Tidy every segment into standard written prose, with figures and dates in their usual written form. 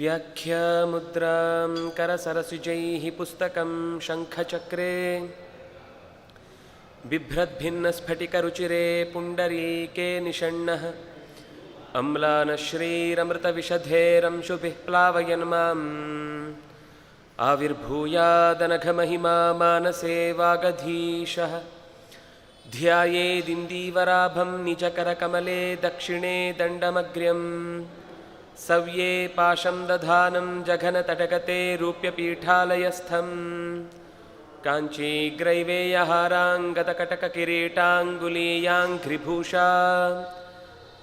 ವ್ಯಾಖ್ಯಾಮುದ್ರಾಂ ಕರಸರಸಿಜೈಃ ಪುಸ್ತಕಂ ಶಂಖಚಕ್ರೆ ಬಿಭ್ರದ್ಭಿನ್ನಸ್ಫಟಿಕರುಚಿರೆ ಪುಂಡರೀಕೆ ನಿಷಣ್ಣಃ ಅಮ್ಲಾನಶ್ರೀರಮೃತವಿಷಧೇರಂಶುಭಿಃ ಪ್ಲಾವಯನ್ ಮಾಂ ಆವಿರ್ಭೂಯಾದನಘಮಹಿಮಾ ಮಾನಸೇ ವಾಗಧೀಶಃ ಧ್ಯಾಯೇದಿಂದೀವರಾಭಂ ನಿಜಕರಕಮಲೆ ದಕ್ಷಿಣೇ ದಂಡಮಗ್ರ್ಯಂ ಸವ್ಯೇ ಪಾಶಂ ದಧಾನಂ ಜಘನತಟಗತೆ ರೂಪ್ಯಪೀಠಾಲಯಸ್ಥಂ ಕಾಂಚೀಗ್ರೈವೇಯಹಾರಾಂಗತಕಟಕಕಿರೀಟಾಂಗುಲೀಯಾಂಘ್ರಿಭೂಷಾ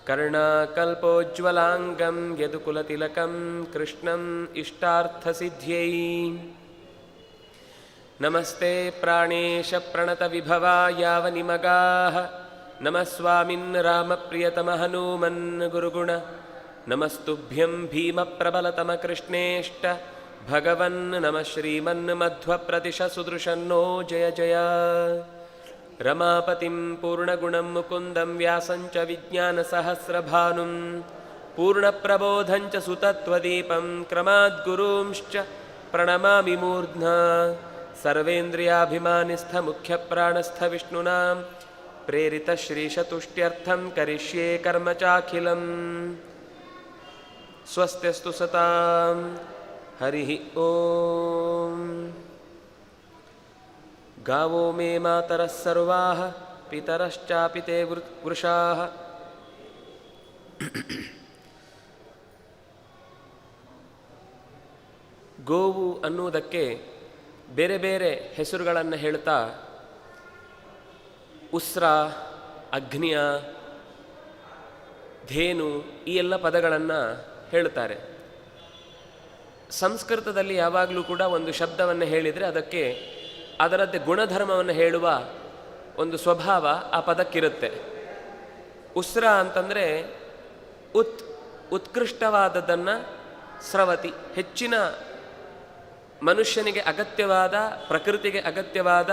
ಕರ್ಣಾಕಲ್ಪೋಜ್ವಲಾಂಗಂ ಯದುಕುಲತಿಲಕಂ ಕೃಷ್ಣಂ ಇಷ್ಟಾರ್ಥಸಿದ್ಧ್ಯೈ ನಮಸ್ತೆ ಪ್ರಾಣೇಶ ಪ್ರಣತವಿಭವಾ ಯಾವನಿಮಗಾಃ ನಮಃ ಸ್ವಾಮಿನ್ ರಾಮಪ್ರಿಯತಮ ಹನೂಮನ್ ಗುರುಗುಣ ನಮಸ್ತುಭ್ಯಂ ಭೀಮಪ್ರಬಲತಮ ಕೃಷ್ಣೇಷ್ಟ ಭಗವನ್ ನಮಃ ಶ್ರೀಮನ್ ಮಧ್ವಪ್ರತಿಶ ಸುದೃಶನ್ನೋ ಜಯ ಜಯ ರಮಾಪತಿಂ ಪೂರ್ಣಗುಣಂ ಮುಕುಂದಂ ವ್ಯಾಸಂಚ ವಿಜ್ಞಾನಸಹಸ್ರಭಾನುಂ ಪೂರ್ಣಪ್ರಬೋಧಂಚ ಸುತತ್ವದೀಪಂ ಕ್ರಮಾದ್ಗುರೂಂಶ್ಚ ಪ್ರಣಮಾಮಿ ಮೂರ್ಧ್ನಾ ಸರ್ವೇಂದ್ರಿಯಾಭಿಮಾನಿಸ್ಥಮುಖ್ಯಪ್ರಾಣಸ್ಥ ವಿಷ್ಣುನಾ ಪ್ರೇರಿತಶ್ರೀಶತುಷ್ಟ್ಯರ್ಥಂ ಕರಿಷ್ಯೇ ಕರ್ಮ ಚಾಖಿಲಂ ಸ್ವಸ್ತ್ಯಸ್ತು ಸತಾಂ ಹರಿ ಓಂ. ಗಾವೋ ಮೇ ಮಾತರಃ ಸರ್ವಾಃ ಪಿತರಶ್ಚಾಪಿ ತೇ ವೃಷಾಃ. ಗೋವು ಅನ್ನುವುದಕ್ಕೆ ಬೇರೆ ಬೇರೆ ಹೆಸರುಗಳನ್ನು ಹೇಳ್ತಾ ಉಸ್ರ, ಅಗ್ನಿಯ, ಧೇನು ಈ ಎಲ್ಲ ಪದಗಳನ್ನು ಹೇಳುತ್ತಾರೆ. ಸಂಸ್ಕೃತದಲ್ಲಿ ಯಾವಾಗಲೂ ಕೂಡ ಒಂದು ಶಬ್ದವನ್ನು ಹೇಳಿದರೆ ಅದಕ್ಕೆ ಅದರದ್ದೇ ಗುಣಧರ್ಮವನ್ನು ಹೇಳುವ ಒಂದು ಸ್ವಭಾವ ಆ ಪದಕ್ಕಿರುತ್ತೆ. ಉಸ್ರ ಅಂತಂದರೆ ಉತ್ಕೃಷ್ಟವಾದದ್ದನ್ನು ಸ್ರವತಿ, ಹೆಚ್ಚಿನ ಮನುಷ್ಯನಿಗೆ ಅಗತ್ಯವಾದ, ಪ್ರಕೃತಿಗೆ ಅಗತ್ಯವಾದ,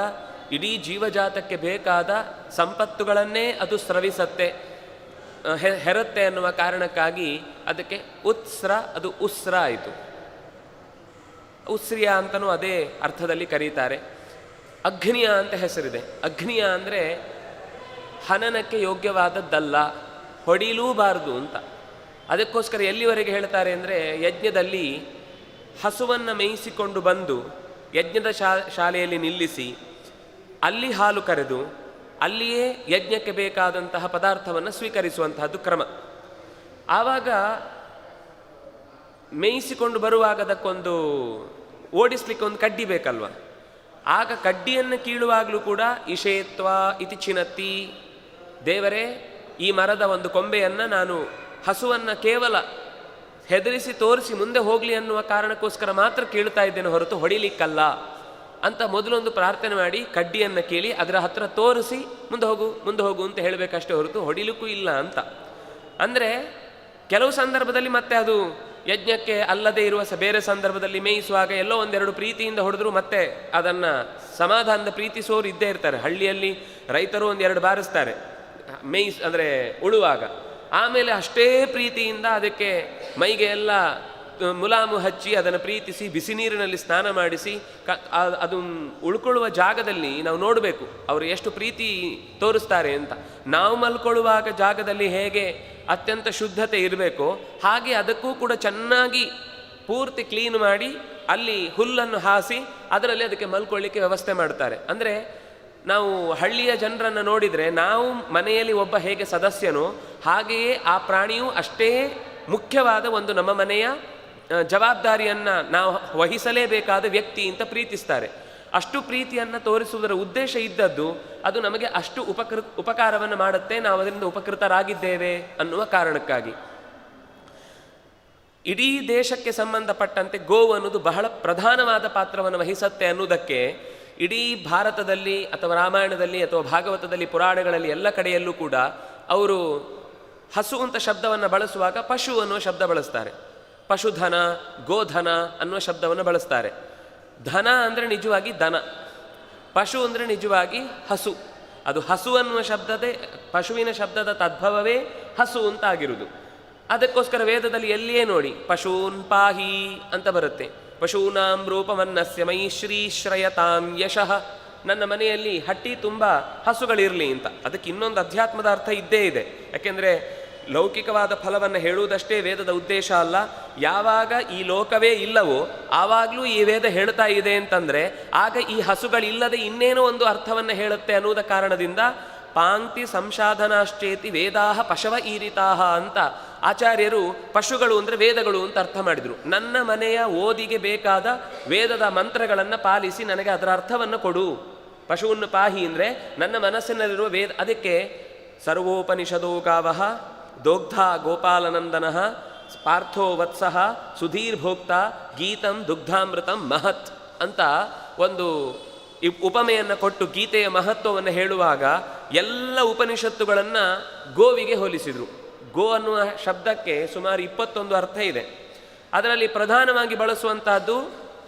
ಇಡೀ ಜೀವಜಾತಕ್ಕೆ ಬೇಕಾದ ಸಂಪತ್ತುಗಳನ್ನೇ ಅದು ಸ್ರವಿಸತ್ತೆ, ಹೆರುತ್ತೆ ಅನ್ನುವ ಕಾರಣಕ್ಕಾಗಿ ಅದಕ್ಕೆ ಉತ್ಸ್ರ, ಅದು ಉಸ್ರ ಆಯಿತು. ಉಸ್ರಿಯ ಅಂತಲೂ ಅದೇ ಅರ್ಥದಲ್ಲಿ ಕರೀತಾರೆ. ಅಗ್ನಿಯ ಅಂತ ಹೆಸರಿದೆ. ಅಗ್ನಿಯ ಅಂದರೆ ಹನನಕ್ಕೆ ಯೋಗ್ಯವಾದದ್ದಲ್ಲ, ಹೊಡಿಲೂಬಾರದು ಅಂತ. ಅದಕ್ಕೋಸ್ಕರ ಎಲ್ಲಿವರೆಗೆ ಹೇಳ್ತಾರೆ ಅಂದರೆ, ಯಜ್ಞದಲ್ಲಿ ಹಸುವನ್ನು ಮೇಯಿಸಿಕೊಂಡು ಬಂದು ಯಜ್ಞದ ಶಾಲೆಯಲ್ಲಿ ನಿಲ್ಲಿಸಿ ಅಲ್ಲಿ ಹಾಲು ಕರೆದು ಅಲ್ಲಿಯೇ ಯಜ್ಞಕ್ಕೆ ಬೇಕಾದಂತಹ ಪದಾರ್ಥವನ್ನು ಸ್ವೀಕರಿಸುವಂತಹದ್ದು ಕ್ರಮ. ಆವಾಗ ಮೇಯಿಸಿಕೊಂಡು ಬರುವಾಗ ಅದಕ್ಕೊಂದು ಓಡಿಸ್ಲಿಕ್ಕೆ ಒಂದು ಕಡ್ಡಿ ಬೇಕಲ್ವ. ಆಗ ಕಡ್ಡಿಯನ್ನು ಕೀಳುವಾಗಲೂ ಕೂಡ ಇಷೇತ್ವ ಇತಿ ಚಿನತ್ತಿ, ದೇವರೇ ಈ ಮರದ ಒಂದು ಕೊಂಬೆಯನ್ನು ನಾನು ಹಸುವನ್ನು ಕೇವಲ ಹೆದರಿಸಿ ತೋರಿಸಿ ಮುಂದೆ ಹೋಗಲಿ ಅನ್ನುವ ಕಾರಣಕ್ಕೋಸ್ಕರ ಮಾತ್ರ ಕೀಳ್ತಾ ಇದ್ದೇನೆ, ಹೊರತು ಹೊಡಿಲಿಕ್ಕಲ್ಲ ಅಂತ ಮೊದಲೊಂದು ಪ್ರಾರ್ಥನೆ ಮಾಡಿ ಕಡ್ಡಿಯನ್ನು ಕೀಳಿ ಅದರ ಹತ್ರ ತೋರಿಸಿ ಮುಂದೆ ಹೋಗು ಅಂತ ಹೇಳಬೇಕಷ್ಟೇ, ಹೊರತು ಹೊಡಿಲಿಕ್ಕೂ ಇಲ್ಲ ಅಂತ. ಅಂದರೆ ಕೆಲವು ಸಂದರ್ಭದಲ್ಲಿ ಮತ್ತೆ ಅದು ಯಜ್ಞಕ್ಕೆ ಅಲ್ಲದೆ ಇರುವ ಬೇರೆ ಸಂದರ್ಭದಲ್ಲಿ ಮೇಯಿಸುವಾಗ ಎಲ್ಲೋ ಒಂದೆರಡು ಪ್ರೀತಿಯಿಂದ ಹೊಡೆದ್ರು ಮತ್ತೆ ಅದನ್ನು ಸಮಾಧಾನದ ಪ್ರೀತಿಸೋರು ಇದ್ದೇ ಇರ್ತಾರೆ. ಹಳ್ಳಿಯಲ್ಲಿ ರೈತರು ಒಂದೆರಡು ಬಾರಿಸ್ತಾರೆ ಅಂದರೆ ಉಳುವಾಗ. ಆಮೇಲೆ ಅಷ್ಟೇ ಪ್ರೀತಿಯಿಂದ ಅದಕ್ಕೆ ಮೈಗೆ ಎಲ್ಲ ಮುಲಾಮು ಹಚ್ಚಿ ಅದನ್ನು ಪ್ರೀತಿಸಿ ಬಿಸಿ ನೀರಿನಲ್ಲಿ ಸ್ನಾನ ಮಾಡಿಸಿ ಅದು ಉಳ್ಕೊಳ್ಳುವ ಜಾಗದಲ್ಲಿ ನಾವು ನೋಡಬೇಕು ಅವರು ಎಷ್ಟು ಪ್ರೀತಿ ತೋರಿಸ್ತಾರೆ ಅಂತ. ನಾವು ಮಲ್ಕೊಳ್ಳುವಾಗ ಜಾಗದಲ್ಲಿ ಹೇಗೆ ಅತ್ಯಂತ ಶುದ್ಧತೆ ಇರಬೇಕೋ ಹಾಗೆ ಅದಕ್ಕೂ ಕೂಡ ಚೆನ್ನಾಗಿ ಪೂರ್ತಿ ಕ್ಲೀನ್ ಮಾಡಿ ಅಲ್ಲಿ ಹುಲ್ಲನ್ನು ಹಾಸಿ ಅದರಲ್ಲಿ ಅದಕ್ಕೆ ಮಲ್ಕೊಳ್ಳಿಕ್ಕೆ ವ್ಯವಸ್ಥೆ ಮಾಡ್ತಾರೆ. ಅಂದರೆ ನಾವು ಹಳ್ಳಿಯ ಜನರನ್ನು ನೋಡಿದರೆ ನಾವು ಮನೆಯಲ್ಲಿ ಒಬ್ಬ ಹೇಗೆ ಸದಸ್ಯನೋ ಹಾಗೆಯೇ ಆ ಪ್ರಾಣಿಯೂ ಅಷ್ಟೇ ಮುಖ್ಯವಾದ ಒಂದು ನಮ್ಮ ಮನೆಯ ಜವಾಬ್ದಾರಿಯನ್ನು ನಾವು ವಹಿಸಲೇಬೇಕಾದ ವ್ಯಕ್ತಿ ಅಂತ ಪ್ರೀತಿಸ್ತಾರೆ. ಅಷ್ಟು ಪ್ರೀತಿಯನ್ನು ತೋರಿಸುವುದರ ಉದ್ದೇಶ ಇದ್ದದ್ದು ಅದು ನಮಗೆ ಅಷ್ಟು ಉಪಕಾರವನ್ನು ಮಾಡುತ್ತೆ, ನಾವು ಅದರಿಂದ ಉಪಕೃತರಾಗಿದ್ದೇವೆ ಅನ್ನುವ ಕಾರಣಕ್ಕಾಗಿ. ಇಡೀ ದೇಶಕ್ಕೆ ಸಂಬಂಧಪಟ್ಟಂತೆ ಗೋವು ಅನ್ನೋದು ಬಹಳ ಪ್ರಧಾನವಾದ ಪಾತ್ರವನ್ನು ವಹಿಸುತ್ತೆ ಅನ್ನುವುದಕ್ಕೆ ಇಡೀ ಭಾರತದಲ್ಲಿ ಅಥವಾ ರಾಮಾಯಣದಲ್ಲಿ ಅಥವಾ ಭಾಗವತದಲ್ಲಿ ಪುರಾಣಗಳಲ್ಲಿ ಎಲ್ಲ ಕಡೆಯಲ್ಲೂ ಕೂಡ ಅವರು ಹಸು ಅಂತ ಶಬ್ದವನ್ನು ಬಳಸುವಾಗ ಪಶು ಅನ್ನುವ ಶಬ್ದ ಬಳಸ್ತಾರೆ. ಪಶುಧನ, ಗೋಧನ ಅನ್ನುವ ಶಬ್ದವನ್ನು ಬಳಸ್ತಾರೆ. ಧನ ಅಂದರೆ ನಿಜವಾಗಿ ದನ. ಪಶು ಅಂದರೆ ನಿಜವಾಗಿ ಹಸು. ಅದು ಹಸು ಅನ್ನುವ ಶಬ್ದದೇ, ಪಶುವಿನ ಶಬ್ದದ ತದ್ಭವವೇ ಹಸು ಅಂತ ಆಗಿರುವುದು. ಅದಕ್ಕೋಸ್ಕರ ವೇದದಲ್ಲಿ ಎಲ್ಲಿಯೇ ನೋಡಿ ಪಶೂನ್ ಪಾಹಿ ಅಂತ ಬರುತ್ತೆ. ಪಶೂನಾಂ ರೂಪವನ್ನಸ್ಯ ಮೈ ಶ್ರೀಶ್ರಯತಾಂ ಯಶಃ. ನನ್ನ ಮನೆಯಲ್ಲಿ ಹಟ್ಟಿ ತುಂಬ ಹಸುಗಳಿರಲಿ ಅಂತ. ಅದಕ್ಕೆ ಇನ್ನೊಂದು ಅಧ್ಯಾತ್ಮದ ಅರ್ಥ ಇದ್ದೇ ಇದೆ. ಯಾಕೆಂದರೆ ಲೌಕಿಕವಾದ ಫಲವನ್ನು ಹೇಳುವುದಷ್ಟೇ ವೇದದ ಉದ್ದೇಶ ಅಲ್ಲ. ಯಾವಾಗ ಈ ಲೋಕವೇ ಇಲ್ಲವೋ ಆವಾಗಲೂ ಈ ವೇದ ಹೇಳ್ತಾ ಇದೆ ಅಂತಂದರೆ ಆಗ ಈ ಹಸುಗಳಿಲ್ಲದೆ ಇನ್ನೇನೋ ಒಂದು ಅರ್ಥವನ್ನು ಹೇಳುತ್ತೆ ಅನ್ನುವುದ ಕಾರಣದಿಂದ ಪಾಂಕ್ತಿ ಸಂಶಾಧನಾಶ್ಚೇತಿ ವೇದಾಹ ಪಶವ ಈರಿತಾಹ ಅಂತ ಆಚಾರ್ಯರು ಪಶುಗಳು ಅಂದರೆ ವೇದಗಳು ಅಂತ ಅರ್ಥ ಮಾಡಿದರು. ನನ್ನ ಮನೆಯ ಓದಿಗೆ ಬೇಕಾದ ವೇದದ ಮಂತ್ರಗಳನ್ನು ಪಾಲಿಸಿ ನನಗೆ ಅದರ ಅರ್ಥವನ್ನು ಕೊಡು. ಪಶುವನ್ನು ಪಾಹಿ ಅಂದರೆ ನನ್ನ ಮನಸ್ಸಿನಲ್ಲಿರುವ ವೇದ. ಅದಕ್ಕೆ ಸರ್ವೋಪನಿಷದೋ ಗಾವಃ ದೋಗ್ಧ ಗೋಪಾಲನಂದನಃ ಪಾರ್ಥೋ ವತ್ಸಃ ಸುಧೀರ್ಭೋಕ್ತ ಗೀತಂ ದುಗ್ಧಾಮೃತಂ ಮಹತ್ ಅಂತ ಒಂದು ಉಪಮೆಯನ್ನು ಕೊಟ್ಟು ಗೀತೆಯ ಮಹತ್ವವನ್ನು ಹೇಳುವಾಗ ಎಲ್ಲ ಉಪನಿಷತ್ತುಗಳನ್ನು ಗೋವಿಗೆ ಹೋಲಿಸಿದರು. ಗೋ ಅನ್ನುವ ಶಬ್ದಕ್ಕೆ ಸುಮಾರು 21 ಅರ್ಥ ಇದೆ. ಅದರಲ್ಲಿ ಪ್ರಧಾನವಾಗಿ ಬಳಸುವಂತಹದ್ದು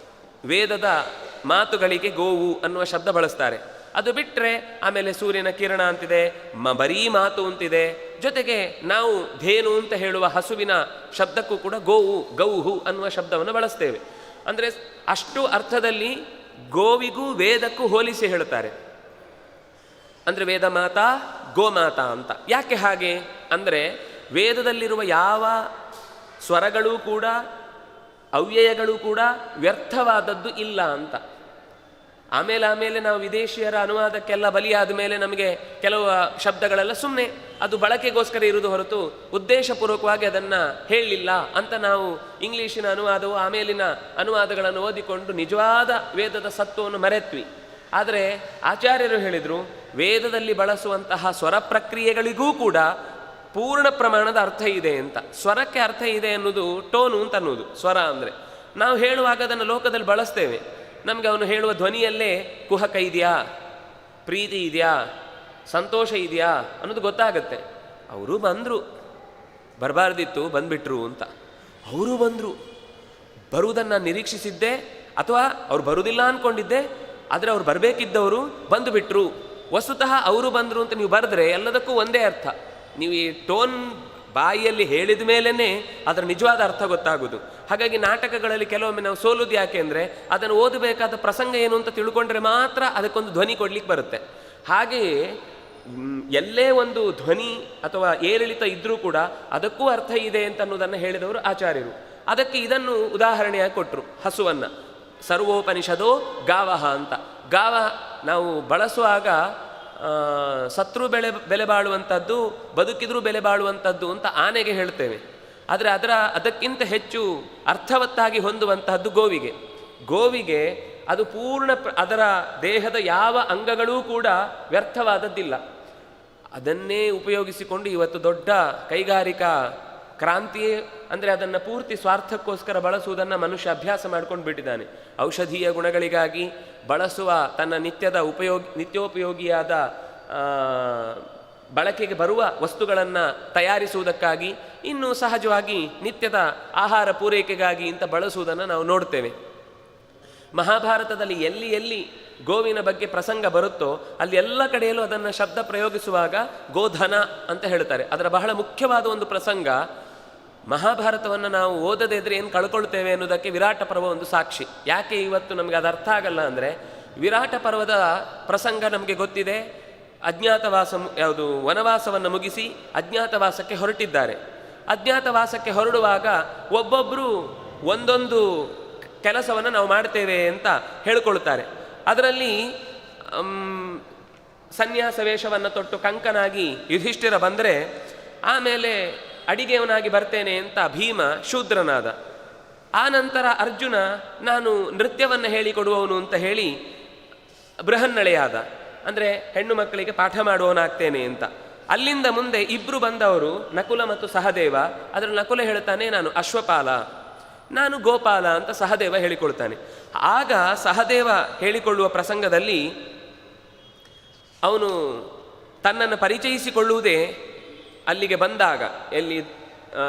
ವೇದದ ಮಾತುಗಳಿಗೆ ಗೋವು ಅನ್ನುವ ಶಬ್ದ ಬಳಸ್ತಾರೆ. ಅದು ಬಿಟ್ಟರೆ ಆಮೇಲೆ ಸೂರ್ಯನ ಕಿರಣ ಅಂತಿದೆ, ಬರೀ ಮಾತು ಅಂತಿದೆ. ಜೊತೆಗೆ ನಾವು ಧೇನು ಅಂತ ಹೇಳುವ ಹಸುವಿನ ಶಬ್ದಕ್ಕೂ ಕೂಡ ಗೋವು ಗೌಹು ಅನ್ನುವ ಶಬ್ದವನ್ನು ಬಳಸ್ತೇವೆ. ಅಂದರೆ ಅಷ್ಟು ಅರ್ಥದಲ್ಲಿ ಗೋವಿಗೂ ವೇದಕ್ಕೂ ಹೋಲಿಸಿ ಹೇಳುತ್ತಾರೆ. ಅಂದರೆ ವೇದ ಮಾತಾ ಗೋಮಾತಾ ಅಂತ. ಯಾಕೆ ಹಾಗೆ ಅಂದರೆ ವೇದದಲ್ಲಿರುವ ಯಾವ ಸ್ವರಗಳೂ ಕೂಡ ಅವ್ಯಯಗಳೂ ಕೂಡ ವ್ಯರ್ಥವಾದದ್ದು ಇಲ್ಲ ಅಂತ. ಆಮೇಲೆ ನಾವು ವಿದೇಶಿಯರ ಅನುವಾದಕ್ಕೆಲ್ಲ ಬಲಿಯಾದ ಮೇಲೆ ನಮಗೆ ಕೆಲವು ಶಬ್ದಗಳೆಲ್ಲ ಸುಮ್ಮನೆ ಅದು ಬಳಕೆಗೋಸ್ಕರ ಇರುವುದು ಹೊರತು ಉದ್ದೇಶಪೂರ್ವಕವಾಗಿ ಅದನ್ನು ಹೇಳಲಿಲ್ಲ ಅಂತ ನಾವು ಇಂಗ್ಲೀಷಿನ ಅನುವಾದವು ಆಮೇಲಿನ ಅನುವಾದಗಳನ್ನು ಓದಿಕೊಂಡು ನಿಜವಾದ ವೇದದ ಸತ್ವವನ್ನು ಮರೆತ್ವಿ. ಆದರೆ ಆಚಾರ್ಯರು ಹೇಳಿದರು ವೇದದಲ್ಲಿ ಬಳಸುವಂತಹ ಸ್ವರ ಪ್ರಕ್ರಿಯೆಗಳಿಗೂ ಕೂಡ ಪೂರ್ಣ ಪ್ರಮಾಣದ ಅರ್ಥ ಇದೆ ಅಂತ. ಸ್ವರಕ್ಕೆ ಅರ್ಥ ಇದೆ ಅನ್ನೋದು ಟೋನು ಅಂತ ಅನ್ನೋದು. ಸ್ವರ ಅಂದರೆ ನಾವು ಹೇಳುವಾಗ ಅದನ್ನು ಲೋಕದಲ್ಲಿ ಬಳಸ್ತೇವೆ. ನಮಗೆ ಅವನು ಹೇಳುವ ಧ್ವನಿಯಲ್ಲೇ ಕುಹಕ ಇದೆಯಾ, ಪ್ರೀತಿ ಇದೆಯಾ, ಸಂತೋಷ ಇದೆಯಾ ಅನ್ನೋದು ಗೊತ್ತಾಗತ್ತೆ. ಅವರು ಬಂದರು, ಬರಬಾರ್ದಿತ್ತು ಬಂದುಬಿಟ್ರು ಅಂತ. ಅವರು ಬಂದರು, ಬರುವುದನ್ನು ನಿರೀಕ್ಷಿಸಿದ್ದೆ ಅಥವಾ ಅವ್ರು ಬರುವುದಿಲ್ಲ ಅಂದ್ಕೊಂಡಿದ್ದೆ. ಆದರೆ ಅವ್ರು ಬರಬೇಕಿದ್ದವರು ಬಂದುಬಿಟ್ರು. ವಸ್ತುತಃ ಅವರು ಬಂದರು ಅಂತ ನೀವು ಬರೆದ್ರೆ ಎಲ್ಲದಕ್ಕೂ ಒಂದೇ ಅರ್ಥ. ನೀವು ಈ ಟೋನ್ ಬಾಯಿಯಲ್ಲಿ ಹೇಳಿದ ಮೇಲೇ ಅದರ ನಿಜವಾದ ಅರ್ಥ ಗೊತ್ತಾಗೋದು. ಹಾಗಾಗಿ ನಾಟಕಗಳಲ್ಲಿ ಕೆಲವೊಮ್ಮೆ ನಾವು ಸೋಲುದು ಯಾಕೆ ಅಂದರೆ ಅದನ್ನು ಓದಬೇಕಾದ ಪ್ರಸಂಗ ಏನು ಅಂತ ತಿಳ್ಕೊಂಡ್ರೆ ಮಾತ್ರ ಅದಕ್ಕೊಂದು ಧ್ವನಿ ಕೊಡ್ಲಿಕ್ಕೆ ಬರುತ್ತೆ. ಹಾಗೆಯೇ ಎಲ್ಲೇ ಒಂದು ಧ್ವನಿ ಅಥವಾ ಏರಿಳಿತ ಇದ್ದರೂ ಕೂಡ ಅದಕ್ಕೂ ಅರ್ಥ ಇದೆ ಅಂತ ಅನ್ನೋದನ್ನು ಹೇಳಿದವರು ಆಚಾರ್ಯರು. ಅದಕ್ಕೆ ಇದನ್ನು ಉದಾಹರಣೆಯಾಗಿ ಕೊಟ್ಟರು, ಹಸುವನ್ನು. ಸರ್ವೋಪನಿಷದೋ ಗಾವಹ ಅಂತ. ಗಾವ ನಾವು ಬಳಸುವಾಗ ಸತ್ರು ಬೆಲೆ ಬಾಳುವಂಥದ್ದು, ಬದುಕಿದ್ರೂ ಬೆಲೆ ಬಾಳುವಂಥದ್ದು ಅಂತ ಆನೆಗೆ ಹೇಳ್ತೇವೆ. ಆದರೆ ಅದಕ್ಕಿಂತ ಹೆಚ್ಚು ಅರ್ಥವತ್ತಾಗಿ ಹೊಂದುವಂತಹದ್ದು ಗೋವಿಗೆ ಅದು ಪೂರ್ಣ ಅದರ ದೇಹದ ಯಾವ ಅಂಗಗಳೂ ಕೂಡ ವ್ಯರ್ಥವಾದದ್ದಿಲ್ಲ. ಅದನ್ನೇ ಉಪಯೋಗಿಸಿಕೊಂಡು ಇವತ್ತು ದೊಡ್ಡ ಕೈಗಾರಿಕಾ ಕ್ರಾಂತಿಯೇ ಅಂದರೆ ಅದನ್ನು ಪೂರ್ತಿ ಸ್ವಾರ್ಥಕ್ಕೋಸ್ಕರ ಬಳಸುವುದನ್ನು ಮನುಷ್ಯ ಅಭ್ಯಾಸ ಮಾಡ್ಕೊಂಡು ಬಿಟ್ಟಿದ್ದಾನೆ. ಔಷಧೀಯ ಗುಣಗಳಿಗಾಗಿ ಬಳಸುವ ತನ್ನ ನಿತ್ಯೋಪಯೋಗಿಯಾದ ಬಳಕೆಗೆ ಬರುವ ವಸ್ತುಗಳನ್ನು ತಯಾರಿಸುವುದಕ್ಕಾಗಿ, ಇನ್ನೂ ಸಹಜವಾಗಿ ನಿತ್ಯದ ಆಹಾರ ಪೂರೈಕೆಗಾಗಿ ಇಂಥ ಬಳಸುವುದನ್ನು ನಾವು ನೋಡ್ತೇವೆ. ಮಹಾಭಾರತದಲ್ಲಿ ಎಲ್ಲಿ ಗೋವಿನ ಬಗ್ಗೆ ಪ್ರಸಂಗ ಬರುತ್ತೋ ಅಲ್ಲಿ ಎಲ್ಲ ಕಡೆಯಲ್ಲೂ ಅದನ್ನು ಶಬ್ದ ಪ್ರಯೋಗಿಸುವಾಗ ಗೋಧನ ಅಂತ ಹೇಳ್ತಾರೆ. ಅದರ ಬಹಳ ಮುಖ್ಯವಾದ ಒಂದು ಪ್ರಸಂಗ. ಮಹಾಭಾರತವನ್ನು ನಾವು ಓದದೇ ಇದ್ರೆ ಏನು ಕಳ್ಕೊಳ್ತೇವೆ ಅನ್ನೋದಕ್ಕೆ ವಿರಾಟ ಪರ್ವ ಒಂದು ಸಾಕ್ಷಿ. ಯಾಕೆ ಇವತ್ತು ನಮಗೆ ಅದು ಅರ್ಥ ಆಗಲ್ಲ ಅಂದರೆ, ವಿರಾಟ ಪರ್ವದ ಪ್ರಸಂಗ ನಮಗೆ ಗೊತ್ತಿದೆ. ವನವಾಸವನ್ನು ಮುಗಿಸಿ ಅಜ್ಞಾತವಾಸಕ್ಕೆ ಹೊರಟಿದ್ದಾರೆ. ಅಜ್ಞಾತವಾಸಕ್ಕೆ ಹೊರಡುವಾಗ ಒಬ್ಬೊಬ್ಬರು ಒಂದೊಂದು ಕೆಲಸವನ್ನು ನಾವು ಮಾಡ್ತೇವೆ ಅಂತ ಹೇಳ್ಕೊಳ್ತಾರೆ. ಅದರಲ್ಲಿ ಸನ್ಯಾಸ ವೇಷವನ್ನು ತೊಟ್ಟು ಕಂಕನಾಗಿ ಯುಧಿಷ್ಠಿರ ಬಂದರೆ, ಆಮೇಲೆ ಅಡಿಗೆಯವನಾಗಿ ಬರ್ತೇನೆ ಅಂತ ಭೀಮ ಶೂದ್ರನಾದ. ಆ ನಂತರ ಅರ್ಜುನ ನಾನು ನೃತ್ಯವನ್ನು ಹೇಳಿಕೊಡುವವನು ಅಂತ ಹೇಳಿ ಬೃಹನ್ನಳೆಯಾದ. ಅಂದರೆ ಹೆಣ್ಣು ಮಕ್ಕಳಿಗೆ ಪಾಠ ಮಾಡುವವನಾಗ್ತೇನೆ ಅಂತ. ಅಲ್ಲಿಂದ ಮುಂದೆ ಇಬ್ಬರು ಬಂದವರು ನಕುಲ ಮತ್ತು ಸಹದೇವ. ಅದರಲ್ಲಿ ನಕುಲ ಹೇಳ್ತಾನೆ ನಾನು ಅಶ್ವಪಾಲ, ನಾನು ಗೋಪಾಲ ಅಂತ ಸಹದೇವ ಹೇಳಿಕೊಳ್ತಾನೆ. ಆಗ ಸಹದೇವ ಹೇಳಿಕೊಳ್ಳುವ ಪ್ರಸಂಗದಲ್ಲಿ ಅವನು ತನ್ನನ್ನು ಪರಿಚಯಿಸಿಕೊಳ್ಳುವುದೇ ಅಲ್ಲಿಗೆ ಬಂದಾಗ, ಎಲ್ಲಿ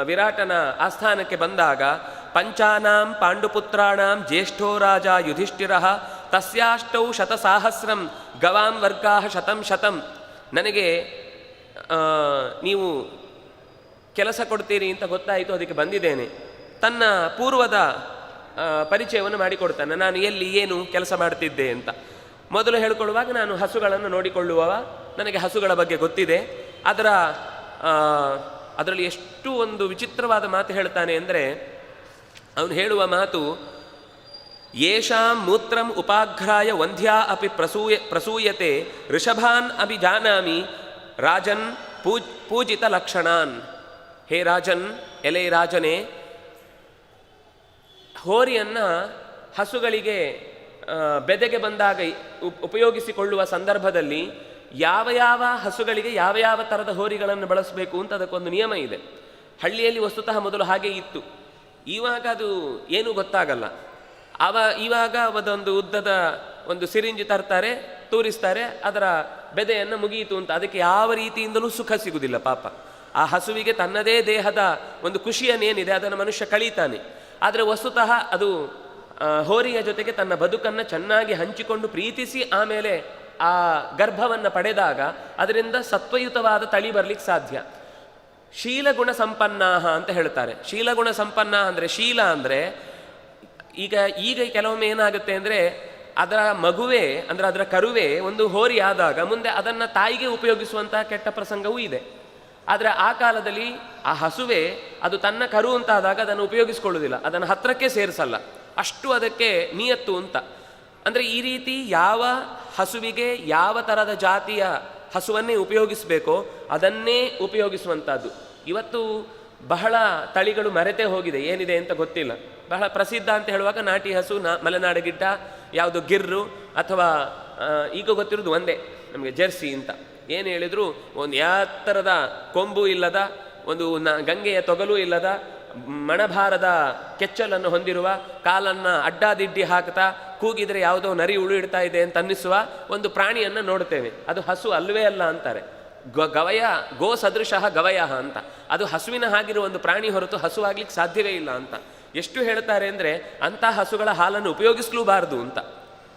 ವಿರಾಟನ ಆಸ್ಥಾನಕ್ಕೆ ಬಂದಾಗ, ಪಂಚಾನಾಂ ಪಾಂಡುಪುತ್ರಾಣಾಂ ಜ್ಯೇಷ್ಠೋ ರಾಜ ಯುಧಿಷ್ಠಿರಃ ತಸ್ಯಾಷ್ಟೌ ಶತಸಾಹಸ್ರಂ ಗವಾಂ ವರ್ಗಾಹ ಶತಂ ಶತಂ. ನನಗೆ ನೀವು ಕೆಲಸ ಕೊಡ್ತೀರಿ ಅಂತ ಗೊತ್ತಾಯಿತು, ಅದಕ್ಕೆ ಬಂದಿದ್ದೇನೆ. ತನ್ನ ಪೂರ್ವದ ಪರಿಚಯವನ್ನು ಮಾಡಿಕೊಡ್ತಾನೆ. ನಾನು ಎಲ್ಲಿ ಏನು ಕೆಲಸ ಮಾಡ್ತಿದ್ದೆ ಅಂತ ಮೊದಲು ಹೇಳಿಕೊಳ್ಳುವಾಗ, ನಾನು ಹಸುಗಳನ್ನು ನೋಡಿಕೊಳ್ಳುವವ, ನನಗೆ ಹಸುಗಳ ಬಗ್ಗೆ ಗೊತ್ತಿದೆ. ಅದರಲ್ಲಿ ಎಷ್ಟು ಒಂದು ವಿಚಿತ್ರವಾದ ಮಾತು ಹೇಳ್ತಾನೆ ಅಂದರೆ, ಅವನು ಹೇಳುವ ಮಾತು, ಯೇಷಾಂ ಮೂತ್ರಂ ಉಪಾಘ್ರಾಯ ವಂದ್ಯಾ ಅಪಿ ಪ್ರಸೂಯತೆ ಋಷಭಾನ್ ಅಪಿ ಜಾನಾಮಿ ರಾಜನ್ ಪೂಜಿತ ಲಕ್ಷಣಾನ್. ಹೇ ರಾಜನ್, ಎಲೆ ರಾಜನೇ, ಹೋರಿಯನ್ನು ಹಸುಗಳಿಗೆ ಬೆದೆಗೆ ಬಂದಾಗ ಉಪಯೋಗಿಸಿಕೊಳ್ಳುವ ಸಂದರ್ಭದಲ್ಲಿ ಯಾವ ಯಾವ ಹಸುಗಳಿಗೆ ಯಾವ ಯಾವ ಥರದ ಹೋರಿಗಳನ್ನು ಬಳಸಬೇಕು ಅಂತ ಅದಕ್ಕೊಂದು ನಿಯಮ ಇದೆ. ಹಳ್ಳಿಯಲ್ಲಿ ವಸ್ತುತಃ ಮೊದಲು ಹಾಗೆ ಇತ್ತು. ಇವಾಗ ಅದು ಏನೂ ಗೊತ್ತಾಗಲ್ಲ. ಇವಾಗ ಅದೊಂದು ಉದ್ದದ ಒಂದು ಸಿರಿಂಜ್ ತರ್ತಾರೆ, ತೂರಿಸ್ತಾರೆ, ಅದರ ಬೆದೆಯನ್ನು ಮುಗಿಯಿತು ಅಂತ. ಅದಕ್ಕೆ ಯಾವ ರೀತಿಯಿಂದಲೂ ಸುಖ ಸಿಗುವುದಿಲ್ಲ ಪಾಪ. ಆ ಹಸುವಿಗೆ ತನ್ನದೇ ದೇಹದ ಒಂದು ಖುಷಿಯನ್ನೇನಿದೆ ಅದನ್ನು ಮನುಷ್ಯ ಕಳೀತಾನೆ. ಆದರೆ ವಸ್ತುತಃ ಅದು ಹೋರಿಯ ಜೊತೆಗೆ ತನ್ನ ಬದುಕನ್ನು ಚೆನ್ನಾಗಿ ಹಂಚಿಕೊಂಡು ಪ್ರೀತಿಸಿ ಆಮೇಲೆ ಆ ಗರ್ಭವನ್ನು ಪಡೆದಾಗ ಅದರಿಂದ ಸತ್ವಯುತವಾದ ತಳಿ ಬರಲಿಕ್ಕೆ ಸಾಧ್ಯ. ಶೀಲಗುಣ ಸಂಪನ್ನಾಹ ಅಂತ ಹೇಳ್ತಾರೆ. ಶೀಲಗುಣ ಸಂಪನ್ನ ಅಂದರೆ, ಶೀಲ ಅಂದರೆ ಈಗ ಕೆಲವೊಮ್ಮೆ ಏನಾಗುತ್ತೆ ಅಂದರೆ, ಅದರ ಮಗುವೇ ಅಂದರೆ ಅದರ ಕರುವೇ ಒಂದು ಹೋರಿ ಆದಾಗ ಮುಂದೆ ಅದನ್ನು ತಾಯಿಗೆ ಉಪಯೋಗಿಸುವಂತಹ ಕೆಟ್ಟ ಪ್ರಸಂಗವೂ ಇದೆ. ಆದರೆ ಆ ಕಾಲದಲ್ಲಿ ಆ ಹಸುವೆ ಅದು ತನ್ನ ಕರು ಅಂತಾದಾಗ ಅದನ್ನು ಉಪಯೋಗಿಸ್ಕೊಳ್ಳೋದಿಲ್ಲ, ಅದನ್ನು ಹತ್ತಿರಕ್ಕೆ ಸೇರಿಸಲ್ಲ, ಅಷ್ಟು ಅದಕ್ಕೆ ನಿಯತ್ತು ಅಂತ. ಅಂದರೆ ಈ ರೀತಿ ಯಾವ ಹಸುವಿಗೆ ಯಾವ ಥರದ ಜಾತಿಯ ಹಸುವನ್ನೇ ಉಪಯೋಗಿಸಬೇಕೋ ಅದನ್ನೇ ಉಪಯೋಗಿಸುವಂಥದ್ದು. ಇವತ್ತು ಬಹಳ ತಳಿಗಳು ಮರೆತೇ ಹೋಗಿದೆ, ಏನಿದೆ ಅಂತ ಗೊತ್ತಿಲ್ಲ. ಬಹಳ ಪ್ರಸಿದ್ಧ ಅಂತ ಹೇಳುವಾಗ ನಾಟಿ ಹಸು, ಮಲೆನಾಡು ಗಿಡ್ಡ, ಯಾವುದು ಗಿರ್ರು, ಅಥವಾ ಈಗ ಗೊತ್ತಿರೋದು ಒಂದೇ ನಮಗೆ ಜೆರ್ಸಿ ಅಂತ. ಏನು ಹೇಳಿದ್ರು ಒಂದು ಎತ್ತರದ ಕೊಂಬು ಇಲ್ಲದ, ಒಂದು ಗಂಗೆಯ ತೊಗಲು ಇಲ್ಲದ, ಮಣಭಾರದ ಕೆಚ್ಚಲನ್ನು ಹೊಂದಿರುವ, ಕಾಲನ್ನು ಅಡ್ಡಾದಿಡ್ಡಿ ಹಾಕ್ತಾ ಕೂಗಿದರೆ ಯಾವುದೋ ನರಿ ಉಳಿಡ್ತಾ ಇದೆ ಅಂತ ಅನ್ನಿಸುವ ಒಂದು ಪ್ರಾಣಿಯನ್ನು ನೋಡ್ತೇವೆ. ಅದು ಹಸು ಅಲ್ವೇ ಅಲ್ಲ ಅಂತಾರೆ. ಗವಯ ಗೋ ಸದೃಶಃ ಗವಯ ಅಂತ. ಅದು ಹಸುವಿನ ಹಾಗಿರುವ ಒಂದು ಪ್ರಾಣಿ ಹೊರತು ಹಸುವಾಗ್ಲಿಕ್ಕೆ ಸಾಧ್ಯವೇ ಇಲ್ಲ ಅಂತ ಎಷ್ಟು ಹೇಳ್ತಾರೆ ಅಂದರೆ, ಅಂಥ ಹಸುಗಳ ಹಾಲನ್ನು ಉಪಯೋಗಿಸಲೂಬಾರದು ಅಂತ.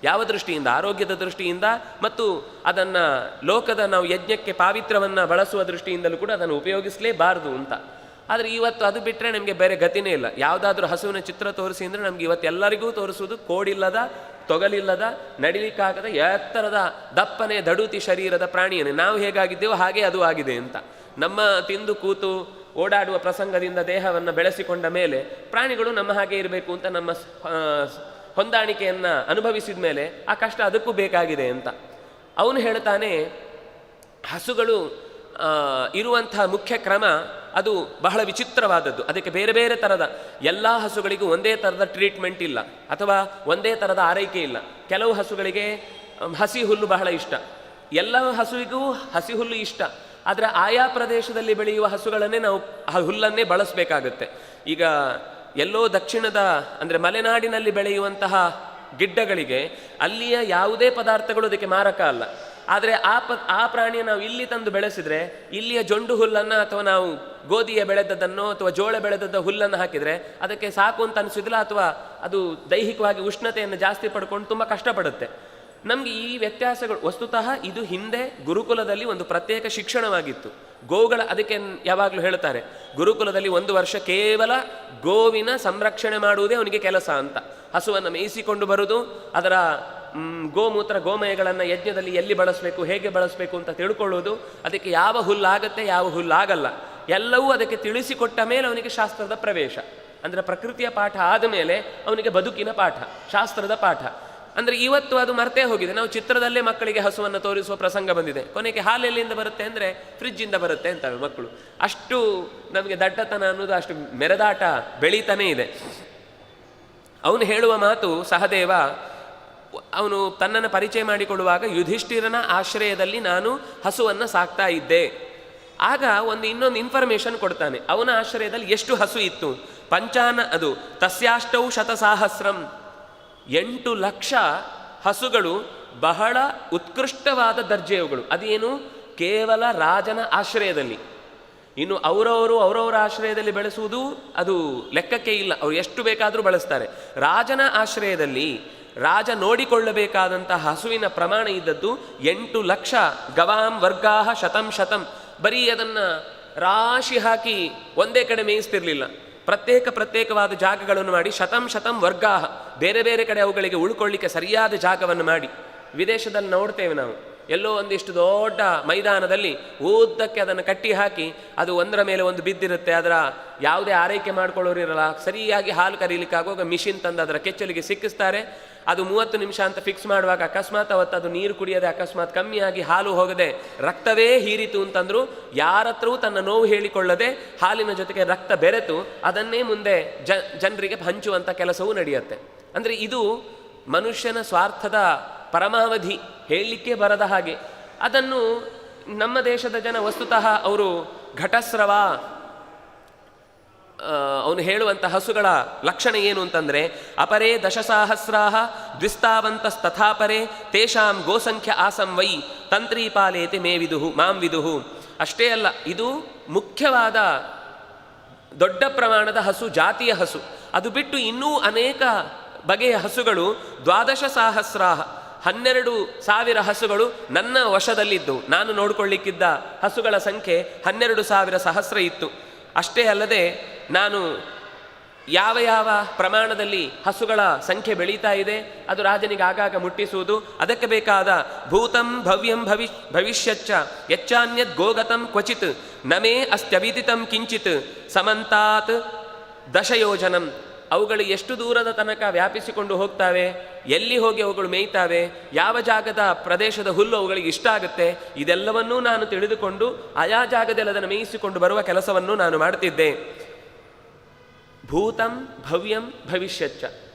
ಯಾವ ದೃಷ್ಟಿಯಿಂದ? ಆರೋಗ್ಯದ ದೃಷ್ಟಿಯಿಂದ, ಮತ್ತು ಅದನ್ನು ಲೋಕದ ನಾವು ಯಜ್ಞಕ್ಕೆ ಪಾವಿತ್ರವನ್ನು ಬಳಸುವ ದೃಷ್ಟಿಯಿಂದಲೂ ಕೂಡ ಅದನ್ನು ಉಪಯೋಗಿಸಲೇಬಾರದು ಅಂತ. ಆದರೆ ಇವತ್ತು ಅದು ಬಿಟ್ಟರೆ ನಮಗೆ ಬೇರೆ ಗತಿನೇ ಇಲ್ಲ. ಯಾವುದಾದ್ರೂ ಹಸುವಿನ ಚಿತ್ರ ತೋರಿಸಿ ಅಂದರೆ ನಮಗೆ ಇವತ್ತು ಎಲ್ಲರಿಗೂ ತೋರಿಸುವುದು ಕೋಡಿಲ್ಲದ, ತೊಗಲಿಲ್ಲದ, ನಡಿಲಿಕ್ಕಾಗದ, ಎತ್ತರದ, ದಪ್ಪನೆ ದಡುತಿ ಶರೀರದ ಪ್ರಾಣಿಯನ್ನೇ. ನಾವು ಹೇಗಾಗಿದ್ದೇವೋ ಹಾಗೆ ಅದು ಆಗಿದೆ ಅಂತ. ನಮ್ಮ ತಿಂದು ಕೂತು ಓಡಾಡುವ ಪ್ರಸಂಗದಿಂದ ದೇಹವನ್ನು ಬೆಳೆಸಿಕೊಂಡ ಮೇಲೆ ಪ್ರಾಣಿಗಳು ನಮ್ಮ ಹಾಗೆ ಇರಬೇಕು ಅಂತ ನಮ್ಮ ಹೊಂದಾಣಿಕೆಯನ್ನು ಅನುಭವಿಸಿದ ಮೇಲೆ ಆ ಕಷ್ಟ ಅದಕ್ಕೂ ಬೇಕಾಗಿದೆ ಅಂತ ಅವನು ಹೇಳ್ತಾನೆ. ಹಸುಗಳು ಇರುವಂತಹ ಮುಖ್ಯ ಕ್ರಮ ಅದು ಬಹಳ ವಿಚಿತ್ರವಾದದ್ದು. ಅದಕ್ಕೆ ಬೇರೆ ಬೇರೆ ಥರದ, ಎಲ್ಲ ಹಸುಗಳಿಗೂ ಒಂದೇ ಥರದ ಟ್ರೀಟ್ಮೆಂಟ್ ಇಲ್ಲ, ಅಥವಾ ಒಂದೇ ಥರದ ಆರೈಕೆ ಇಲ್ಲ. ಕೆಲವು ಹಸುಗಳಿಗೆ ಹಸಿ ಹುಲ್ಲು ಬಹಳ ಇಷ್ಟ, ಎಲ್ಲ ಹಸುವಿಗೂ ಹಸಿ ಹುಲ್ಲು ಇಷ್ಟ. ಆದರೆ ಆಯಾ ಪ್ರದೇಶದಲ್ಲಿ ಬೆಳೆಯುವ ಹಸುಗಳನ್ನೇ ನಾವು ಆ ಹುಲ್ಲನ್ನೇ ಬಳಸಬೇಕಾಗತ್ತೆ. ಈಗ ಎಲ್ಲೋ ದಕ್ಷಿಣದ ಅಂದರೆ ಮಲೆನಾಡಿನಲ್ಲಿ ಬೆಳೆಯುವಂತಹ ಗಿಡ್ಡಗಳಿಗೆ ಅಲ್ಲಿಯ ಯಾವುದೇ ಪದಾರ್ಥಗಳು ಅದಕ್ಕೆ ಮಾರಕ ಅಲ್ಲ. ಆದರೆ ಆ ಪ್ರಾಣಿಯ ನಾವು ಇಲ್ಲಿ ತಂದು ಬೆಳೆಸಿದರೆ, ಇಲ್ಲಿಯ ಜೊಂಡು ಹುಲ್ಲನ್ನು ಅಥವಾ ನಾವು ಗೋಧಿಯ ಬೆಳೆದದ್ದನ್ನು ಅಥವಾ ಜೋಳ ಬೆಳೆದದ್ದ ಹುಲ್ಲನ್ನು ಹಾಕಿದರೆ ಅದಕ್ಕೆ ಸಾಕು ಅಂತ ಅನಿಸೋದಿಲ್ಲ, ಅಥವಾ ಅದು ದೈಹಿಕವಾಗಿ ಉಷ್ಣತೆಯನ್ನು ಜಾಸ್ತಿ ಪಡ್ಕೊಂಡು ತುಂಬ ಕಷ್ಟಪಡುತ್ತೆ. ನಮಗೆ ಈ ವ್ಯತ್ಯಾಸಗಳು ವಸ್ತುತಃ ಇದು ಹಿಂದೆ ಗುರುಕುಲದಲ್ಲಿ ಒಂದು ಪ್ರತ್ಯೇಕ ಶಿಕ್ಷಣವಾಗಿತ್ತು. ಗೋಗಳ, ಅದಕ್ಕೆ ಯಾವಾಗಲೂ ಹೇಳ್ತಾರೆ ಗುರುಕುಲದಲ್ಲಿ 1 ವರ್ಷ ಕೇವಲ ಗೋವಿನ ಸಂರಕ್ಷಣೆ ಮಾಡುವುದೇ ಅವನಿಗೆ ಕೆಲಸ ಅಂತ. ಹಸುವನ್ನು ಮೇಯಿಸಿಕೊಂಡು ಬರುವುದು, ಅದರ ಗೋಮೂತ್ರ ಗೋಮಯಗಳನ್ನು ಯಜ್ಞದಲ್ಲಿ ಎಲ್ಲಿ ಬಳಸಬೇಕು, ಹೇಗೆ ಬಳಸಬೇಕು ಅಂತ ತಿಳ್ಕೊಳ್ಳೋದು, ಅದಕ್ಕೆ ಯಾವ ಹುಲ್ಲಾಗತ್ತೆ ಯಾವ ಹುಲ್ಲಾಗಲ್ಲ ಎಲ್ಲವೂ ಅದಕ್ಕೆ ತಿಳಿಸಿಕೊಟ್ಟ ಮೇಲೆ ಅವನಿಗೆ ಶಾಸ್ತ್ರದ ಪ್ರವೇಶ. ಅಂದರೆ ಪ್ರಕೃತಿಯ ಪಾಠ ಆದ ಮೇಲೆ ಅವನಿಗೆ ಬದುಕಿನ ಪಾಠ, ಶಾಸ್ತ್ರದ ಪಾಠ. ಅಂದರೆ ಇವತ್ತು ಅದು ಮರ್ತೇ ಹೋಗಿದೆ. ನಾವು ಚಿತ್ರದಲ್ಲೇ ಮಕ್ಕಳಿಗೆ ಹಸುವನ್ನು ತೋರಿಸುವ ಪ್ರಸಂಗ ಬಂದಿದೆ. ಕೊನೆಗೆ ಹಾಲು ಎಲ್ಲಿಂದ ಬರುತ್ತೆ ಅಂದರೆ ಫ್ರಿಜ್ಜಿಂದ ಬರುತ್ತೆ ಅಂತವೆ ಮಕ್ಕಳು. ಅಷ್ಟು ನಮಗೆ ದಡ್ಡತನ ಅನ್ನೋದು, ಅಷ್ಟು ಮೆರೆದಾಟ ಬೆಳೀತಾನೇ ಇದೆ. ಅವನು ಹೇಳುವ ಮಾತು, ಸಹದೇವ ಅವನು ತನ್ನನ್ನು ಪರಿಚಯ ಮಾಡಿಕೊಡುವಾಗ ಯುಧಿಷ್ಠಿರನ ಆಶ್ರಯದಲ್ಲಿ ನಾನು ಹಸುವನ್ನು ಸಾಕ್ತಾ ಇದ್ದೆ. ಆಗ ಇನ್ನೊಂದು ಇನ್ಫಾರ್ಮೇಶನ್ ಕೊಡ್ತಾನೆ. ಅವನ ಆಶ್ರಯದಲ್ಲಿ ಎಷ್ಟು ಹಸು ಇತ್ತು? ಅದು ತಸ್ಯಾಷ್ಟೌ ಶತಸಾಹಸ್ರಂ, 8 ಲಕ್ಷ ಹಸುಗಳು, ಬಹಳ ಉತ್ಕೃಷ್ಟವಾದ ದರ್ಜೆಯುಗಳು. ಅದೇನು? ಕೇವಲ ರಾಜನ ಆಶ್ರಯದಲ್ಲಿ. ಇನ್ನು ಅವರವರ ಆಶ್ರಯದಲ್ಲಿ ಬೆಳೆಸುವುದು ಅದು ಲೆಕ್ಕಕ್ಕೆ ಇಲ್ಲ, ಅವರು ಎಷ್ಟು ಬೇಕಾದರೂ ಬಳಸ್ತಾರೆ. ರಾಜನ ಆಶ್ರಯದಲ್ಲಿ ರಾಜ ನೋಡಿಕೊಳ್ಳಬೇಕಾದಂತಹ ಹಸುವಿನ ಪ್ರಮಾಣ ಇದ್ದದ್ದು 8 ಲಕ್ಷ ಗವಾಂ ವರ್ಗಾಹ ಶತಂ. ಬರೀ ಅದನ್ನು ರಾಶಿ ಹಾಕಿ ಒಂದೇ ಕಡೆ ಮೇಯಿಸ್ತಿರ್ಲಿಲ್ಲ. ಪ್ರತ್ಯೇಕವಾದ ಜಾಗಗಳನ್ನು ಮಾಡಿ ಶತಂ ವರ್ಗಾಹ, ಬೇರೆ ಬೇರೆ ಕಡೆ ಅವುಗಳಿಗೆ ಉಳ್ಕೊಳ್ಳಿಕ್ಕೆ ಸರಿಯಾದ ಜಾಗವನ್ನು ಮಾಡಿ. ವಿದೇಶದಲ್ಲಿ ನೋಡ್ತೇವೆ ನಾವು, ಎಲ್ಲೋ ಒಂದಿಷ್ಟು ದೊಡ್ಡ ಮೈದಾನದಲ್ಲಿ ಉದ್ದಕ್ಕೆ ಅದನ್ನು ಕಟ್ಟಿ ಹಾಕಿ ಅದು ಒಂದರ ಮೇಲೆ ಒಂದು ಬಿದ್ದಿರುತ್ತೆ. ಅದರ ಯಾವುದೇ ಆರೈಕೆ ಮಾಡ್ಕೊಳ್ಳೋರು ಇರಲ್ಲ. ಸರಿಯಾಗಿ ಹಾಲು ಕರೀಲಿಕ್ಕೆ ಆಗುವಾಗ ಮಿಷಿನ್ ತಂದು ಅದರ ಕೆಚ್ಚಲಿಗೆ ಸಿಕ್ಕಿಸ್ತಾರೆ. ಅದು 30 ನಿಮಿಷ ಅಂತ ಫಿಕ್ಸ್ ಮಾಡುವಾಗ ಅಕಸ್ಮಾತ್ ಅವತ್ತು ಅದು ನೀರು ಕುಡಿಯದೆ ಅಕಸ್ಮಾತ್ ಕಮ್ಮಿಯಾಗಿ ಹಾಲು ಹೋಗದೆ ರಕ್ತವೇ ಹೀರಿತು ಅಂತಂದ್ರು ಯಾರತ್ರವೂ ತನ್ನ ನೋವು ಹೇಳಿಕೊಳ್ಳದೆ ಹಾಲಿನ ಜೊತೆಗೆ ರಕ್ತ ಬೆರೆತು ಅದನ್ನೇ ಮುಂದೆ ಜನರಿಗೆ ಹಂಚುವಂಥ ಕೆಲಸವೂ ನಡೆಯುತ್ತೆ. ಅಂದರೆ ಇದು ಮನುಷ್ಯನ ಸ್ವಾರ್ಥದ ಪರಮಾವಧಿ, ಹೇಳಲಿಕ್ಕೆ ಬರದ ಹಾಗೆ. ಅದನ್ನು ನಮ್ಮ ದೇಶದ ಜನ ವಸ್ತುತಃ ಅವರು ಘಟಸ್ರವ, ಅವನು ಹೇಳುವಂಥ ಹಸುಗಳ ಲಕ್ಷಣ ಏನು ಅಂತಂದರೆ ಅಪರೇ ದಶಸಹಸ್ರಾಹ ದ್ವಿಸ್ತಾವಂತಸ್ತಥಾಪರೇ ತೇಷಾಂ ಗೋಸಂಖ್ಯ ಆಸಂ ವೈ ತಂತ್ರೀಪಾಲೇತಿ ಮಾಂ ವಿದುಹು. ಅಷ್ಟೇ ಅಲ್ಲ, ಇದು ಮುಖ್ಯವಾದ ದೊಡ್ಡ ಪ್ರಮಾಣದ ಹಸು, ಜಾತಿಯ ಹಸು. ಅದು ಬಿಟ್ಟು ಇನ್ನೂ ಅನೇಕ ಬಗೆಯ ಹಸುಗಳು 12,000 12,000 ಹಸುಗಳು ನನ್ನ ವಶದಲ್ಲಿದ್ದು, ನಾನು ನೋಡಿಕೊಳ್ಳಿಕ್ಕಿದ್ದ ಹಸುಗಳ ಸಂಖ್ಯೆ 12,000 ಸಹಸ್ರ ಇತ್ತು. ಅಷ್ಟೇ ಅಲ್ಲದೆ ನಾನು ಯಾವ ಪ್ರಮಾಣದಲ್ಲಿ ಹಸುಗಳ ಸಂಖ್ಯೆ ಬೆಳೀತಾ ಇದೆ ಅದು ರಾಜನಿಗೆ ಆಗಾಗ ಮುಟ್ಟಿಸುವುದು. ಅದಕ್ಕೆ ಬೇಕಾದ ಭೂತಂ ಭವ್ಯಂ ಭವಿಷ್ಯಚ್ಚ ಯಚ್ಚಾನ್ಯದ್ ಗೋಗತಂ ಕ್ವಚಿತ್ ನಮೇ ಅಸ್ತ್ಯವಿದಿತಂ ಕಿಂಚಿತ್ ಸಮಂತಾತ್ ದಶಯೋಜನಂ. ಅವುಗಳು ಎಷ್ಟು ದೂರದ ತನಕ ವ್ಯಾಪಿಸಿಕೊಂಡು ಹೋಗ್ತಾವೆ, ಎಲ್ಲಿ ಹೋಗಿ ಅವುಗಳು ಮೇಯ್ತಾವೆ, ಯಾವ ಜಾಗದ ಪ್ರದೇಶದ ಹುಲ್ಲು ಅವುಗಳಿಗೆ ಇಷ್ಟ ಆಗುತ್ತೆ, ಇದೆಲ್ಲವನ್ನೂ ನಾನು ತಿಳಿದುಕೊಂಡು ಆಯಾ ಜಾಗದಲ್ಲಿ ಅದನ್ನು ಮೇಯಿಸಿಕೊಂಡು ಬರುವ ಕೆಲಸವನ್ನು ನಾನು ಮಾಡ್ತಿದ್ದೆ. ಭೂತಂ ಭವ್ಯಂ ಭವಿಷ್ಯಚ್ಚ,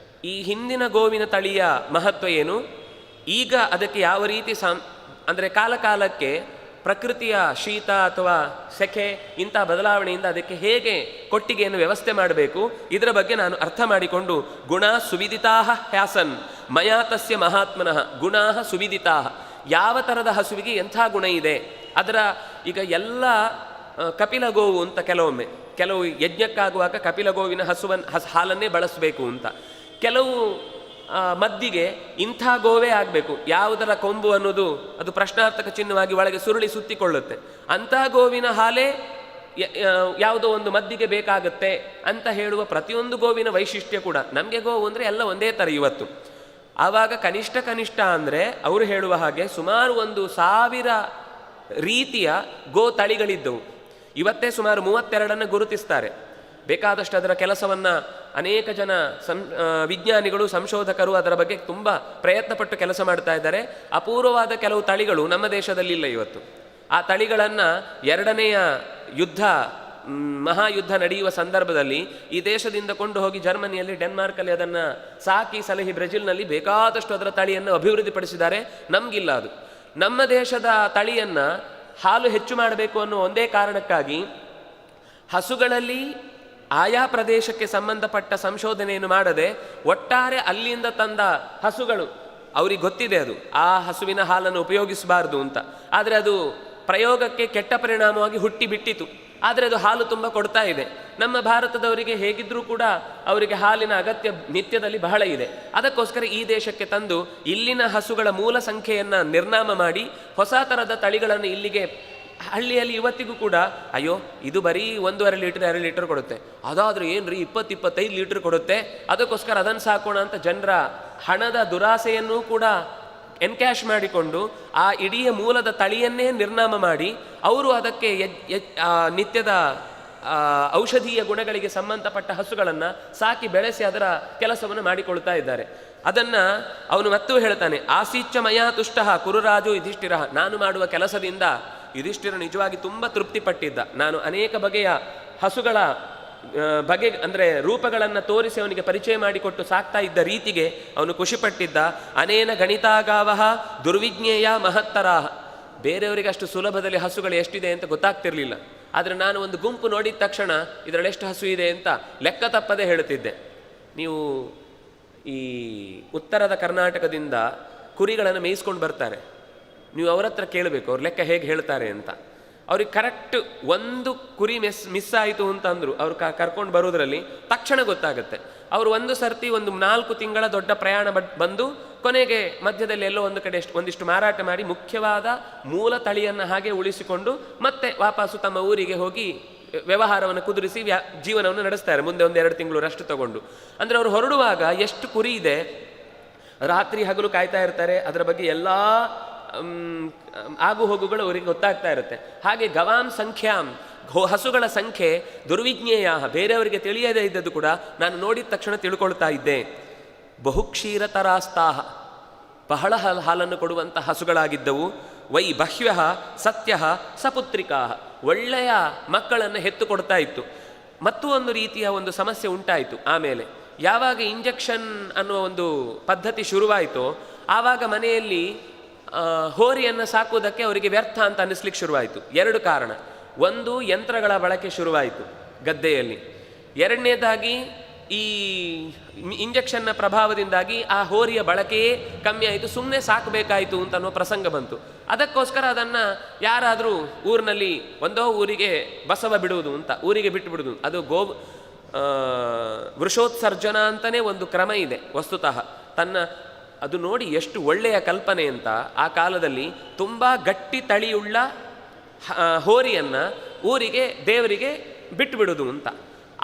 ಈ ಹಿಂದಿನ ಗೋವಿನ ತಳಿಯ ಮಹತ್ವ ಏನು, ಈಗ ಅದಕ್ಕೆ ಯಾವ ರೀತಿ ಅಂದರೆ ಕಾಲಕಾಲಕ್ಕೆ ಪ್ರಕೃತಿಯ ಶೀತ ಅಥವಾ ಸೆಖೆ ಇಂಥ ಬದಲಾವಣೆಯಿಂದ ಅದಕ್ಕೆ ಹೇಗೆ ಕೊಟ್ಟಿಗೆಯನ್ನು ವ್ಯವಸ್ಥೆ ಮಾಡಬೇಕು, ಇದರ ಬಗ್ಗೆ ನಾನು ಅರ್ಥ ಮಾಡಿಕೊಂಡು ಗುಣ ಸುವಿದಿತಾ ಹ್ಯಾಸನ್ ಮಯಾ ತಸ್ಯ ಮಹಾತ್ಮನಃ ಗುಣಾ ಸುವಿದಿತಾ, ಯಾವ ಥರದ ಹಸುವಿಗೆ ಎಂಥ ಗುಣ ಇದೆ. ಅದರ ಈಗ ಎಲ್ಲ ಕಪಿಲ ಗೋವು ಅಂತ ಕೆಲವು ಯಜ್ಞಕ್ಕಾಗುವಾಗ ಕಪಿಲ ಗೋವಿನ ಹಾಲನ್ನೇ ಬಳಸಬೇಕು ಅಂತ, ಕೆಲವು ಮದ್ದಿಗೆ ಇಂಥ ಗೋವೇ ಆಗಬೇಕು, ಯಾವುದರ ಕೊಂಬು ಅನ್ನೋದು ಅದು ಪ್ರಶ್ನಾರ್ಥಕ ಚಿಹ್ನವಾಗಿ ಒಳಗೆ ಸುರುಳಿ ಸುತ್ತಿಕೊಳ್ಳುತ್ತೆ, ಅಂಥ ಗೋವಿನ ಹಾಲೇ ಯಾವುದೋ ಒಂದು ಮದ್ದಿಗೆ ಬೇಕಾಗುತ್ತೆ ಅಂತ ಹೇಳುವ ಪ್ರತಿಯೊಂದು ಗೋವಿನ ವೈಶಿಷ್ಟ್ಯ ಕೂಡ. ನಮಗೆ ಗೋವು ಅಂದರೆ ಎಲ್ಲ ಒಂದೇ ಥರ ಇವತ್ತು. ಆವಾಗ ಕನಿಷ್ಠ ಅಂದರೆ ಅವರು ಹೇಳುವ ಹಾಗೆ ಸುಮಾರು 1,000 ರೀತಿಯ ಗೋ ತಳಿಗಳಿದ್ದವು. ಇವತ್ತೇ ಸುಮಾರು 32 ಗುರುತಿಸ್ತಾರೆ. ಬೇಕಾದಷ್ಟು ಅದರ ಕೆಲಸವನ್ನು ಅನೇಕ ಜನ ವಿಜ್ಞಾನಿಗಳು ಸಂಶೋಧಕರು ಅದರ ಬಗ್ಗೆ ತುಂಬ ಪ್ರಯತ್ನಪಟ್ಟು ಕೆಲಸ ಮಾಡ್ತಾ ಇದ್ದಾರೆ. ಅಪೂರ್ವವಾದ ಕೆಲವು ತಳಿಗಳು ನಮ್ಮ ದೇಶದಲ್ಲಿಲ್ಲ ಇವತ್ತು. ಆ ತಳಿಗಳನ್ನು 2ನೇ ಮಹಾಯುದ್ಧ ನಡೆಯುವ ಸಂದರ್ಭದಲ್ಲಿ ಈ ದೇಶದಿಂದ ಕೊಂಡು ಹೋಗಿ ಜರ್ಮನಿಯಲ್ಲಿ, ಡೆನ್ಮಾರ್ಕಲ್ಲಿ ಅದನ್ನು ಸಾಕಿ ಸಲಹಿ ಬ್ರೆಜಿಲ್ನಲ್ಲಿ ಬೇಕಾದಷ್ಟು ಅದರ ತಳಿಯನ್ನು ಅಭಿವೃದ್ಧಿಪಡಿಸಿದ್ದಾರೆ. ನಮಗಿಲ್ಲ ಅದು. ನಮ್ಮ ದೇಶದ ತಳಿಯನ್ನು ಹಾಲು ಹೆಚ್ಚು ಮಾಡಬೇಕು ಅನ್ನೋ ಒಂದೇ ಕಾರಣಕ್ಕಾಗಿ ಹಸುಗಳಲ್ಲಿ ಆಯಾ ಪ್ರದೇಶಕ್ಕೆ ಸಂಬಂಧಪಟ್ಟ ಸಂಶೋಧನೆಯನ್ನು ಮಾಡದೆ ಒಟ್ಟಾರೆ ಅಲ್ಲಿಂದ ತಂದ ಹಸುಗಳು, ಅವ್ರಿಗೆ ಗೊತ್ತಿದೆ ಅದು ಆ ಹಸುವಿನ ಹಾಲನ್ನು ಉಪಯೋಗಿಸಬಾರ್ದು ಅಂತ, ಆದರೆ ಅದು ಪ್ರಯೋಗಕ್ಕೆ ಕೆಟ್ಟ ಪರಿಣಾಮವಾಗಿ ಹುಟ್ಟಿ ಬಿಟ್ಟಿತು. ಆದರೆ ಅದು ಹಾಲು ತುಂಬ ಕೊಡ್ತಾ ಇದೆ. ನಮ್ಮ ಭಾರತದವರಿಗೆ ಹೇಗಿದ್ರೂ ಕೂಡ ಅವರಿಗೆ ಹಾಲಿನ ಅಗತ್ಯ ನಿತ್ಯದಲ್ಲಿ ಬಹಳ ಇದೆ. ಅದಕ್ಕೋಸ್ಕರ ಈ ದೇಶಕ್ಕೆ ತಂದು ಇಲ್ಲಿನ ಹಸುಗಳ ಮೂಲ ಸಂಖ್ಯೆಯನ್ನು ನಿರ್ನಾಮ ಮಾಡಿ ಹೊಸ ಥರದ ತಳಿಗಳನ್ನು ಇಲ್ಲಿಗೆ ಹಳ್ಳಿಯಲ್ಲಿ ಇವತ್ತಿಗೂ ಕೂಡ ಅಯ್ಯೋ ಇದು ಬರೀ 1.5 ಲೀಟರ್ 2 ಲೀಟರ್ ಕೊಡುತ್ತೆ, ಅದಾದರೂ ಏನ್ರಿ 20-25 ಲೀಟರ್ ಕೊಡುತ್ತೆ, ಅದಕ್ಕೋಸ್ಕರ ಅದನ್ನು ಸಾಕೋಣ ಅಂತ ಜನರ ಹಣದ ದುರಾಸೆಯನ್ನೂ ಕೂಡ ಎನ್ಕ್ಯಾಶ್ ಮಾಡಿಕೊಂಡು ಆ ಇಡೀ ಮೂಲದ ತಳಿಯನ್ನೇ ನಿರ್ನಾಮ ಮಾಡಿ ಅವರು ಅದಕ್ಕೆ ನಿತ್ಯದ ಔಷಧೀಯ ಗುಣಗಳಿಗೆ ಸಂಬಂಧಪಟ್ಟ ಹಸುಗಳನ್ನು ಸಾಕಿ ಬೆಳೆಸಿ ಅದರ ಕೆಲಸವನ್ನು ಮಾಡಿಕೊಳ್ತಾ ಇದ್ದಾರೆ. ಅದನ್ನು ಅವನು ಮತ್ತೂ ಹೇಳ್ತಾನೆ, ಆಸೀಚ್ಚ ಮಯಾ ತುಷ್ಟ ಕುರುರಾಜು ಯುಧಿಷ್ಠಿರ. ನಾನು ಮಾಡುವ ಕೆಲಸದಿಂದ ಯುಧಿಷ್ಠಿರ ನಿಜವಾಗಿ ತುಂಬ ತೃಪ್ತಿಪಟ್ಟಿದ್ದ. ನಾನು ಅನೇಕ ಬಗೆಯ ಹಸುಗಳ ಅಂದರೆ ರೂಪಗಳನ್ನು ತೋರಿಸಿ ಅವನಿಗೆ ಪರಿಚಯ ಮಾಡಿಕೊಟ್ಟು ಸಾಕ್ತಾ ಇದ್ದ ರೀತಿಗೆ ಅವನು ಖುಷಿಪಟ್ಟಿದ್ದ. ಅನೇನ ಗಣಿತಾಗಾವಹ ದುರ್ವಿಜ್ಞೇಯ ಮಹತ್ತರಾಹ. ಬೇರೆಯವರಿಗೆ ಅಷ್ಟು ಸುಲಭದಲ್ಲಿ ಹಸುಗಳು ಎಷ್ಟಿದೆ ಅಂತ ಗೊತ್ತಾಗ್ತಿರ್ಲಿಲ್ಲ. ಆದರೆ ನಾನು ಒಂದು ಗುಂಪು ನೋಡಿದ ತಕ್ಷಣ ಇದರಲ್ಲಿ ಎಷ್ಟು ಹಸು ಇದೆ ಅಂತ ಲೆಕ್ಕ ತಪ್ಪದೆ ಹೇಳುತ್ತಿದ್ದೆ. ನೀವು ಈ ಉತ್ತರದ ಕರ್ನಾಟಕದಿಂದ ಕುರಿಗಳನ್ನು ಮೇಯಿಸ್ಕೊಂಡು ಬರ್ತಾರೆ, ನೀವು ಅವ್ರ ಹತ್ರ ಕೇಳಬೇಕು ಅವ್ರು ಲೆಕ್ಕ ಹೇಗೆ ಹೇಳ್ತಾರೆ ಅಂತ. ಅವ್ರಿಗೆ ಕರೆಕ್ಟ್ ಒಂದು ಕುರಿ ಮಿಸ್ ಆಯಿತು ಅಂತಂದರು ಅವ್ರು ಕರ್ಕೊಂಡು ಬರೋದ್ರಲ್ಲಿ ತಕ್ಷಣ ಗೊತ್ತಾಗುತ್ತೆ. ಅವರು ಒಂದು ಸರ್ತಿ ಒಂದು 4 ತಿಂಗಳ ದೊಡ್ಡ ಪ್ರಯಾಣ ಬಂದು ಕೊನೆಗೆ ಮಧ್ಯದಲ್ಲಿ ಎಲ್ಲೋ ಒಂದು ಕಡೆ ಒಂದಿಷ್ಟು ಮಾರಾಟ ಮಾಡಿ ಮುಖ್ಯವಾದ ಮೂಲ ತಳಿಯನ್ನು ಹಾಗೆ ಉಳಿಸಿಕೊಂಡು ಮತ್ತೆ ವಾಪಸ್ಸು ತಮ್ಮ ಊರಿಗೆ ಹೋಗಿ ವ್ಯವಹಾರವನ್ನು ಕುದುರಿಸಿ ಜೀವನವನ್ನು ನಡೆಸ್ತಾರೆ. ಮುಂದೆ 1-2 ತಿಂಗಳು ರೆಸ್ಟ್ ತಗೊಂಡು. ಅಂದರೆ ಅವರು ಹೊರಡುವಾಗ ಎಷ್ಟು ಕುರಿ ಇದೆ, ರಾತ್ರಿ ಹಗಲು ಕಾಯ್ತಾ ಇರ್ತಾರೆ, ಅದರ ಬಗ್ಗೆ ಎಲ್ಲ ಆಗು ಹೋಗುಗಳು ಅವರಿಗೆ ಗೊತ್ತಾಗ್ತಾ ಇರುತ್ತೆ. ಹಾಗೆ ಗವಾಂ ಸಂಖ್ಯಾಂ, ಹಸುಗಳ ಸಂಖ್ಯೆ ದುರ್ವಿಜ್ಞೇಯ, ಬೇರೆಯವರಿಗೆ ತಿಳಿಯದೇ ಇದ್ದದ್ದು ಕೂಡ ನಾನು ನೋಡಿದ ತಕ್ಷಣ ತಿಳ್ಕೊಳ್ತಾ ಇದ್ದೆ. ಬಹುಕ್ಷೀರತರಾಸ್ತಾಹ, ಬಹಳ ಹಾಲನ್ನು ಕೊಡುವಂಥ ಹಸುಗಳಾಗಿದ್ದವು. ವೈ ಬಹ್ವ್ಯ ಸತ್ಯ ಸಪುತ್ರಿಕಾ, ಒಳ್ಳೆಯ ಮಕ್ಕಳನ್ನು ಹೆತ್ತು ಕೊಡ್ತಾ ಇತ್ತು. ಮತ್ತೂ ಒಂದು ರೀತಿಯ ಒಂದು ಸಮಸ್ಯೆ ಉಂಟಾಯಿತು. ಆಮೇಲೆ ಯಾವಾಗ ಇಂಜೆಕ್ಷನ್ ಅನ್ನುವ ಒಂದು ಪದ್ಧತಿ ಶುರುವಾಯಿತೋ ಆವಾಗ ಮನೆಯಲ್ಲಿ ಹೋರಿಯನ್ನು ಸಾಕುವುದಕ್ಕೆ ಅವರಿಗೆ ವ್ಯರ್ಥ ಅಂತ ಅನ್ನಿಸ್ಲಿಕ್ಕೆ ಶುರುವಾಯಿತು. 2 ಕಾರಣ. ಒಂದು, ಯಂತ್ರಗಳ ಬಳಕೆ ಶುರುವಾಯಿತು ಗದ್ದೆಯಲ್ಲಿ. 2ನೇದಾಗಿ ಈ ಇಂಜೆಕ್ಷನ್ನ ಪ್ರಭಾವದಿಂದಾಗಿ ಆ ಹೋರಿಯ ಬಳಕೆಯೇ ಕಮ್ಮಿ ಆಯಿತು, ಸುಮ್ಮನೆ ಸಾಕಬೇಕಾಯಿತು ಅಂತ ಅನ್ನೋ ಪ್ರಸಂಗ ಬಂತು. ಅದಕ್ಕೋಸ್ಕರ ಅದನ್ನು ಯಾರಾದರೂ ಊರಿನಲ್ಲಿ ಒಂದೋ ಊರಿಗೆ ಬಸವ ಬಿಡುವುದು ಅಂತ, ಊರಿಗೆ ಬಿಟ್ಟು ಬಿಡುವುದು, ಅದು ವೃಷೋತ್ಸರ್ಜನ ಅಂತಲೇ ಒಂದು ಕ್ರಮ ಇದೆ ವಸ್ತುತಃ. ಅದು ನೋಡಿ ಎಷ್ಟು ಒಳ್ಳೆಯ ಕಲ್ಪನೆ ಅಂತ. ಆ ಕಾಲದಲ್ಲಿ ತುಂಬ ಗಟ್ಟಿ ತಳಿಯುಳ್ಳ ಹೋರಿಯನ್ನು ಊರಿಗೆ ದೇವರಿಗೆ ಬಿಟ್ಟು ಬಿಡುವುದು ಅಂತ.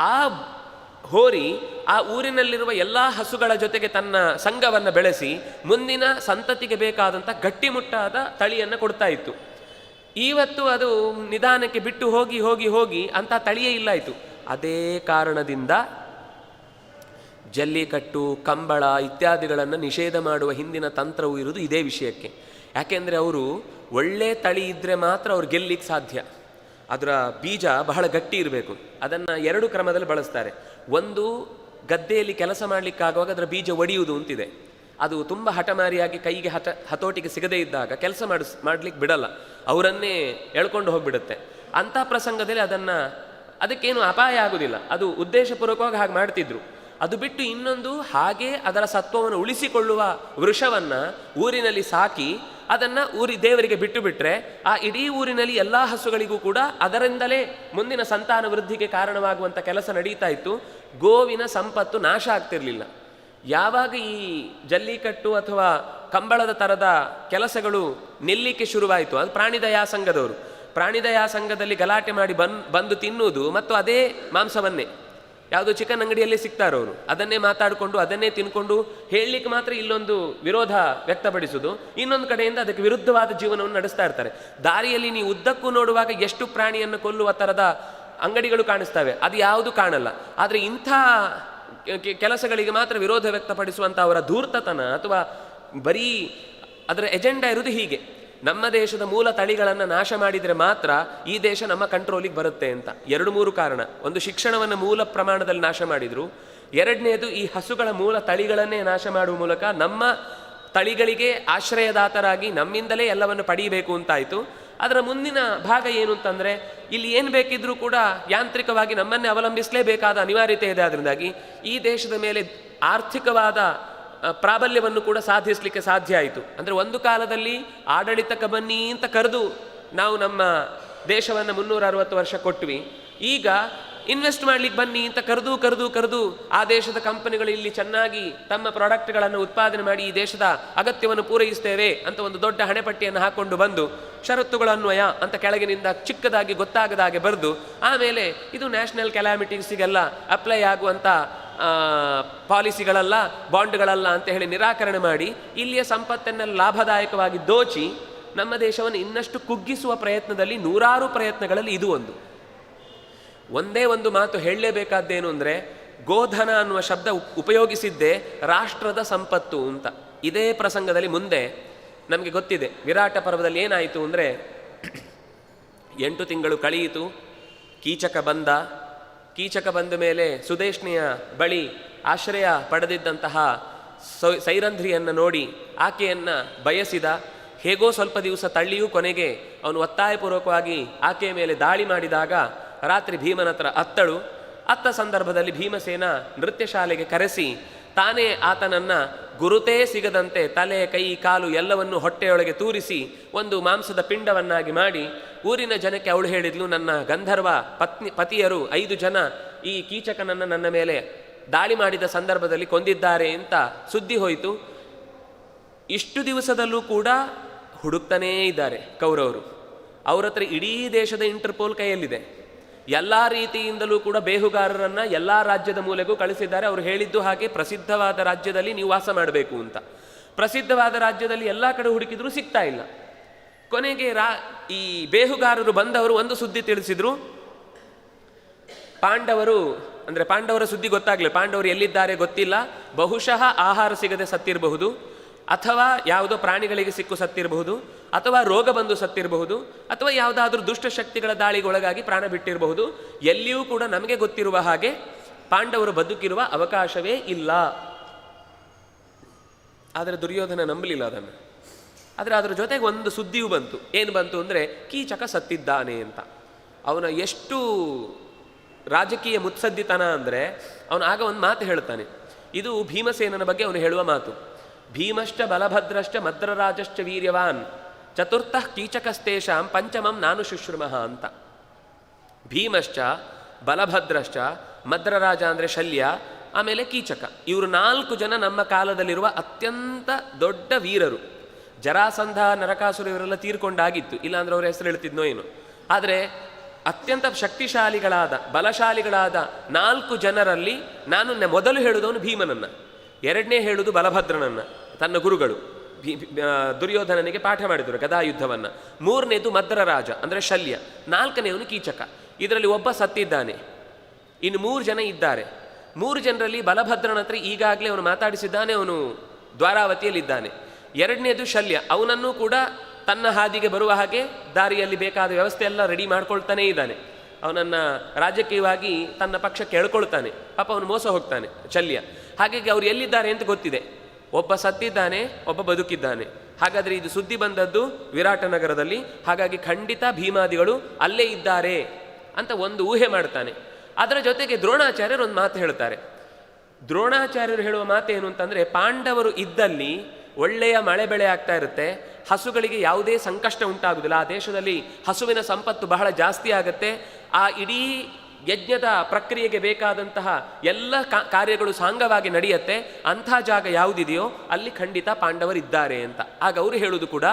ಆ ಹೋರಿ ಆ ಊರಿನಲ್ಲಿರುವ ಎಲ್ಲ ಹಸುಗಳ ಜೊತೆಗೆ ತನ್ನ ಸಂಘವನ್ನು ಬೆಳೆಸಿ ಮುಂದಿನ ಸಂತತಿಗೆ ಬೇಕಾದಂಥ ಗಟ್ಟಿಮುಟ್ಟಾದ ತಳಿಯನ್ನು ಕೊಡ್ತಾ ಇತ್ತು. ಇವತ್ತು ಅದು ನಿಧಾನಕ್ಕೆ ಬಿಟ್ಟು ಹೋಗಿ ಹೋಗಿ ಹೋಗಿ ಅಂಥ ತಳಿಯೇ ಇಲ್ಲಾಯಿತು. ಅದೇ ಕಾರಣದಿಂದ ಜಲ್ಲಿಕಟ್ಟು, ಕಂಬಳ ಇತ್ಯಾದಿಗಳನ್ನು ನಿಷೇಧ ಮಾಡುವ ಹಿಂದಿನ ತಂತ್ರವು ಇರುವುದು ಇದೇ ವಿಷಯಕ್ಕೆ. ಯಾಕೆಂದರೆ ಅವರು ಒಳ್ಳೆ ತಳಿ ಇದ್ದರೆ ಮಾತ್ರ ಅವ್ರು ಗೆಲ್ಲಿಕ್ಕೆ ಸಾಧ್ಯ. ಅದರ ಬೀಜ ಬಹಳ ಗಟ್ಟಿ ಇರಬೇಕು. ಅದನ್ನು 2 ಕ್ರಮದಲ್ಲಿ ಬಳಸ್ತಾರೆ. ಒಂದು, ಗದ್ದೆಯಲ್ಲಿ ಕೆಲಸ ಮಾಡಲಿಕ್ಕಾಗುವಾಗ ಅದರ ಬೀಜ ಒಡೆಯುವುದು ಅಂತಿದೆ. ಅದು ತುಂಬ ಹಠಮಾರಿಯಾಗಿ ಕೈಗೆ ಹತೋಟಿಗೆ ಸಿಗದೇ ಇದ್ದಾಗ ಕೆಲಸ ಮಾಡಲಿಕ್ಕೆ ಬಿಡಲ್ಲ, ಅವರನ್ನೇ ಎಳ್ಕೊಂಡು ಹೋಗಿಬಿಡುತ್ತೆ. ಅಂಥ ಪ್ರಸಂಗದಲ್ಲಿ ಅದಕ್ಕೇನು ಅಪಾಯ ಆಗುವುದಿಲ್ಲ. ಅದು ಉದ್ದೇಶಪೂರ್ವಕವಾಗಿ ಹಾಗೆ ಮಾಡ್ತಿದ್ರು. ಅದು ಬಿಟ್ಟು ಇನ್ನೊಂದು, ಹಾಗೆ ಅದರ ಸತ್ವವನ್ನು ಉಳಿಸಿಕೊಳ್ಳುವ ವೃಷವನ್ನು ಊರಿನಲ್ಲಿ ಸಾಕಿ ಅದನ್ನು ದೇವರಿಗೆ ಬಿಟ್ಟು ಬಿಟ್ಟರೆ ಆ ಇಡೀ ಊರಿನಲ್ಲಿ ಎಲ್ಲ ಹಸುಗಳಿಗೂ ಕೂಡ ಅದರಿಂದಲೇ ಮುಂದಿನ ಸಂತಾನ ವೃದ್ಧಿಗೆ ಕಾರಣವಾಗುವಂಥ ಕೆಲಸ ನಡೀತಾ ಇತ್ತು. ಗೋವಿನ ಸಂಪತ್ತು ನಾಶ ಆಗ್ತಿರಲಿಲ್ಲ. ಯಾವಾಗ ಈ ಜಲ್ಲಿಕಟ್ಟು ಅಥವಾ ಕಂಬಳದ ಥರದ ಕೆಲಸಗಳು ನಿಲ್ಲಿಕ್ಕೆ ಶುರುವಾಯಿತು, ಅದು ಪ್ರಾಣಿದಯಾ ಸಂಘದವರು. ಪ್ರಾಣಿದಯಾ ಸಂಘದಲ್ಲಿ ಗಲಾಟೆ ಮಾಡಿ ಬಂದು ತಿನ್ನುವುದು ಮತ್ತು ಅದೇ ಮಾಂಸವನ್ನೇ, ಯಾವುದೋ ಚಿಕನ್ ಅಂಗಡಿಯಲ್ಲಿ ಸಿಗ್ತಾರವರು, ಅದನ್ನೇ ಮಾತಾಡಿಕೊಂಡು ಅದನ್ನೇ ತಿನ್ಕೊಂಡು ಹೇಳಲಿಕ್ಕೆ ಮಾತ್ರ ಇಲ್ಲೊಂದು ವಿರೋಧ ವ್ಯಕ್ತಪಡಿಸುವುದು, ಇನ್ನೊಂದು ಕಡೆಯಿಂದ ಅದಕ್ಕೆ ವಿರುದ್ಧವಾದ ಜೀವನವನ್ನು ನಡೆಸ್ತಾ ಇರ್ತಾರೆ. ದಾರಿಯಲ್ಲಿ ನೀವು ಉದ್ದಕ್ಕೂ ನೋಡುವಾಗ ಎಷ್ಟು ಪ್ರಾಣಿಯನ್ನು ಕೊಲ್ಲುವ ಥರದ ಅಂಗಡಿಗಳು ಕಾಣಿಸ್ತವೆ, ಅದು ಯಾವುದು ಕಾಣಲ್ಲ. ಆದರೆ ಇಂಥ ಕೆಲಸಗಳಿಗೆ ಮಾತ್ರ ವಿರೋಧ ವ್ಯಕ್ತಪಡಿಸುವಂಥ ಅವರ ಧೂರ್ತತನ ಅಥವಾ ಬರೀ ಅದರ ಎಜೆಂಡಾ ಇರುವುದು ಹೀಗೆ. ನಮ್ಮ ದೇಶದ ಮೂಲ ತಳಿಗಳನ್ನು ನಾಶ ಮಾಡಿದರೆ ಮಾತ್ರ ಈ ದೇಶ ನಮ್ಮ ಕಂಟ್ರೋಲಿಗೆ ಬರುತ್ತೆ ಅಂತ 2-3 ಕಾರಣ. ಒಂದು, ಶಿಕ್ಷಣವನ್ನು ಮೂಲ ಪ್ರಮಾಣದಲ್ಲಿ ನಾಶ ಮಾಡಿದರು. 2ನೇದು, ಈ ಹಸುಗಳ ಮೂಲ ತಳಿಗಳನ್ನೇ ನಾಶ ಮಾಡುವ ಮೂಲಕ ನಮ್ಮ ತಳಿಗಳಿಗೆ ಆಶ್ರಯದಾತರಾಗಿ ನಮ್ಮಿಂದಲೇ ಎಲ್ಲವನ್ನು ಪಡೀಬೇಕು ಅಂತಾಯಿತು. ಅದರ ಮುಂದಿನ ಭಾಗ ಏನು ಅಂತಂದರೆ, ಇಲ್ಲಿ ಏನು ಬೇಕಿದ್ರೂ ಕೂಡ ಯಾಂತ್ರಿಕವಾಗಿ ನಮ್ಮನ್ನೇ ಅವಲಂಬಿಸಲೇಬೇಕಾದ ಅನಿವಾರ್ಯತೆ ಇದೆ. ಅದರಿಂದಾಗಿ ಈ ದೇಶದ ಮೇಲೆ ಆರ್ಥಿಕವಾದ ಪ್ರಾಬಲ್ಯವನ್ನು ಕೂಡ ಸಾಧಿಸಲಿಕ್ಕೆ ಸಾಧ್ಯ ಆಯಿತು. ಅಂದರೆ ಒಂದು ಕಾಲದಲ್ಲಿ ಆಡಳಿತಕ್ಕೆ ಬನ್ನಿ ಅಂತ ಕರೆದು ನಾವು ನಮ್ಮ ದೇಶವನ್ನು 360 ವರ್ಷ ಕೊಟ್ವಿ. ಈಗ ಇನ್ವೆಸ್ಟ್ ಮಾಡ್ಲಿಕ್ಕೆ ಬನ್ನಿ ಅಂತ ಕರೆದು ಆ ದೇಶದ ಕಂಪನಿಗಳು ಇಲ್ಲಿ ಚೆನ್ನಾಗಿ ತಮ್ಮ ಪ್ರಾಡಕ್ಟ್ಗಳನ್ನು ಉತ್ಪಾದನೆ ಮಾಡಿ ಈ ದೇಶದ ಅಗತ್ಯವನ್ನು ಪೂರೈಸ್ತೇವೆ ಅಂತ ಒಂದು ದೊಡ್ಡ ಹಣೆಪಟ್ಟಿಯನ್ನು ಹಾಕ್ಕೊಂಡು ಬಂದು ಷರತ್ತುಗಳನ್ವಯ ಅಂತ ಕೆಳಗಿನಿಂದ ಚಿಕ್ಕದಾಗಿ ಗೊತ್ತಾಗದಾಗೆ ಬರೆದು ಆಮೇಲೆ ಇದು ನ್ಯಾಷನಲ್ ಕ್ಯಾಲಾಮಿಟೀಸಿಗೆಲ್ಲ ಅಪ್ಲೈ ಆಗುವಂಥ ಪಾಲಿಸಿಗಳಲ್ಲ, ಬಾಂಡ್ಗಳಲ್ಲ ಅಂತ ಹೇಳಿ ನಿರಾಕರಣೆ ಮಾಡಿ ಇಲ್ಲಿಯ ಸಂಪತ್ತನ್ನೆಲ್ಲ ಲಾಭದಾಯಕವಾಗಿ ದೋಚಿ ನಮ್ಮ ದೇಶವನ್ನು ಇನ್ನಷ್ಟು ಕುಗ್ಗಿಸುವ ಪ್ರಯತ್ನದಲ್ಲಿ 100 ಪ್ರಯತ್ನಗಳಲ್ಲಿ ಇದು ಒಂದೇ ಒಂದು ಮಾತು ಹೇಳಲೇಬೇಕಾದ್ದೇನು ಅಂದರೆ, ಗೋಧನ ಅನ್ನುವ ಶಬ್ದ ಉಪಯೋಗಿಸಿದ್ದೇ ರಾಷ್ಟ್ರದ ಸಂಪತ್ತು ಅಂತ. ಇದೇ ಪ್ರಸಂಗದಲ್ಲಿ ಮುಂದೆ ನಮಗೆ ಗೊತ್ತಿದೆ, ವಿರಾಟ ಪರ್ವದಲ್ಲಿ ಏನಾಯಿತು ಅಂದರೆ, 8 ತಿಂಗಳು ಕಳೆಯಿತು, ಕೀಚಕ ಬಂದ ಮೇಲೆ ಸುದೇಶ್ನಿಯ ಬಳಿ ಆಶ್ರಯ ಪಡೆದಿದ್ದಂತಹ ಸೈರಂಧ್ರಿಯನ್ನು ನೋಡಿ ಆಕೆಯನ್ನು ಬಯಸಿದ. ಹೇಗೋ ಸ್ವಲ್ಪ ದಿವಸ ತಳ್ಳಿಯೂ ಕೊನೆಗೆ ಅವನು ಒತ್ತಾಯಪೂರ್ವಕವಾಗಿ ಆಕೆಯ ಮೇಲೆ ದಾಳಿ ಮಾಡಿದಾಗ ರಾತ್ರಿ ಭೀಮನ ಹತ್ರ ಅತ್ತ ಸಂದರ್ಭದಲ್ಲಿ ಭೀಮಸೇನ ನೃತ್ಯ ಶಾಲೆಗೆ ಕರೆಸಿ ತಾನೇ ಆತನನ್ನು ಗುರುತೇ ಸಿಗದಂತೆ ತಲೆ, ಕೈ, ಕಾಲು ಎಲ್ಲವನ್ನೂ ಹೊಟ್ಟೆಯೊಳಗೆ ತೂರಿಸಿ ಒಂದು ಮಾಂಸದ ಪಿಂಡವನ್ನಾಗಿ ಮಾಡಿ ಊರಿನ ಜನಕ್ಕೆ ಅವಳು ಹೇಳಿದ್ಲು, ನನ್ನ ಗಂಧರ್ವ ಪತಿಯರು 5 ಜನ ಈ ಕೀಚಕನನ್ನು ನನ್ನ ಮೇಲೆ ದಾಳಿ ಮಾಡಿದ ಸಂದರ್ಭದಲ್ಲಿ ಕೊಂದಿದ್ದಾರೆ ಅಂತ ಸುದ್ದಿ ಹೋಯಿತು. ಇಷ್ಟು ದಿವಸದಲ್ಲೂ ಕೂಡ ಹುಡುಕ್ತಾನೇ ಇದ್ದಾರೆ ಕೌರವರು. ಅವ್ರ ಹತ್ರ ಇಡೀ ದೇಶದ ಇಂಟರ್ಪೋಲ್ ಕೈಯಲ್ಲಿದೆ. ಎಲ್ಲ ರೀತಿಯಿಂದಲೂ ಕೂಡ ಬೇಹುಗಾರರನ್ನು ಎಲ್ಲ ರಾಜ್ಯದ ಮೂಲೆಗೂ ಕಳಿಸಿದ್ದಾರೆ. ಅವರು ಹೇಳಿದ್ದು ಹಾಗೆ ಪ್ರಸಿದ್ಧವಾದ ರಾಜ್ಯದಲ್ಲಿ ನೀವು ವಾಸ ಮಾಡಬೇಕು ಅಂತ. ಪ್ರಸಿದ್ಧವಾದ ರಾಜ್ಯದಲ್ಲಿ ಎಲ್ಲ ಕಡೆ ಹುಡುಕಿದ್ರು ಸಿಗ್ತಾ ಇಲ್ಲ. ಕೊನೆಗೆ ಈ ಬೇಹುಗಾರರು ಬಂದವರು ಒಂದು ಸುದ್ದಿ ತಿಳಿಸಿದ್ರು. ಪಾಂಡವರು ಅಂದರೆ ಪಾಂಡವರ ಸುದ್ದಿ ಗೊತ್ತಾಗಲಿಲ್ಲ. ಪಾಂಡವರು ಎಲ್ಲಿದ್ದಾರೆ ಗೊತ್ತಿಲ್ಲ. ಬಹುಶಃ ಆಹಾರ ಸಿಗದೆ ಸತ್ತಿರಬಹುದು, ಅಥವಾ ಯಾವುದೋ ಪ್ರಾಣಿಗಳಿಗೆ ಸಿಕ್ಕು ಸತ್ತಿರಬಹುದು, ಅಥವಾ ರೋಗ ಬಂದು ಸತ್ತಿರಬಹುದು, ಅಥವಾ ಯಾವುದಾದ್ರೂ ದುಷ್ಟಶಕ್ತಿಗಳ ದಾಳಿಗೊಳಗಾಗಿ ಪ್ರಾಣ ಬಿಟ್ಟಿರಬಹುದು. ಎಲ್ಲಿಯೂ ಕೂಡ ನಮಗೆ ಗೊತ್ತಿರುವ ಹಾಗೆ ಪಾಂಡವರು ಬದುಕಿರುವ ಅವಕಾಶವೇ ಇಲ್ಲ. ಆದರೆ ದುರ್ಯೋಧನ ನಂಬಲಿಲ್ಲ ಅದನ್ನು. ಆದರೆ ಅದರ ಜೊತೆಗೆ ಒಂದು ಸುದ್ದಿಯೂ ಬಂತು. ಏನು ಬಂತು ಅಂದರೆ ಕೀಚಕ ಸತ್ತಿದ್ದಾನೆ ಅಂತ. ಅವನ ಎಷ್ಟು ರಾಜಕೀಯ ಮುತ್ಸದ್ದಿತನ ಅಂದರೆ ಅವನು ಆಗ ಒಂದು ಮಾತು ಹೇಳ್ತಾನೆ. ಇದು ಭೀಮಸೇನನ ಬಗ್ಗೆ ಅವನು ಹೇಳುವ ಮಾತು. ಭೀಮಶ್ಚ ಬಲಭದ್ರಶ್ಚ ಮದ್ರರಾಜಶ್ಚ ವೀರ್ಯವಾನ್ ಚತುರ್ಥಃ ಕೀಚಕಸ್ತೇಷಾಂ ಪಂಚಮಂ ನಾನು ಶುಶ್ರಮಃ ಅಂತ. ಭೀಮಶ್ಚ ಬಲಭದ್ರಶ್ಚ, ಮದ್ರರಾಜ ಅಂದರೆ ಶಲ್ಯ, ಆಮೇಲೆ ಕೀಚಕ, ಇವರು 4 ಜನ ನಮ್ಮ ಕಾಲದಲ್ಲಿರುವ ಅತ್ಯಂತ ದೊಡ್ಡ ವೀರರು. ಜರಾಸಂಧ, ನರಕಾಸುರ ಇವರೆಲ್ಲ ತೀರ್ಕೊಂಡಾಗಿತ್ತು, ಇಲ್ಲಾಂದ್ರೆ ಅವ್ರ ಹೆಸರು ಹೇಳ್ತಿದ್ನೋ ಏನು. ಆದರೆ ಅತ್ಯಂತ ಶಕ್ತಿಶಾಲಿಗಳಾದ ಬಲಶಾಲಿಗಳಾದ 4 ಜನರಲ್ಲಿ ನಾನು ಮೊದಲು ಹೇಳುವುದವನು ಭೀಮನನ್ನು, ಎರಡನೇ ಹೇಳುವುದು ಬಲಭದ್ರನನ್ನು, ತನ್ನ ಗುರುಗಳು ದುರ್ಯೋಧನನಿಗೆ ಪಾಠ ಮಾಡಿದರು ಗದಾಯುದ್ಧವನ್ನು. ಮೂರನೇದು ಮದ್ರರಾಜ ಅಂದರೆ ಶಲ್ಯ, 4ನೇವನು ಕೀಚಕ. ಇದರಲ್ಲಿ ಒಬ್ಬ ಸತ್ತಿದ್ದಾನೆ, ಇನ್ನು 3 ಜನ ಇದ್ದಾರೆ. 3 ಜನರಲ್ಲಿ ಬಲಭದ್ರನ ಹತ್ರ ಈಗಾಗಲೇ ಅವನು ಮಾತಾಡಿಸಿದ್ದಾನೆ, ಅವನು ದ್ವಾರಾವತಿಯಲ್ಲಿದ್ದಾನೆ. ಎರಡನೇದು ಶಲ್ಯ, ಅವನನ್ನು ಕೂಡ ತನ್ನ ಹಾದಿಗೆ ಬರುವ ಹಾಗೆ ದಾರಿಯಲ್ಲಿ ಬೇಕಾದ ವ್ಯವಸ್ಥೆ ಎಲ್ಲ ರೆಡಿ ಮಾಡ್ಕೊಳ್ತಾನೇ ಇದ್ದಾನೆ. ಅವನನ್ನು ರಾಜಕೀಯವಾಗಿ ತನ್ನ ಪಕ್ಷಕ್ಕೆ ಎಳ್ಕೊಳ್ತಾನೆ. ಪಾಪ ಅವನು ಮೋಸ ಹೋಗ್ತಾನೆ ಶಲ್ಯ. ಹಾಗಾಗಿ ಅವ್ರು ಎಲ್ಲಿದ್ದಾರೆ ಅಂತ ಗೊತ್ತಿದೆ. ಒಬ್ಬ ಸತ್ತಿದ್ದಾನೆ, ಒಬ್ಬ ಬದುಕಿದ್ದಾನೆ. ಹಾಗಾದರೆ ಇದು ಸುದ್ದಿ ಬಂದದ್ದು ವಿರಾಟ ನಗರದಲ್ಲಿ, ಹಾಗಾಗಿ ಖಂಡಿತ ಭೀಮಾದಿಗಳು ಅಲ್ಲೇ ಇದ್ದಾರೆ ಅಂತ ಒಂದು ಊಹೆ ಮಾಡ್ತಾನೆ. ಅದರ ಜೊತೆಗೆ ದ್ರೋಣಾಚಾರ್ಯರು ಒಂದು ಮಾತು ಹೇಳ್ತಾರೆ. ದ್ರೋಣಾಚಾರ್ಯರು ಹೇಳುವ ಮಾತೇನು ಅಂತಂದರೆ, ಪಾಂಡವರು ಇದ್ದಲ್ಲಿ ಒಳ್ಳೆಯ ಮಳೆ ಬೆಳೆ ಆಗ್ತಾ ಇರುತ್ತೆ, ಹಸುಗಳಿಗೆ ಯಾವುದೇ ಸಂಕಷ್ಟ ಉಂಟಾಗುವುದಿಲ್ಲ, ಆ ದೇಶದಲ್ಲಿ ಹಸುವಿನ ಸಂಪತ್ತು ಬಹಳ ಜಾಸ್ತಿ ಆಗುತ್ತೆ, ಆ ಇಡೀ ಯಜ್ಞದ ಪ್ರಕ್ರಿಯೆಗೆ ಬೇಕಾದಂತಹ ಎಲ್ಲ ಕಾರ್ಯಗಳು ಸಾಂಗವಾಗಿ ನಡೆಯುತ್ತೆ, ಅಂಥ ಜಾಗ ಯಾವುದಿದೆಯೋ ಅಲ್ಲಿ ಖಂಡಿತ ಪಾಂಡವರಿದ್ದಾರೆ ಅಂತ. ಆಗ ಅವರು ಹೇಳುವುದು ಕೂಡ,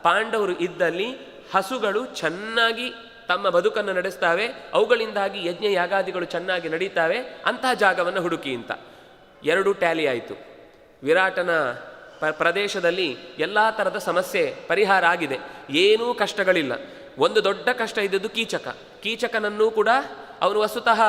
ಪಾಂಡವರು ಇದ್ದಲ್ಲಿ ಹಸುಗಳು ಚೆನ್ನಾಗಿ ತಮ್ಮ ಬದುಕನ್ನು ನಡೆಸ್ತಾವೆ, ಅವುಗಳಿಂದಾಗಿ ಯಜ್ಞ ಯಾಗಾದಿಗಳು ಚೆನ್ನಾಗಿ ನಡೀತಾವೆ, ಅಂತಹ ಜಾಗವನ್ನು ಹುಡುಕಿ ಅಂತ. 2 ಟ್ಯಾಲಿ ಆಯಿತು. ವಿರಾಟನ ಪ್ರದೇಶದಲ್ಲಿ ಎಲ್ಲ ಥರದ ಸಮಸ್ಯೆ ಪರಿಹಾರ ಆಗಿದೆ, ಏನೂ ಕಷ್ಟಗಳಿಲ್ಲ. ಒಂದು ದೊಡ್ಡ ಕಷ್ಟ ಇದ್ದದ್ದು ಕೀಚಕ. ಕೀಚಕನನ್ನೂ ಕೂಡ ಅವನು ವಸ್ತುತಃ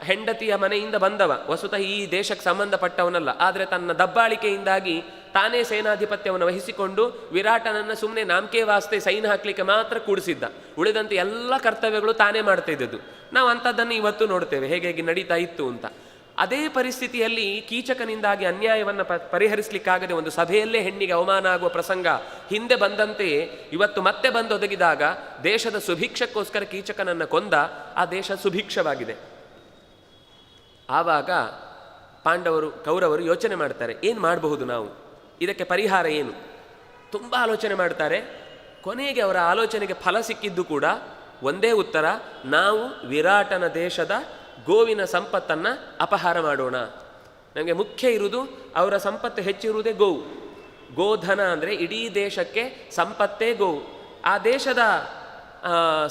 ಹೆಂಡತಿಯ ಮನೆಯಿಂದ ಬಂದವ, ವಸ್ತುತಃ ಈ ದೇಶಕ್ಕೆ ಸಂಬಂಧಪಟ್ಟವನಲ್ಲ. ಆದರೆ ತನ್ನ ದಬ್ಬಾಳಿಕೆಯಿಂದಾಗಿ ತಾನೇ ಸೇನಾಧಿಪತ್ಯವನ್ನು ವಹಿಸಿಕೊಂಡು ವಿರಾಟನನ್ನು ಸುಮ್ಮನೆ ನಾಮಕೆ ವಾಸ್ತೆ ಸೈನ್ ಹಾಕಲಿಕ್ಕೆ ಮಾತ್ರ ಕೂಡಿಸಿದ್ದ. ಉಳಿದಂತೆ ಎಲ್ಲ ಕರ್ತವ್ಯಗಳು ತಾನೇ ಮಾಡ್ತಾ ಇದ್ದದ್ದು. ನಾವು ಅಂಥದ್ದನ್ನು ಇವತ್ತು ನೋಡ್ತೇವೆ, ಹೇಗೆ ನಡೀತಾ ಇತ್ತು ಅಂತ. ಅದೇ ಪರಿಸ್ಥಿತಿಯಲ್ಲಿ ಕೀಚಕನಿಂದಾಗಿ ಅನ್ಯಾಯವನ್ನು ಪರಿಹರಿಸಲಿಕ್ಕಾಗದೆ ಒಂದು ಸಭೆಯಲ್ಲೇ ಹೆಣ್ಣಿಗೆ ಅವಮಾನ ಆಗುವ ಪ್ರಸಂಗ ಹಿಂದೆ ಬಂದಂತೆಯೇ ಇವತ್ತು ಮತ್ತೆ ಬಂದೊದಗಿದಾಗ ದೇಶದ ಸುಭಿಕ್ಷಕ್ಕೋಸ್ಕರ ಕೀಚಕನನ್ನು ಕೊಂದ, ಆ ದೇಶ ಸುಭಿಕ್ಷವಾಗಿದೆ. ಆವಾಗ ಕೌರವರು ಯೋಚನೆ ಮಾಡ್ತಾರೆ, ಏನು ಮಾಡಬಹುದು ನಾವು, ಇದಕ್ಕೆ ಪರಿಹಾರ ಏನು? ತುಂಬ ಆಲೋಚನೆ ಮಾಡ್ತಾರೆ. ಕೊನೆಗೆ ಅವರ ಆಲೋಚನೆಗೆ ಫಲ ಸಿಕ್ಕಿದ್ದು ಕೂಡ ಒಂದೇ ಉತ್ತರ, ನಾವು ವಿರಾಟನ ದೇಶದ ಗೋವಿನ ಸಂಪತ್ತನ್ನು ಅಪಹಾರ ಮಾಡೋಣ. ನಮಗೆ ಮುಖ್ಯ ಇರುವುದು ಅವರ ಸಂಪತ್ತು ಹೆಚ್ಚಿರುವುದೇ ಗೋವು. ಗೋಧನ ಅಂದರೆ ಇಡೀ ದೇಶಕ್ಕೆ ಸಂಪತ್ತೇ ಗೋವು. ಆ ದೇಶದ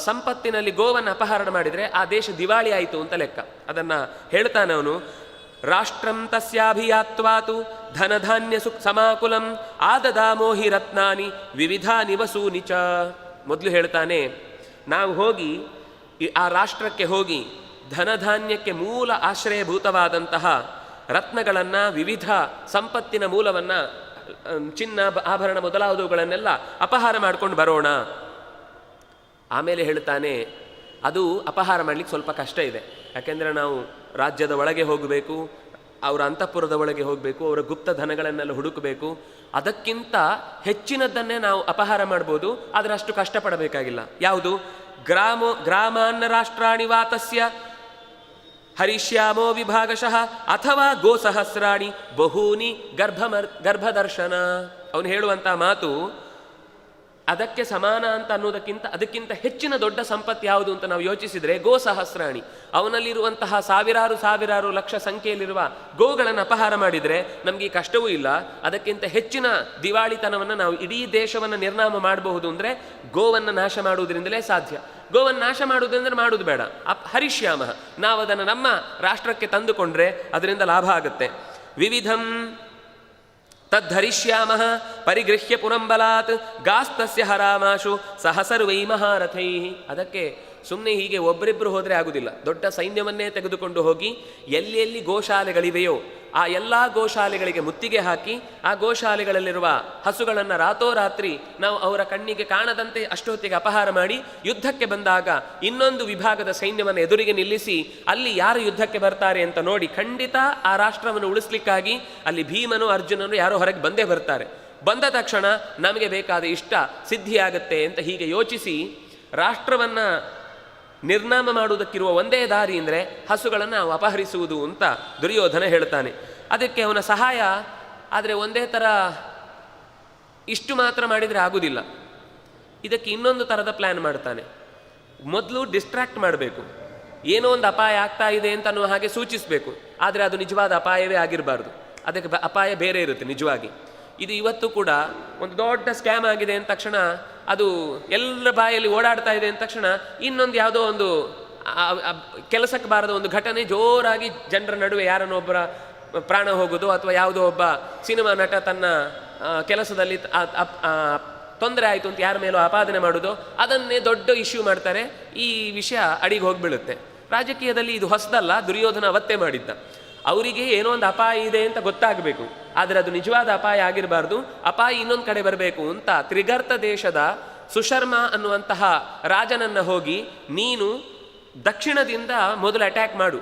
ಸಂಪತ್ತಿನಲ್ಲಿ ಗೋವನ್ನು ಅಪಹರಣ ಮಾಡಿದರೆ ಆ ದೇಶ ದಿವಾಳಿ ಆಯಿತು ಅಂತ ಲೆಕ್ಕ. ಅದನ್ನು ಹೇಳ್ತಾನೆ ಅವನು. ರಾಷ್ಟ್ರಂ ತಸ್ಯಾಭಿಯಾತ್ವಾತು ಧನಧಾನ್ಯ ಸಮಾಕುಲಂ ಆದದಾಮೋಹಿ ರತ್ನಾನಿ ವಿವಿಧಾನಿ ವಸೂನಿ ಚ. ಮೊದಲು ಹೇಳ್ತಾನೆ, ನಾವು ಹೋಗಿ ಆ ರಾಷ್ಟ್ರಕ್ಕೆ ಹೋಗಿ ಧನಧಾನ್ಯಕ್ಕೆ ಮೂಲ ಆಶ್ರಯಭೂತವಾದಂತಹ ರತ್ನಗಳನ್ನು, ವಿವಿಧ ಸಂಪತ್ತಿನ ಮೂಲವನ್ನು, ಚಿನ್ನ ಆಭರಣ ಮೊದಲಾದವುಗಳನ್ನೆಲ್ಲ ಅಪಹಾರ ಮಾಡ್ಕೊಂಡು ಬರೋಣ. ಆಮೇಲೆ ಹೇಳ್ತಾನೆ, ಅದು ಅಪಹಾರ ಮಾಡಲಿಕ್ಕೆ ಸ್ವಲ್ಪ ಕಷ್ಟ ಇದೆ. ಯಾಕೆಂದರೆ ನಾವು ರಾಜ್ಯದ ಒಳಗೆ ಹೋಗಬೇಕು, ಅವರ ಅಂತಃಪುರದ ಒಳಗೆ ಹೋಗಬೇಕು, ಅವರ ಗುಪ್ತ ಧನಗಳನ್ನೆಲ್ಲ ಹುಡುಕಬೇಕು. ಅದಕ್ಕಿಂತ ಹೆಚ್ಚಿನದ್ದನ್ನೇ ನಾವು ಅಪಹಾರ ಮಾಡ್ಬೋದು, ಆದರೆ ಅಷ್ಟು ಕಷ್ಟಪಡಬೇಕಾಗಿಲ್ಲ. ಯಾವುದು? ಗ್ರಾಮಾನ್ನ ರಾಷ್ಟ್ರಾಣಿ ವಾತಸ್ಯ ಹರಿಷ್ಯಾಮೋ ವಿಭಾಗಶಃ ಅಥವಾ ಗೋಸಹಸ್ರಾಣಿ ಬಹೂನಿ ಗರ್ಭದರ್ಶನ. ಅವನು ಹೇಳುವಂಥ ಮಾತು, ಅದಕ್ಕೆ ಸಮಾನ ಅಂತ ಅನ್ನೋದಕ್ಕಿಂತ ಅದಕ್ಕಿಂತ ಹೆಚ್ಚಿನ ದೊಡ್ಡ ಸಂಪತ್ತು ಯಾವುದು ಅಂತ ನಾವು ಯೋಚಿಸಿದರೆ ಗೋಸಹಸ್ರಾಣಿ. ಅವನಲ್ಲಿರುವಂತಹ ಸಾವಿರಾರು ಲಕ್ಷ ಸಂಖ್ಯೆಯಲ್ಲಿರುವ ಗೋಗಳನ್ನು ಅಪಹಾರ ಮಾಡಿದರೆ ನಮಗೆ ಕಷ್ಟವೂ ಇಲ್ಲ. ಅದಕ್ಕಿಂತ ಹೆಚ್ಚಿನ ದಿವಾಳಿತನವನ್ನು ನಾವು ಇಡೀ ದೇಶವನ್ನು ನಿರ್ನಾಮ ಮಾಡಬಹುದು ಅಂದರೆ ಗೋವನ್ನು ನಾಶ ಮಾಡುವುದರಿಂದಲೇ ಸಾಧ್ಯ. ಗೋವನ್ನು ನಾಶ ಮಾಡುವುದೆಂದರೆ ಮಾಡುವುದು ಬೇಡ, ಹರಿಷ್ಯಾಮ, ನಾವು ಅದನ್ನು ನಮ್ಮ ರಾಷ್ಟ್ರಕ್ಕೆ ತಂದುಕೊಂಡ್ರೆ ಅದರಿಂದ ಲಾಭ ಆಗುತ್ತೆ. ವಿವಿಧಂ ತದ್ಧರಿಷ್ಯಾಮ ಪರಿಗೃಹ್ಯ ಪುರಂಬಲಾತ್ ಗಾಸ್ತಸ್ಯ ಹರಾಮಾಶು ಸಹ ಸರ್ವೈ ಮಹಾರಥೈ. ಅದಕ್ಕೆ ಸುಮ್ಮನೆ ಹೀಗೆ ಒಬ್ಬರಿಬ್ಬರು ಹೋದರೆ ಆಗುವುದಿಲ್ಲ. ದೊಡ್ಡ ಸೈನ್ಯವನ್ನೇ ತೆಗೆದುಕೊಂಡು ಹೋಗಿ ಎಲ್ಲೆಲ್ಲಿ ಗೋಶಾಲೆಗಳಿವೆಯೋ ಆ ಎಲ್ಲ ಗೋಶಾಲೆಗಳಿಗೆ ಮುತ್ತಿಗೆ ಹಾಕಿ ಆ ಗೋಶಾಲೆಗಳಲ್ಲಿರುವ ಹಸುಗಳನ್ನು ರಾತೋರಾತ್ರಿ ನಾವು ಅವರ ಕಣ್ಣಿಗೆ ಕಾಣದಂತೆ ಅಷ್ಟೊತ್ತಿಗೆ ಅಪಹಾರ ಮಾಡಿ ಯುದ್ಧಕ್ಕೆ ಬಂದಾಗ ಇನ್ನೊಂದು ವಿಭಾಗದ ಸೈನ್ಯವನ್ನು ಎದುರಿಗೆ ನಿಲ್ಲಿಸಿ ಅಲ್ಲಿ ಯಾರು ಯುದ್ಧಕ್ಕೆ ಬರ್ತಾರೆ ಅಂತ ನೋಡಿ ಖಂಡಿತ ಆ ರಾಷ್ಟ್ರವನ್ನು ಉಳಿಸ್ಲಿಕ್ಕಾಗಿ ಅಲ್ಲಿ ಭೀಮನು ಅರ್ಜುನನು ಯಾರೋ ಹೊರಗೆ ಬಂದೇ ಬರ್ತಾರೆ. ಬಂದ ತಕ್ಷಣ ನಮಗೆ ಬೇಕಾದ ಇಷ್ಟ ಸಿದ್ಧಿಯಾಗತ್ತೆ ಅಂತ ಹೀಗೆ ಯೋಚಿಸಿ ರಾಷ್ಟ್ರವನ್ನು ನಿರ್ನಾಮ ಮಾಡುವುದಕ್ಕಿರುವ ಒಂದೇ ದಾರಿ ಅಂದರೆ ಹಸುಗಳನ್ನು ನಾವು ಅಪಹರಿಸುವುದು ಅಂತ ದುರ್ಯೋಧನ ಹೇಳ್ತಾನೆ. ಅದಕ್ಕೆ ಅವನ ಸಹಾಯ ಆದರೆ ಒಂದೇ ಥರ ಇಷ್ಟು ಮಾತ್ರ ಮಾಡಿದರೆ ಆಗುವುದಿಲ್ಲ. ಇದಕ್ಕೆ ಇನ್ನೊಂದು ಥರದ ಪ್ಲ್ಯಾನ್ ಮಾಡ್ತಾನೆ. ಮೊದಲು ಡಿಸ್ಟ್ರಾಕ್ಟ್ ಮಾಡಬೇಕು, ಏನೋ ಒಂದು ಅಪಾಯ ಆಗ್ತಾ ಇದೆ ಅಂತ ಅನ್ನುವ ಹಾಗೆ ಸೂಚಿಸಬೇಕು. ಆದರೆ ಅದು ನಿಜವಾದ ಅಪಾಯವೇ ಆಗಿರಬಾರ್ದು, ಅದಕ್ಕೆ ಅಪಾಯ ಬೇರೆ ಇರುತ್ತೆ ನಿಜವಾಗಿ. ಇದು ಇವತ್ತು ಕೂಡ ಒಂದು ದೊಡ್ಡ ಸ್ಕ್ಯಾಮ್ ಆಗಿದೆ ಅಂದ ತಕ್ಷಣ ಅದು ಎಲ್ಲರ ಬಾಯಲ್ಲಿ ಓಡಾಡ್ತಾ ಇದೆ ಅಂದ ತಕ್ಷಣ ಇನ್ನೊಂದು ಯಾವುದೋ ಒಂದು ಕೆಲಸಕ್ಕೆ ಬಾರದ ಒಂದು ಘಟನೆ ಜೋರಾಗಿ ಜನರ ನಡುವೆ ಯಾರನ್ನೊಬ್ಬರ ಪ್ರಾಣ ಹೋಗೋದು ಅಥವಾ ಯಾವುದೋ ಒಬ್ಬ ಸಿನಿಮಾ ನಟ ತನ್ನ ಕೆಲಸದಲ್ಲಿ ತೊಂದರೆ ಆಯಿತು ಅಂತ ಯಾರ ಮೇಲೋ ಆಪಾದನೆ ಮಾಡೋದು, ಅದನ್ನೇ ದೊಡ್ಡ ಇಶ್ಯೂ ಮಾಡ್ತಾರೆ. ಈ ವಿಷಯ ಅಡಿಗೆ ಹೋಗಿಬೀಳುತ್ತೆ. ರಾಜಕೀಯದಲ್ಲಿ ಇದು ಹೊಸದಲ್ಲ, ದುರ್ಯೋಧನ ಅವತ್ತೇ ಮಾಡಿದ್ದ. ಅವರಿಗೆ ಏನೋ ಒಂದು ಅಪಾಯ ಇದೆ ಅಂತ ಗೊತ್ತಾಗಬೇಕು, ಆದರೆ ಅದು ನಿಜವಾದ ಅಪಾಯ ಆಗಿರಬಾರ್ದು, ಅಪಾಯ ಇನ್ನೊಂದು ಕಡೆ ಬರಬೇಕು ಅಂತ ತ್ರಿಗರ್ತ ದೇಶದ ಸುಶರ್ಮ ಅನ್ನುವಂತಹ ರಾಜನನ್ನು ಹೋಗಿ ನೀನು ದಕ್ಷಿಣದಿಂದ ಮೊದಲು ಅಟ್ಯಾಕ್ ಮಾಡು,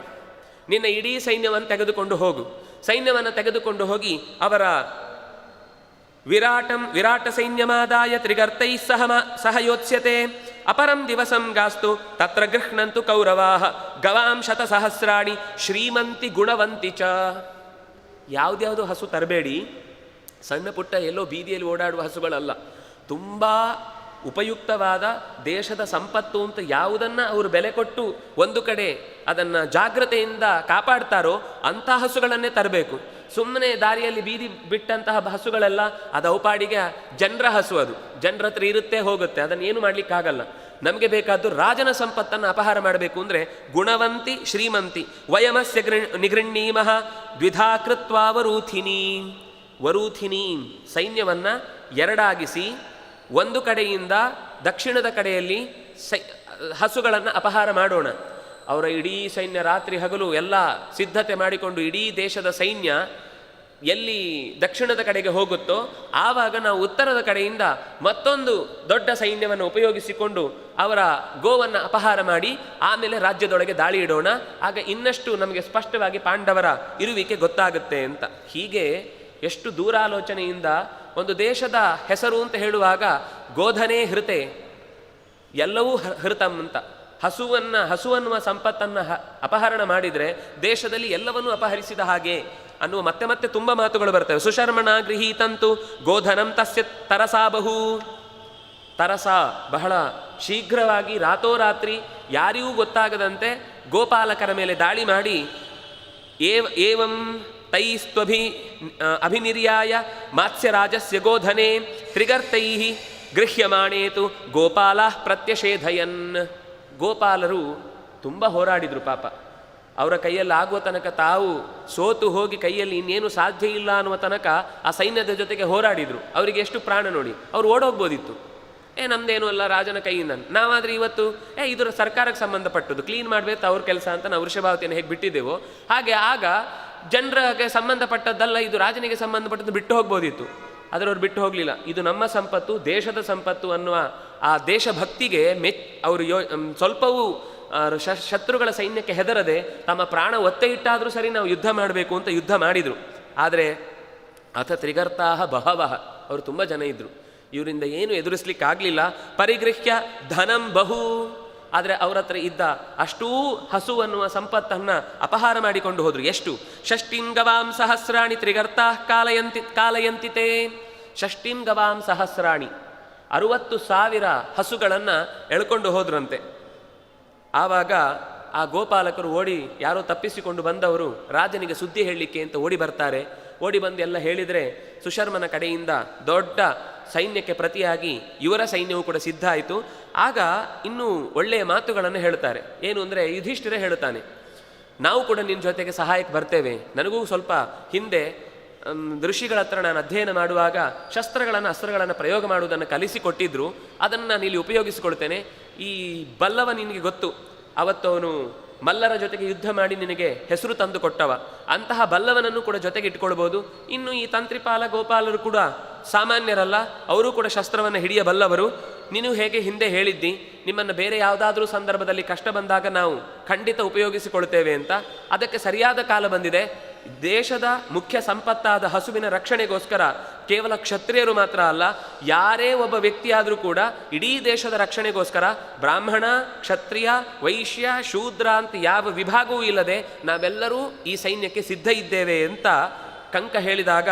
ನಿನ್ನ ಇಡೀ ಸೈನ್ಯವನ್ನು ತೆಗೆದುಕೊಂಡು ಹೋಗು. ಸೈನ್ಯವನ್ನು ತೆಗೆದುಕೊಂಡು ಹೋಗಿ ಅವರ ವಿರಾಟ ಸೈನ್ಯಮಾದಾಯ ತ್ರಿಗರ್ತೈ ಸಹ ಯೋತ್ಸ್ಯತೆ ಅಪರಂ ದಿವಸಂ ಗಾಸ್ತು ತತ್ರ ಗೃಹ್ಣಂತು ಕೌರವಾಹ ಗವಾಂ ಶತಸಹಸ್ರಾಣಿ ಶ್ರೀಮಂತಿ ಗುಣವಂತಿ ಚ. ಯಾವುದ್ಯಾವುದು ಹಸು ತರಬೇಡಿ, ಸಣ್ಣ ಪುಟ್ಟ ಎಲ್ಲೋ ಬೀದಿಯಲ್ಲಿ ಓಡಾಡುವ ಹಸುಗಳಲ್ಲ, ತುಂಬ ಉಪಯುಕ್ತವಾದ ದೇಶದ ಸಂಪತ್ತು ಅಂತ ಯಾವುದನ್ನು ಅವರು ಬೆಲೆ ಕೊಟ್ಟು ಒಂದು ಕಡೆ ಅದನ್ನು ಜಾಗ್ರತೆಯಿಂದ ಕಾಪಾಡ್ತಾರೋ ಅಂಥ ಹಸುಗಳನ್ನೇ ತರಬೇಕು. ಸುಮ್ಮನೆ ದಾರಿಯಲ್ಲಿ ಬೀದಿ ಬಿಟ್ಟಂತಹ ಹಸುಗಳೆಲ್ಲ ಅದು ಔಪಾಡಿಗೆ ಜನರ ಹಸು, ಅದು ಜನರ ಹತ್ರ ಇರುತ್ತೆ ಹೋಗುತ್ತೆ, ಅದನ್ನು ಏನು ಮಾಡಲಿಕ್ಕಾಗಲ್ಲ. ನಮಗೆ ಬೇಕಾದ್ದು ರಾಜನ ಸಂಪತ್ತನ್ನು ಅಪಹಾರ ಮಾಡಬೇಕು ಅಂದರೆ ಗುಣವಂತಿ ಶ್ರೀಮಂತಿ ವಯಮಸ್ಯ ನಿಗೃಣ್ಣೀಮಃ ದ್ವಿಧಾ ಕೃತ್ವಾ ವರೂಥಿನೀ ಸೈನ್ಯವನ್ನು ಎರಡಾಗಿಸಿ ಒಂದು ಕಡೆಯಿಂದ ದಕ್ಷಿಣದ ಕಡೆಯಲ್ಲಿ ಹಸುಗಳನ್ನು ಅಪಹಾರ ಮಾಡೋಣ. ಅವರ ಇಡೀ ಸೈನ್ಯ ರಾತ್ರಿ ಹಗಲು ಎಲ್ಲ ಸಿದ್ಧತೆ ಮಾಡಿಕೊಂಡು ಇಡೀ ದೇಶದ ಸೈನ್ಯ ಎಲ್ಲಿ ದಕ್ಷಿಣದ ಕಡೆಗೆ ಹೋಗುತ್ತೋ ಆವಾಗ ನಾವು ಉತ್ತರದ ಕಡೆಯಿಂದ ಮತ್ತೊಂದು ದೊಡ್ಡ ಸೈನ್ಯವನ್ನು ಉಪಯೋಗಿಸಿಕೊಂಡು ಅವರ ಗೋವನ್ನು ಅಪಹಾರ ಮಾಡಿ ಆಮೇಲೆ ರಾಜ್ಯದೊಳಗೆ ದಾಳಿ ಇಡೋಣ. ಆಗ ಇನ್ನಷ್ಟು ನಮಗೆ ಸ್ಪಷ್ಟವಾಗಿ ಪಾಂಡವರ ಇರುವಿಕೆ ಗೊತ್ತಾಗುತ್ತೆ ಅಂತ. ಹೀಗೆ ಎಷ್ಟು ದೂರಾಲೋಚನೆಯಿಂದ ಒಂದು ದೇಶದ ಹೆಸರು ಅಂತ ಹೇಳುವಾಗ ಗೋಧನೆ ಹೃತೆ ಎಲ್ಲವೂ ಹೃತಂ ಅಂತ, ಹಸುವನ್ನುವ ಸಂಪತ್ತನ್ನು ಅಪಹರಣ ಮಾಡಿದರೆ ದೇಶದಲ್ಲಿ ಎಲ್ಲವನ್ನೂ ಅಪಹರಿಸಿದ ಹಾಗೆ ಅನ್ನುವ ಮತ್ತೆ ಮತ್ತೆ ತುಂಬ ಮಾತುಗಳು ಬರ್ತವೆ. ಸುಶರ್ಮಣ ಗೃಹೀತಂತು ಗೋಧನಂ ತಸ್ಯ ತರಸಾಬಹು. ತರಸ ಬಹಳ ಶೀಘ್ರವಾಗಿ ರಾತೋರಾತ್ರಿ ಯಾರಿಗೂ ಗೊತ್ತಾಗದಂತೆ ಗೋಪಾಲಕರ ಮೇಲೆ ದಾಳಿ ಮಾಡಿ ಏವಂ ಅಭಿನಿರ್ಯಾಯ ಮಾತ್ಸ್ಯರಾಜಸ್ಯ ಗೋಧನೆ ತ್ರಿಗರ್ತೈ ಗೃಹ್ಯಮಾಣೇತು ಗೋಪಾಲ ಪ್ರತ್ಯಷೇಧಯನ್. ಗೋಪಾಲರು ತುಂಬ ಹೋರಾಡಿದರು ಪಾಪ. ಅವರ ಕೈಯಲ್ಲಿ ಆಗುವ ತನಕ ತಾವು ಸೋತು ಹೋಗಿ ಕೈಯಲ್ಲಿ ಇನ್ನೇನು ಸಾಧ್ಯ ಇಲ್ಲ ಅನ್ನುವ ತನಕ ಆ ಸೈನ್ಯದ ಜೊತೆಗೆ ಹೋರಾಡಿದರು. ಅವರಿಗೆ ಎಷ್ಟು ಪ್ರಾಣ ನೋಡಿ, ಅವ್ರು ಓಡೋಗ್ಬೋದಿತ್ತು. ನಮ್ಮದೇನು ಅಲ್ಲ ರಾಜನ ಕೈಯಿಂದ. ನಾವಾದರೆ ಇವತ್ತು ಇದು ಸರ್ಕಾರಕ್ಕೆ ಸಂಬಂಧಪಟ್ಟದ್ದು, ಕ್ಲೀನ್ ಮಾಡಬೇಕು ಅವ್ರ ಕೆಲಸ ಅಂತ ನಾವು ವೃಷಭಾವತಿಯನ್ನು ಹೇಗೆ ಬಿಟ್ಟಿದ್ದೇವೋ ಹಾಗೆ ಆಗ ಜನರಿಗೆ ಸಂಬಂಧಪಟ್ಟದ್ದಲ್ಲ, ಇದು ರಾಜನಿಗೆ ಸಂಬಂಧಪಟ್ಟದ್ದು ಬಿಟ್ಟು ಹೋಗ್ಬೋದಿತ್ತು. ಆದರೆ ಅವ್ರು ಬಿಟ್ಟು ಹೋಗಲಿಲ್ಲ. ಇದು ನಮ್ಮ ಸಂಪತ್ತು, ದೇಶದ ಸಂಪತ್ತು ಅನ್ನುವ ಆ ದೇಶಭಕ್ತಿಗೆ ಅವರು ಸ್ವಲ್ಪವೂ ಶತ್ರುಗಳ ಸೈನ್ಯಕ್ಕೆ ಹೆದರದೆ ತಮ್ಮ ಪ್ರಾಣ ಒತ್ತೆ ಇಟ್ಟಾದರೂ ಸರಿ ನಾವು ಯುದ್ಧ ಮಾಡಬೇಕು ಅಂತ ಯುದ್ಧ ಮಾಡಿದರು. ಆದರೆ ಅಥ ತ್ರಿಗರ್ತಾಹ ಬಹವಃ, ಅವರು ತುಂಬ ಜನ ಇದ್ದರು, ಇವರಿಂದ ಏನು ಎದುರಿಸ್ಲಿಕ್ಕಾಗಲಿಲ್ಲ. ಪರಿಗೃಹ್ಯ ಧನಂ ಬಹು, ಆದರೆ ಅವರ ಹತ್ರ ಇದ್ದ ಅಷ್ಟೂ ಹಸು ಅನ್ನುವ ಸಂಪತ್ತನ್ನು ಅಪಹಾರ ಮಾಡಿಕೊಂಡು ಹೋದರು. ಎಷ್ಟು? ಷಷ್ಟಿಂ ಗವಾಂ ಸಹಸ್ರಾಣಿ ತ್ರಿಗರ್ತಾ ಕಾಲಯಂತಿತೆ. ಷಷ್ಟಿಂ ಗವಾಂ ಸಹಸ್ರಾಣಿ, 60,000 ಹಸುಗಳನ್ನು ಎಳ್ಕೊಂಡು ಹೋದ್ರಂತೆ. ಆವಾಗ ಆ ಗೋಪಾಲಕರು ಓಡಿ, ಯಾರೋ ತಪ್ಪಿಸಿಕೊಂಡು ಬಂದವರು ರಾಜನಿಗೆ ಸುದ್ದಿ ಹೇಳಲಿಕ್ಕೆ ಅಂತ ಓಡಿ ಬರ್ತಾರೆ. ಓಡಿ ಬಂದು ಎಲ್ಲ ಹೇಳಿದರೆ ಸುಶರ್ಮನ ಕಡೆಯಿಂದ ದೊಡ್ಡ ಸೈನ್ಯಕ್ಕೆ ಪ್ರತಿಯಾಗಿ ಇವರ ಸೈನ್ಯವು ಕೂಡ ಸಿದ್ಧ ಆಯಿತು. ಆಗ ಇನ್ನೂ ಒಳ್ಳೆಯ ಮಾತುಗಳನ್ನು ಹೇಳ್ತಾರೆ. ಏನು ಅಂದರೆ, ಯುಧಿಷ್ಠಿರ ಹೇಳ್ತಾನೆ, ನಾವು ಕೂಡ ನಿನ್ನ ಜೊತೆಗೆ ಸಹಾಯಕ್ಕೆ ಬರ್ತೇವೆ. ನನಗೂ ಸ್ವಲ್ಪ ಹಿಂದೆ ಋಷಿಗಳ ಹತ್ರ ನಾನು ಅಧ್ಯಯನ ಮಾಡುವಾಗ ಅಸ್ತ್ರಗಳನ್ನು ಪ್ರಯೋಗ ಮಾಡುವುದನ್ನು ಕಲಿಸಿಕೊಟ್ಟಿದ್ರು. ಅದನ್ನು ನಾನು ಇಲ್ಲಿ ಉಪಯೋಗಿಸಿಕೊಳ್ತೇನೆ. ಈ ಬಲ್ಲವ ನಿನಗೆ ಗೊತ್ತು, ಅವತ್ತು ಅವನು ಮಲ್ಲರ ಜೊತೆಗೆ ಯುದ್ಧ ಮಾಡಿ ನಿನಗೆ ಹೆಸರು ತಂದು ಕೊಟ್ಟವ. ಅಂತಹ ಬಲ್ಲವನನ್ನು ಕೂಡ ಜೊತೆಗೆ ಇಟ್ಕೊಳ್ಬೋದು. ಇನ್ನು ಈ ತಂತ್ರಿಪಾಲ ಗೋಪಾಲರು ಕೂಡ ಸಾಮಾನ್ಯರಲ್ಲ, ಅವರು ಕೂಡ ಶಸ್ತ್ರವನ್ನು ಹಿಡಿಯಬಲ್ಲವರು. ನೀನು ಹೇಗೆ ಹಿಂದೆ ಹೇಳಿದ್ದಿ, ನಿಮ್ಮನ್ನು ಬೇರೆ ಯಾವುದಾದ್ರೂ ಸಂದರ್ಭದಲ್ಲಿ ಕಷ್ಟ ಬಂದಾಗ ನಾವು ಖಂಡಿತ ಉಪಯೋಗಿಸಿಕೊಳ್ತೇವೆ ಅಂತ. ಅದಕ್ಕೆ ಸರಿಯಾದ ಕಾಲ ಬಂದಿದೆ. ದೇಶದ ಮುಖ್ಯ ಸಂಪತ್ತಾದ ಹಸುವಿನ ರಕ್ಷಣೆಗೋಸ್ಕರ ಕೇವಲ ಕ್ಷತ್ರಿಯರು ಮಾತ್ರ ಅಲ್ಲ, ಯಾರೇ ಒಬ್ಬ ವ್ಯಕ್ತಿಯಾದರೂ ಕೂಡ ಇಡೀ ದೇಶದ ರಕ್ಷಣೆಗೋಸ್ಕರ ಬ್ರಾಹ್ಮಣ, ಕ್ಷತ್ರಿಯ, ವೈಶ್ಯ, ಶೂದ್ರ ಅಂತ ಯಾವ ವಿಭಾಗವೂ ಇಲ್ಲದೆ ನಾವೆಲ್ಲರೂ ಈ ಸೈನ್ಯಕ್ಕೆ ಸಿದ್ಧ ಇದ್ದೇವೆ ಅಂತ ಕಂಕ ಹೇಳಿದಾಗ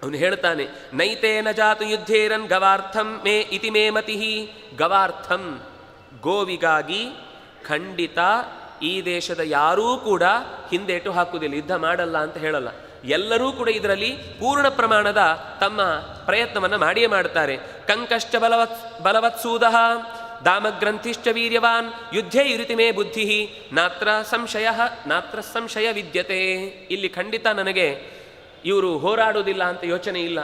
ಅವನು ಹೇಳ್ತಾನೆ, ನೈತೇನ ಜಾತು ಯುದ್ಧೇರನ್ ಗವಾರ್ಥಂ ಮೇ ಇತಿ ಮೇ ಮತಿ. ಗವಾರ್ಥಂ, ಗೋವಿಗಾಗಿ ಖಂಡಿತ ಈ ದೇಶದ ಯಾರೂ ಕೂಡ ಹಿಂದೇಟು ಹಾಕುವುದಿಲ್ಲ, ಯುದ್ಧ ಮಾಡಲ್ಲ ಅಂತ ಹೇಳಲ್ಲ. ಎಲ್ಲರೂ ಕೂಡ ಇದರಲ್ಲಿ ಪೂರ್ಣ ಪ್ರಮಾಣದ ತಮ್ಮ ಪ್ರಯತ್ನವನ್ನು ಮಾಡಿಯೇ ಮಾಡ್ತಾರೆ. ಕಂಕಶ್ಚ ಬಲವತ್ಸೂದ ದಾಮಗ್ರಂಥಿಶ್ಚ ವೀರ್ಯವಾನ್ ಯುದ್ಧೇ ಯುರಿತಿ ಮೇ ಬುದ್ಧಿ ನಾತ್ರ ಸಂಶಯ ವಿದ್ಯತೆ. ಇಲ್ಲಿ ಖಂಡಿತ ನನಗೆ ಇವರು ಹೋರಾಡುವುದಿಲ್ಲ ಅಂತ ಯೋಚನೆ ಇಲ್ಲ.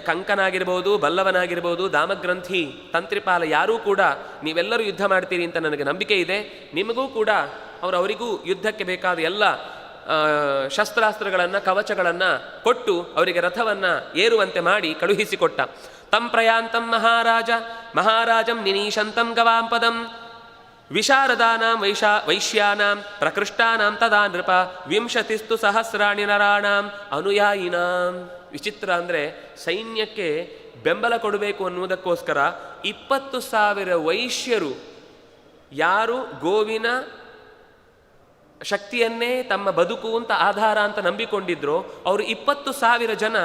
ಕಂಕನಾಗಿರ್ಬೋದು, ಬಲ್ಲವನಾಗಿರ್ಬೋದು, ದಾಮಗ್ರಂಥಿ, ತಂತ್ರಿಪಾಲ, ಯಾರೂ ಕೂಡ ನೀವೆಲ್ಲರೂ ಯುದ್ಧ ಮಾಡ್ತೀರಿ ಅಂತ ನನಗೆ ನಂಬಿಕೆ ಇದೆ. ನಿಮಗೂ ಕೂಡ ಅವರಿಗೂ ಯುದ್ಧಕ್ಕೆ ಬೇಕಾದ ಎಲ್ಲ ಶಸ್ತ್ರಾಸ್ತ್ರಗಳನ್ನು, ಕವಚಗಳನ್ನು ಕೊಟ್ಟು ಅವರಿಗೆ ರಥವನ್ನು ಏರುವಂತೆ ಮಾಡಿ ಕಳುಹಿಸಿಕೊಟ್ಟ. ತಂ ಪ್ರಯಾಂತಂ ಮಹಾರಾಜಂ ನಿನೀಶಂತಂ ಗವಾಂಪದಂ ವಿಶಾರದಾನಾಂ ವೈಶ್ಯಾನಾಂ ಪ್ರಕೃಷ್ಟಾನಾಂ ತದಾ ನೃಪ 20 ಸಹಸ್ರಾಣಿ ನರಾಣಾಂ ಅನುಯಾಯಿನಾಂ. ವಿಚಿತ್ರ ಅಂದರೆ, ಸೈನ್ಯಕ್ಕೆ ಬೆಂಬಲ ಕೊಡಬೇಕು ಅನ್ನುವುದಕ್ಕೋಸ್ಕರ 20,000 ವೈಶ್ಯರು, ಯಾರು ಗೋವಿನ ಶಕ್ತಿಯನ್ನೇ ತಮ್ಮ ಬದುಕು ಅಂತ ಆಧಾರ ಅಂತ ನಂಬಿಕೊಂಡಿದ್ರು, ಅವರು 20,000 ಜನ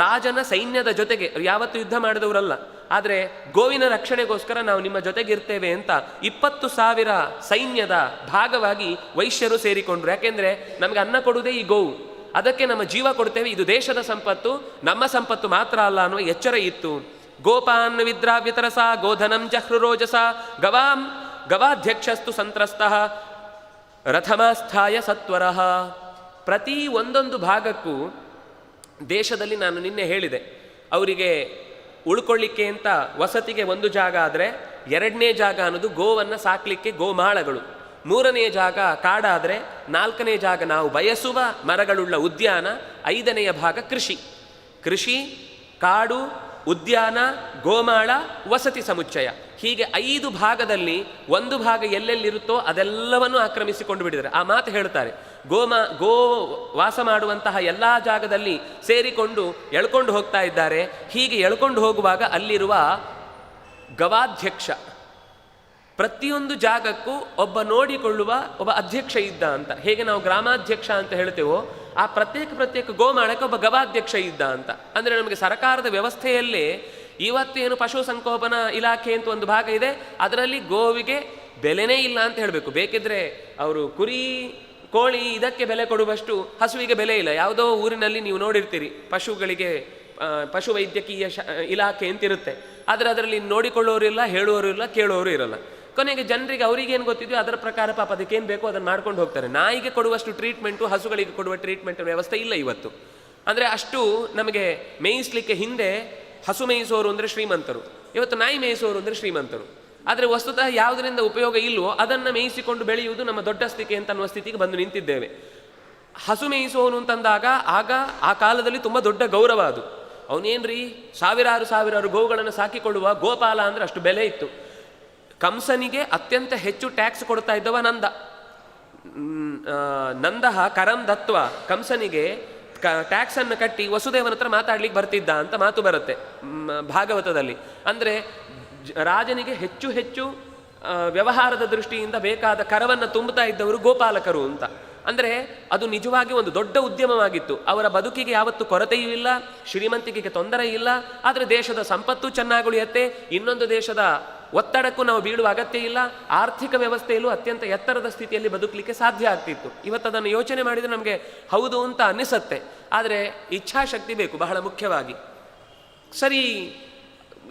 ರಾಜನ ಸೈನ್ಯದ ಜೊತೆಗೆ, ಯಾವತ್ತೂ ಯುದ್ಧ ಮಾಡಿದವರಲ್ಲ, ಆದರೆ ಗೋವಿನ ರಕ್ಷಣೆಗೋಸ್ಕರ ನಾವು ನಿಮ್ಮ ಜೊತೆಗಿರ್ತೇವೆ ಅಂತ 20,000 ಸೈನ್ಯದ ಭಾಗವಾಗಿ ವೈಶ್ಯರು ಸೇರಿಕೊಂಡ್ರು. ಯಾಕೆಂದರೆ ನಮಗೆ ಅನ್ನ ಕೊಡುವುದೇ ಈ ಗೋವು, ಅದಕ್ಕೆ ನಮ್ಮ ಜೀವ ಕೊಡ್ತೇವೆ, ಇದು ದೇಶದ ಸಂಪತ್ತು, ನಮ್ಮ ಸಂಪತ್ತು ಮಾತ್ರ ಅಲ್ಲ ಅನ್ನುವ ಎಚ್ಚರ ಇತ್ತು. ಗೋಪಾನ್ ವಿದ್ರಾವ್ಯತರಸ ಗೋಧನಂ ಜಹೃರೋಜಸ ಗವಾಧ್ಯಕ್ಷಸ್ತು ಸಂತ್ರಸ್ತಃ ರಥಮಾಸ್ಥಾಯ ಸತ್ವರಃ. ಪ್ರತಿ ಒಂದೊಂದು ಭಾಗಕ್ಕೂ ದೇಶದಲ್ಲಿ, ನಾನು ನಿನ್ನೆ ಹೇಳಿದೆ, ಅವರಿಗೆ ಉಳ್ಕೊಳ್ಳಿಕ್ಕೆ ಅಂತ ವಸತಿಗೆ ಒಂದು ಜಾಗ ಆದರೆ, 2ನೇ ಜಾಗ ಅನ್ನೋದು ಗೋವನ್ನು ಸಾಕಲಿಕ್ಕೆ ಗೋಮಾಳಗಳು, 3ನೇ ಜಾಗ ಕಾಡಾದರೆ, 4ನೇ ಜಾಗ ನಾವು ಬಯಸುವ ಮರಗಳುಳ್ಳ ಉದ್ಯಾನ, 5ನೆಯ ಭಾಗ ಕೃಷಿ, ಕಾಡು, ಉದ್ಯಾನ, ಗೋಮಾಳ, ವಸತಿ ಸಮುಚ್ಚಯ. ಹೀಗೆ 5 ಭಾಗದಲ್ಲಿ ಒಂದು ಭಾಗ ಎಲ್ಲೆಲ್ಲಿರುತ್ತೋ ಅದೆಲ್ಲವನ್ನು ಆಕ್ರಮಿಸಿಕೊಂಡು ಬಿಟ್ಟಿದ್ದಾರೆ. ಆ ಮಾತು ಹೇಳ್ತಾರೆ, ಗೋ ವಾಸ ಮಾಡುವಂತಹ ಎಲ್ಲ ಜಾಗದಲ್ಲಿ ಸೇರಿಕೊಂಡು ಎಳ್ಕೊಂಡು ಹೋಗ್ತಾ ಇದ್ದಾರೆ. ಹೀಗೆ ಎಳ್ಕೊಂಡು ಹೋಗುವಾಗ ಅಲ್ಲಿರುವ ಗವಾಧ್ಯಕ್ಷ, ಪ್ರತಿಯೊಂದು ಜಾಗಕ್ಕೂ ಒಬ್ಬ ನೋಡಿಕೊಳ್ಳುವ ಒಬ್ಬ ಅಧ್ಯಕ್ಷ ಇದ್ದ ಅಂತ. ಹೇಗೆ ನಾವು ಗ್ರಾಮಾಧ್ಯಕ್ಷ ಅಂತ ಹೇಳ್ತೇವೋ, ಆ ಪ್ರತ್ಯೇಕ ಗೋಮಾಳಕ್ಕೆ ಒಬ್ಬ ಗವಾಧ್ಯಕ್ಷ ಇದ್ದ ಅಂತ. ಅಂದರೆ ನಮಗೆ ಸರ್ಕಾರದ ವ್ಯವಸ್ಥೆಯಲ್ಲೇ ಇವತ್ತೇನು ಪಶು ಸಂಗೋಪನಾ ಇಲಾಖೆ ಅಂತ ಒಂದು ಭಾಗ ಇದೆ, ಅದರಲ್ಲಿ ಗೋವಿಗೆ ಬೆಲೆನೇ ಇಲ್ಲ ಅಂತ ಹೇಳಬೇಕು. ಬೇಕಿದ್ರೆ ಅವರು ಕುರಿ, ಕೋಳಿ ಇದಕ್ಕೆ ಬೆಲೆ ಕೊಡುವಷ್ಟು ಹಸುವಿಗೆ ಬೆಲೆ ಇಲ್ಲ. ಯಾವುದೋ ಊರಿನಲ್ಲಿ ನೀವು ನೋಡಿರ್ತೀರಿ, ಪಶುಗಳಿಗೆ ಪಶು ವೈದ್ಯಕೀಯ ಇಲಾಖೆ ಅಂತಿರುತ್ತೆ, ಆದರೆ ಅದರಲ್ಲಿ ನೋಡಿಕೊಳ್ಳೋರು ಇಲ್ಲ, ಹೇಳುವವರು ಇಲ್ಲ, ಕೇಳುವವರು ಇರಲ್ಲ. ಕೊನೆಗೆ ಜನರಿಗೆ ಅವರಿಗೇನು ಗೊತ್ತಿದೆಯೋ ಅದರ ಪ್ರಕಾರ ಪಾಪ ಅದಕ್ಕೇನು ಬೇಕೋ ಅದನ್ನು ಮಾಡ್ಕೊಂಡು ಹೋಗ್ತಾರೆ. ನಾಯಿಗೆ ಕೊಡುವಷ್ಟು ಟ್ರೀಟ್ಮೆಂಟು, ಹಸುಗಳಿಗೆ ಕೊಡುವ ಟ್ರೀಟ್ಮೆಂಟ್ ವ್ಯವಸ್ಥೆ ಇಲ್ಲ ಇವತ್ತು. ಅಂದರೆ ಅಷ್ಟು ನಮಗೆ ಮೇಯಿಸಲಿಕ್ಕೆ, ಹಿಂದೆ ಹಸು ಮೇಯಿಸೋರು ಅಂದರೆ ಶ್ರೀಮಂತರು, ಇವತ್ತು ನಾಯಿ ಮೇಯಿಸೋರು ಅಂದರೆ ಶ್ರೀಮಂತರು. ಆದರೆ ವಸ್ತುತಃ ಯಾವುದರಿಂದ ಉಪಯೋಗ ಇಲ್ವೋ ಅದನ್ನು ಮೇಯಿಸಿಕೊಂಡು ಬೆಳೆಯುವುದು ನಮ್ಮ ದೊಡ್ಡಸ್ತಿಕೆ ಅಂತ ಅನ್ನುವ ಸ್ಥಿತಿಗೆ ಬಂದು ನಿಂತಿದ್ದೇವೆ. ಹಸು ಮೇಯಿಸುವವನು ಅಂತಂದಾಗ ಆಗ ಆ ಕಾಲದಲ್ಲಿ ತುಂಬ ದೊಡ್ಡ ಗೌರವ ಅದು. ಅವನೇನ್ರಿ ಸಾವಿರಾರು ಗೋವುಗಳನ್ನು ಸಾಕಿಕೊಳ್ಳುವ ಗೋಪಾಲ ಅಂದರೆ ಅಷ್ಟು ಬೆಲೆ ಇತ್ತು. ಕಂಸನಿಗೆ ಅತ್ಯಂತ ಹೆಚ್ಚು ಟ್ಯಾಕ್ಸ್ ಕೊಡ್ತಾ ಇದ್ದವ ನಂದ ಕರಂ ದತ್ವ, ಕಂಸನಿಗೆ ಟ್ಯಾಕ್ಸನ್ನು ಕಟ್ಟಿ ವಸುದೇವನ ಹತ್ರ ಮಾತಾಡ್ಲಿಕ್ಕೆ ಬರ್ತಿದ್ದ ಅಂತ ಮಾತು ಬರುತ್ತೆ ಭಾಗವತದಲ್ಲಿ. ಅಂದರೆ ರಾಜನಿಗೆ ಹೆಚ್ಚು ವ್ಯವಹಾರದ ದೃಷ್ಟಿಯಿಂದ ಬೇಕಾದ ಕರವನ್ನು ತುಂಬುತ್ತಾ ಇದ್ದವರು ಗೋಪಾಲಕರು ಅಂತ. ಅಂದರೆ ಅದು ನಿಜವಾಗಿ ಒಂದು ದೊಡ್ಡ ಉದ್ಯಮವಾಗಿತ್ತು. ಅವರ ಬದುಕಿಗೆ ಯಾವತ್ತೂ ಕೊರತೆಯೂ ಇಲ್ಲ, ಶ್ರೀಮಂತಿಕೆಗೆ ತೊಂದರೆ ಇಲ್ಲ, ಆದರೆ ದೇಶದ ಸಂಪತ್ತು ಚೆನ್ನಾಗಿ ಉಳಿಯುತ್ತೆ, ಇನ್ನೊಂದು ದೇಶದ ಒತ್ತಡಕ್ಕೂ ನಾವು ಬೀಳುವ ಅಗತ್ಯ ಇಲ್ಲ, ಆರ್ಥಿಕ ವ್ಯವಸ್ಥೆಯಲ್ಲೂ ಅತ್ಯಂತ ಎತ್ತರದ ಸ್ಥಿತಿಯಲ್ಲಿ ಬದುಕಲಿಕ್ಕೆ ಸಾಧ್ಯ ಆಗ್ತಿತ್ತು. ಇವತ್ತು ಅದನ್ನು ಯೋಚನೆ ಮಾಡಿದರೆ ನಮಗೆ ಹೌದು ಅಂತ ಅನ್ನಿಸುತ್ತೆ. ಆದರೆ ಇಚ್ಛಾಶಕ್ತಿ ಬೇಕು ಬಹಳ ಮುಖ್ಯವಾಗಿ. ಸರಿ,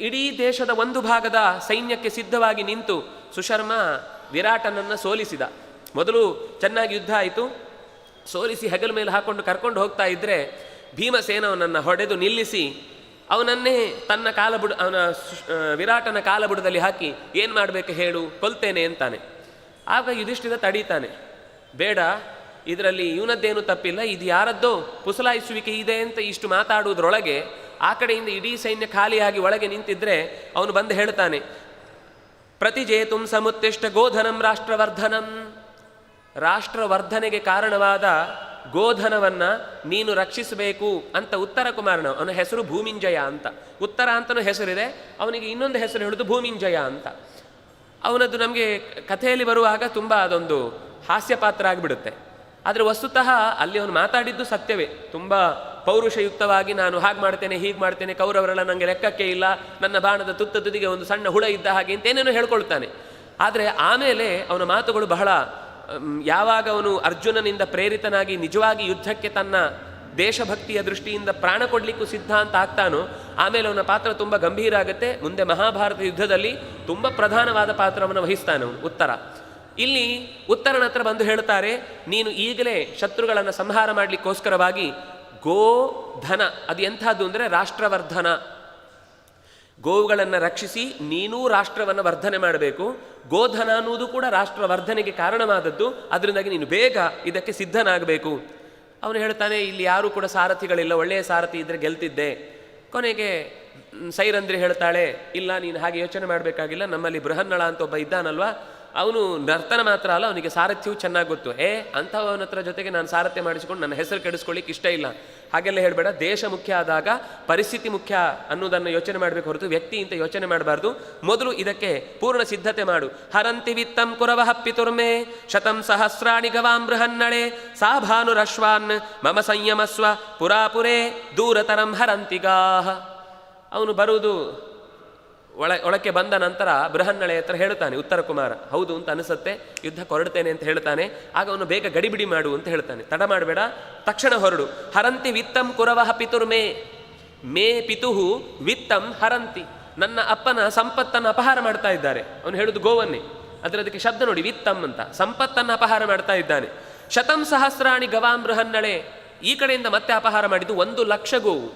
ಇಡೀ ದೇಶದ ಒಂದು ಭಾಗದ ಸೈನ್ಯಕ್ಕೆ ಸಿದ್ಧವಾಗಿ ನಿಂತು ಸುಶರ್ಮ ವಿರಾಟನನ್ನು ಸೋಲಿಸಿದ. ಮೊದಲು ಚೆನ್ನಾಗಿ ಯುದ್ಧ ಆಯಿತು, ಸೋಲಿಸಿ ಹೆಗಲ ಮೇಲೆ ಹಾಕೊಂಡು ಕರ್ಕೊಂಡು ಹೋಗ್ತಾ ಇದ್ದರೆ ಭೀಮಸೇನ ಅವನನ್ನು ಹೊಡೆದು ನಿಲ್ಲಿಸಿ ಅವನನ್ನೇ ತನ್ನ ಅವನ ವಿರಾಟನ ಕಾಲಬುಡದಲ್ಲಿ ಹಾಕಿ ಏನು ಮಾಡಬೇಕು ಹೇಳು, ಕೊಲ್ತೇನೆ ಅಂತಾನೆ. ಆಗ ಯುಧಿಷ್ಠಿರ ತಡೀತಾನೆ, ಬೇಡ, ಇದರಲ್ಲಿ ಇವನದ್ದೇನು ತಪ್ಪಿಲ್ಲ, ಇದು ಯಾರದ್ದೋ ಪುಸಲಾಯಿಸುವಿಕೆ ಇದೆ ಅಂತ ಇಷ್ಟು ಮಾತಾಡುವುದರೊಳಗೆ ಆ ಕಡೆಯಿಂದ ಇಡೀ ಸೈನ್ಯ ಖಾಲಿಯಾಗಿ ಒಳಗೆ ನಿಂತಿದ್ರೆ ಅವನು ಬಂದು ಹೇಳ್ತಾನೆ, ಪ್ರತಿಜೇತುಂ ಸಮುತ್ತಿಷ್ಟ ಗೋಧನಂ ರಾಷ್ಟ್ರವರ್ಧನಂ, ರಾಷ್ಟ್ರವರ್ಧನೆಗೆ ಕಾರಣವಾದ ಗೋಧನವನ್ನು ನೀನು ರಕ್ಷಿಸಬೇಕು ಅಂತ ಉತ್ತರ ಕುಮಾರನ, ಅವನ ಹೆಸರು ಭೂಮಿಂಜಯ ಅಂತ, ಉತ್ತರ ಅಂತನೂ ಹೆಸರಿದೆ, ಅವನಿಗೆ ಇನ್ನೊಂದು ಹೆಸರು ಹೇಳೋದು ಭೂಮಿಂಜಯ ಅಂತ. ಅವನದ್ದು ನಮಗೆ ಕಥೆಯಲ್ಲಿ ಬರುವಾಗ ತುಂಬ ಅದೊಂದು ಹಾಸ್ಯ ಪಾತ್ರ ಆಗಿಬಿಡುತ್ತೆ. ಆದರೆ ವಸ್ತುತಃ ಅಲ್ಲಿ ಅವನು ಮಾತಾಡಿದ್ದು ಸತ್ಯವೇ, ತುಂಬ ಪೌರುಷಯುಕ್ತವಾಗಿ ನಾನು ಹಾಗೆ ಮಾಡ್ತೇನೆ ಹೀಗೆ ಮಾಡ್ತೇನೆ, ಕೌರವರೆಲ್ಲ ನನಗೆ ಲೆಕ್ಕಕ್ಕೆ ಇಲ್ಲ, ನನ್ನ ಬಾಣದ ತುತ್ತ ತುದಿಗೆ ಒಂದು ಸಣ್ಣ ಹುಳ ಇದ್ದ ಹಾಗೆ ಅಂತೇನೇನೋ ಹೇಳ್ಕೊಳ್ತಾನೆ. ಆದರೆ ಆಮೇಲೆ ಅವನ ಮಾತುಗಳು ಬಹಳ, ಯಾವಾಗ ಅವನು ಅರ್ಜುನನಿಂದ ಪ್ರೇರಿತನಾಗಿ ನಿಜವಾಗಿ ಯುದ್ಧಕ್ಕೆ ತನ್ನ ದೇಶಭಕ್ತಿಯ ದೃಷ್ಟಿಯಿಂದ ಪ್ರಾಣ ಕೊಡಲಿಕ್ಕೂ ಸಿದ್ಧ ಅಂತ ಆಗ್ತಾನೋ, ಆಮೇಲೆ ಅವನ ಪಾತ್ರ ತುಂಬ ಗಂಭೀರ ಆಗುತ್ತೆ. ಮುಂದೆ ಮಹಾಭಾರತ ಯುದ್ಧದಲ್ಲಿ ತುಂಬ ಪ್ರಧಾನವಾದ ಪಾತ್ರವನ್ನು ವಹಿಸ್ತಾನೆ ಅವನು ಉತ್ತರ. ಇಲ್ಲಿ ಉತ್ತರನ ಹತ್ರ ಬಂದು ಹೇಳ್ತಾರೆ, ನೀನು ಈಗಲೇ ಶತ್ರುಗಳನ್ನು ಸಂಹಾರ ಮಾಡಲಿಕ್ಕೋಸ್ಕರವಾಗಿ ಗೋಧನ, ಅದು ಎಂಥದ್ದು ಅಂದರೆ ರಾಷ್ಟ್ರವರ್ಧನ, ಗೋವುಗಳನ್ನು ರಕ್ಷಿಸಿ ನೀನೂ ರಾಷ್ಟ್ರವನ್ನು ವರ್ಧನೆ ಮಾಡಬೇಕು. ಗೋಧನ ಅನ್ನುವುದು ಕೂಡ ರಾಷ್ಟ್ರವರ್ಧನೆಗೆ ಕಾರಣವಾದದ್ದು, ಅದರಿಂದಾಗಿ ನೀನು ಬೇಗ ಇದಕ್ಕೆ ಸಿದ್ಧನಾಗಬೇಕು. ಅವನು ಹೇಳ್ತಾನೆ, ಇಲ್ಲಿ ಯಾರೂ ಕೂಡ ಸಾರಥಿಗಳಿಲ್ಲ, ಒಳ್ಳೆಯ ಸಾರಥಿ ಇದ್ದರೆ ಗೆಲ್ತಿದ್ದೆ. ಕೊನೆಗೆ ಸೈರಂಧ್ರಿ ಹೇಳ್ತಾಳೆ, ಇಲ್ಲ ನೀನು ಹಾಗೆ ಯೋಚನೆ ಮಾಡಬೇಕಾಗಿಲ್ಲ, ನಮ್ಮಲ್ಲಿ ಬೃಹನ್ನಳ ಅಂತ ಒಬ್ಬ ಇದ್ದಾನಲ್ವ, ಅವನು ನರ್ತನ ಮಾತ್ರ ಅಲ್ಲ, ಅವನಿಗೆ ಸಾರಥ್ಯವು ಚೆನ್ನಾಗಿ ಗೊತ್ತು. ಅಂಥವನ ಹತ್ರ ಜೊತೆಗೆ ನಾನು ಸಾರಥ್ಯ ಮಾಡಿಸಿಕೊಂಡು ನನ್ನ ಹೆಸರು ಕೆಡಿಸ್ಕೊಳ್ಳಿಕ್ಕೆ ಇಷ್ಟ ಇಲ್ಲ, ಹಾಗೆಲ್ಲ ಹೇಳಬೇಡ. ದೇಶ ಮುಖ್ಯ ಆದಾಗ ಪರಿಸ್ಥಿತಿ ಮುಖ್ಯ ಅನ್ನೋದನ್ನು ಯೋಚನೆ ಮಾಡಬೇಕು ಹೊರತು ವ್ಯಕ್ತಿ ಅಂತ ಯೋಚನೆ ಮಾಡಬಾರ್ದು. ಮೊದಲು ಇದಕ್ಕೆ ಪೂರ್ಣ ಸಿದ್ಧತೆ ಮಾಡು. ಹರಂತಿ ವಿತ್ತಂ ಕುರವಃ ಪಿತುರ್ಮೇ ಶತಂ ಸಹಸ್ರಾಣಿ ಗವಾಂ ಬೃಹನ್ನಳೆ ಸಾ ಭಾನುರಶ್ವಾನ್ ಮಮ ಸಂಯಮಸ್ವ ಪುರಾಪುರೇ ದೂರತರಂ ಹರಂತಿಗಾಹ. ಅವನು ಬರುವುದು ಒಳಕ್ಕೆ ಬಂದ ನಂತರ ಬೃಹನ್ನಳೆ ಹತ್ರ ಹೇಳ್ತಾನೆ ಉತ್ತರ ಕುಮಾರ, ಹೌದು ಅಂತ ಅನಿಸುತ್ತೆ, ಯುದ್ಧ ಹೊರಡ್ತೇನೆ ಅಂತ ಹೇಳ್ತಾನೆ. ಆಗ ಅವನು ಬೇಗ ಗಡಿಬಿಡಿ ಮಾಡು ಅಂತ ಹೇಳ್ತಾನೆ, ತಡ ಮಾಡಬೇಡ, ತಕ್ಷಣ ಹೊರಡು. ಹರಂತಿ ವಿತ್ತಂ ಕುರವಃ ಪಿತುರ್ಮೇ, ಮೇ ಪಿತುಹು ವಿತ್ತಂ ಹರಂತಿ, ನನ್ನ ಅಪ್ಪನ ಸಂಪತ್ತನ್ನು ಅಪಹಾರ ಮಾಡ್ತಾ ಇದ್ದಾರೆ. ಅವನು ಹೇಳುದು ಗೋವನ್ನೇ, ಅದಕ್ಕೆ ಶಬ್ದ ನೋಡಿ ವಿತ್ತಂ ಅಂತ, ಸಂಪತ್ತನ್ನು ಅಪಹಾರ ಮಾಡ್ತಾ ಇದ್ದಾನೆ. ಶತಂ ಸಹಸ್ರಾಣಿ ಗವಾಂ ಬೃಹನ್ನಳೆ, ಈ ಕಡೆಯಿಂದ ಮತ್ತೆ ಅಪಹಾರ ಮಾಡಿದ್ದು 1,00,000 ಗೋವು.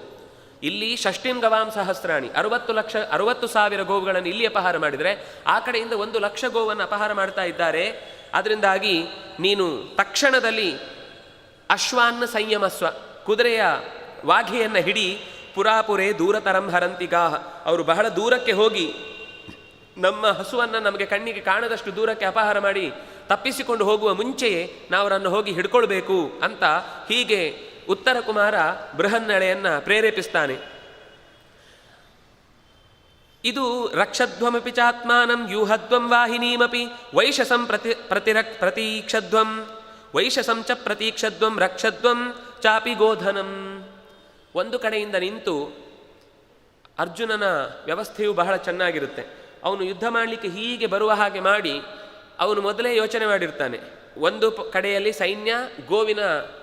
ಇಲ್ಲಿ ಷಷ್ಟಿಂ ಗವಾಂ ಸಹಸ್ರಾಣಿ, 60,000 ಗೋವುಗಳನ್ನು ಇಲ್ಲಿ ಅಪಹಾರ ಮಾಡಿದರೆ ಆ ಕಡೆಯಿಂದ 1,00,000 ಗೋವನ್ನು ಅಪಹಾರ ಮಾಡ್ತಾ ಇದ್ದಾರೆ. ಅದರಿಂದಾಗಿ ನೀನು ತಕ್ಷಣದಲ್ಲಿ ಅಶ್ವಾನ್ನ ಸಂಯಮಸ್ವ, ಕುದುರೆಯ ವಾಘೆಯನ್ನು ಹಿಡಿ, ಪುರಾಪುರೇ ದೂರತರಂ ಹರಂತಿಗಾಹ, ಅವರು ಬಹಳ ದೂರಕ್ಕೆ ಹೋಗಿ ನಮ್ಮ ಹಸುವನ್ನು ನಮಗೆ ಕಣ್ಣಿಗೆ ಕಾಣದಷ್ಟು ದೂರಕ್ಕೆ ಅಪಹಾರ ಮಾಡಿ ತಪ್ಪಿಸಿಕೊಂಡು ಹೋಗುವ ಮುಂಚೆಯೇ ನಾವು ಅವರನ್ನು ಹೋಗಿ ಹಿಡ್ಕೊಳ್ಬೇಕು ಅಂತ ಹೀಗೆ ಉತ್ತರ ಕುಮಾರ ಬೃಹನ್ನಳೆಯನ್ನು ಪ್ರೇರೇಪಿಸ್ತಾನೆ. ಇದು ರಕ್ಷಧ್ವಮಪಿ ಚಾತ್ಮಾನಂ ಯೂಹಧ್ವಂ ವಾಹಿನೀಮಪಿ ವೈಶಸಂ ಪ್ರತೀಕ್ಷಧ್ವಂ ವೈಶಸಂ ಚ ಪ್ರತೀಕ್ಷಧ್ವಂ ರಕ್ಷಧ್ವಂ ಚಾಪಿ ಗೋಧನಂ. ಒಂದು ಕಡೆಯಿಂದ ನಿಂತು ಅರ್ಜುನನ ವ್ಯವಸ್ಥೆಯು ಬಹಳ ಚೆನ್ನಾಗಿರುತ್ತೆ. ಅವನು ಯುದ್ಧ ಮಾಡಲಿಕ್ಕೆ ಹೀಗೆ ಬರುವ ಹಾಗೆ ಮಾಡಿ ಅವನು ಮೊದಲೇ ಯೋಚನೆ ಮಾಡಿರ್ತಾನೆ. ಒಂದು ಕಡೆಯಲ್ಲಿ ಸೈನ್ಯ ಗೋವಿನ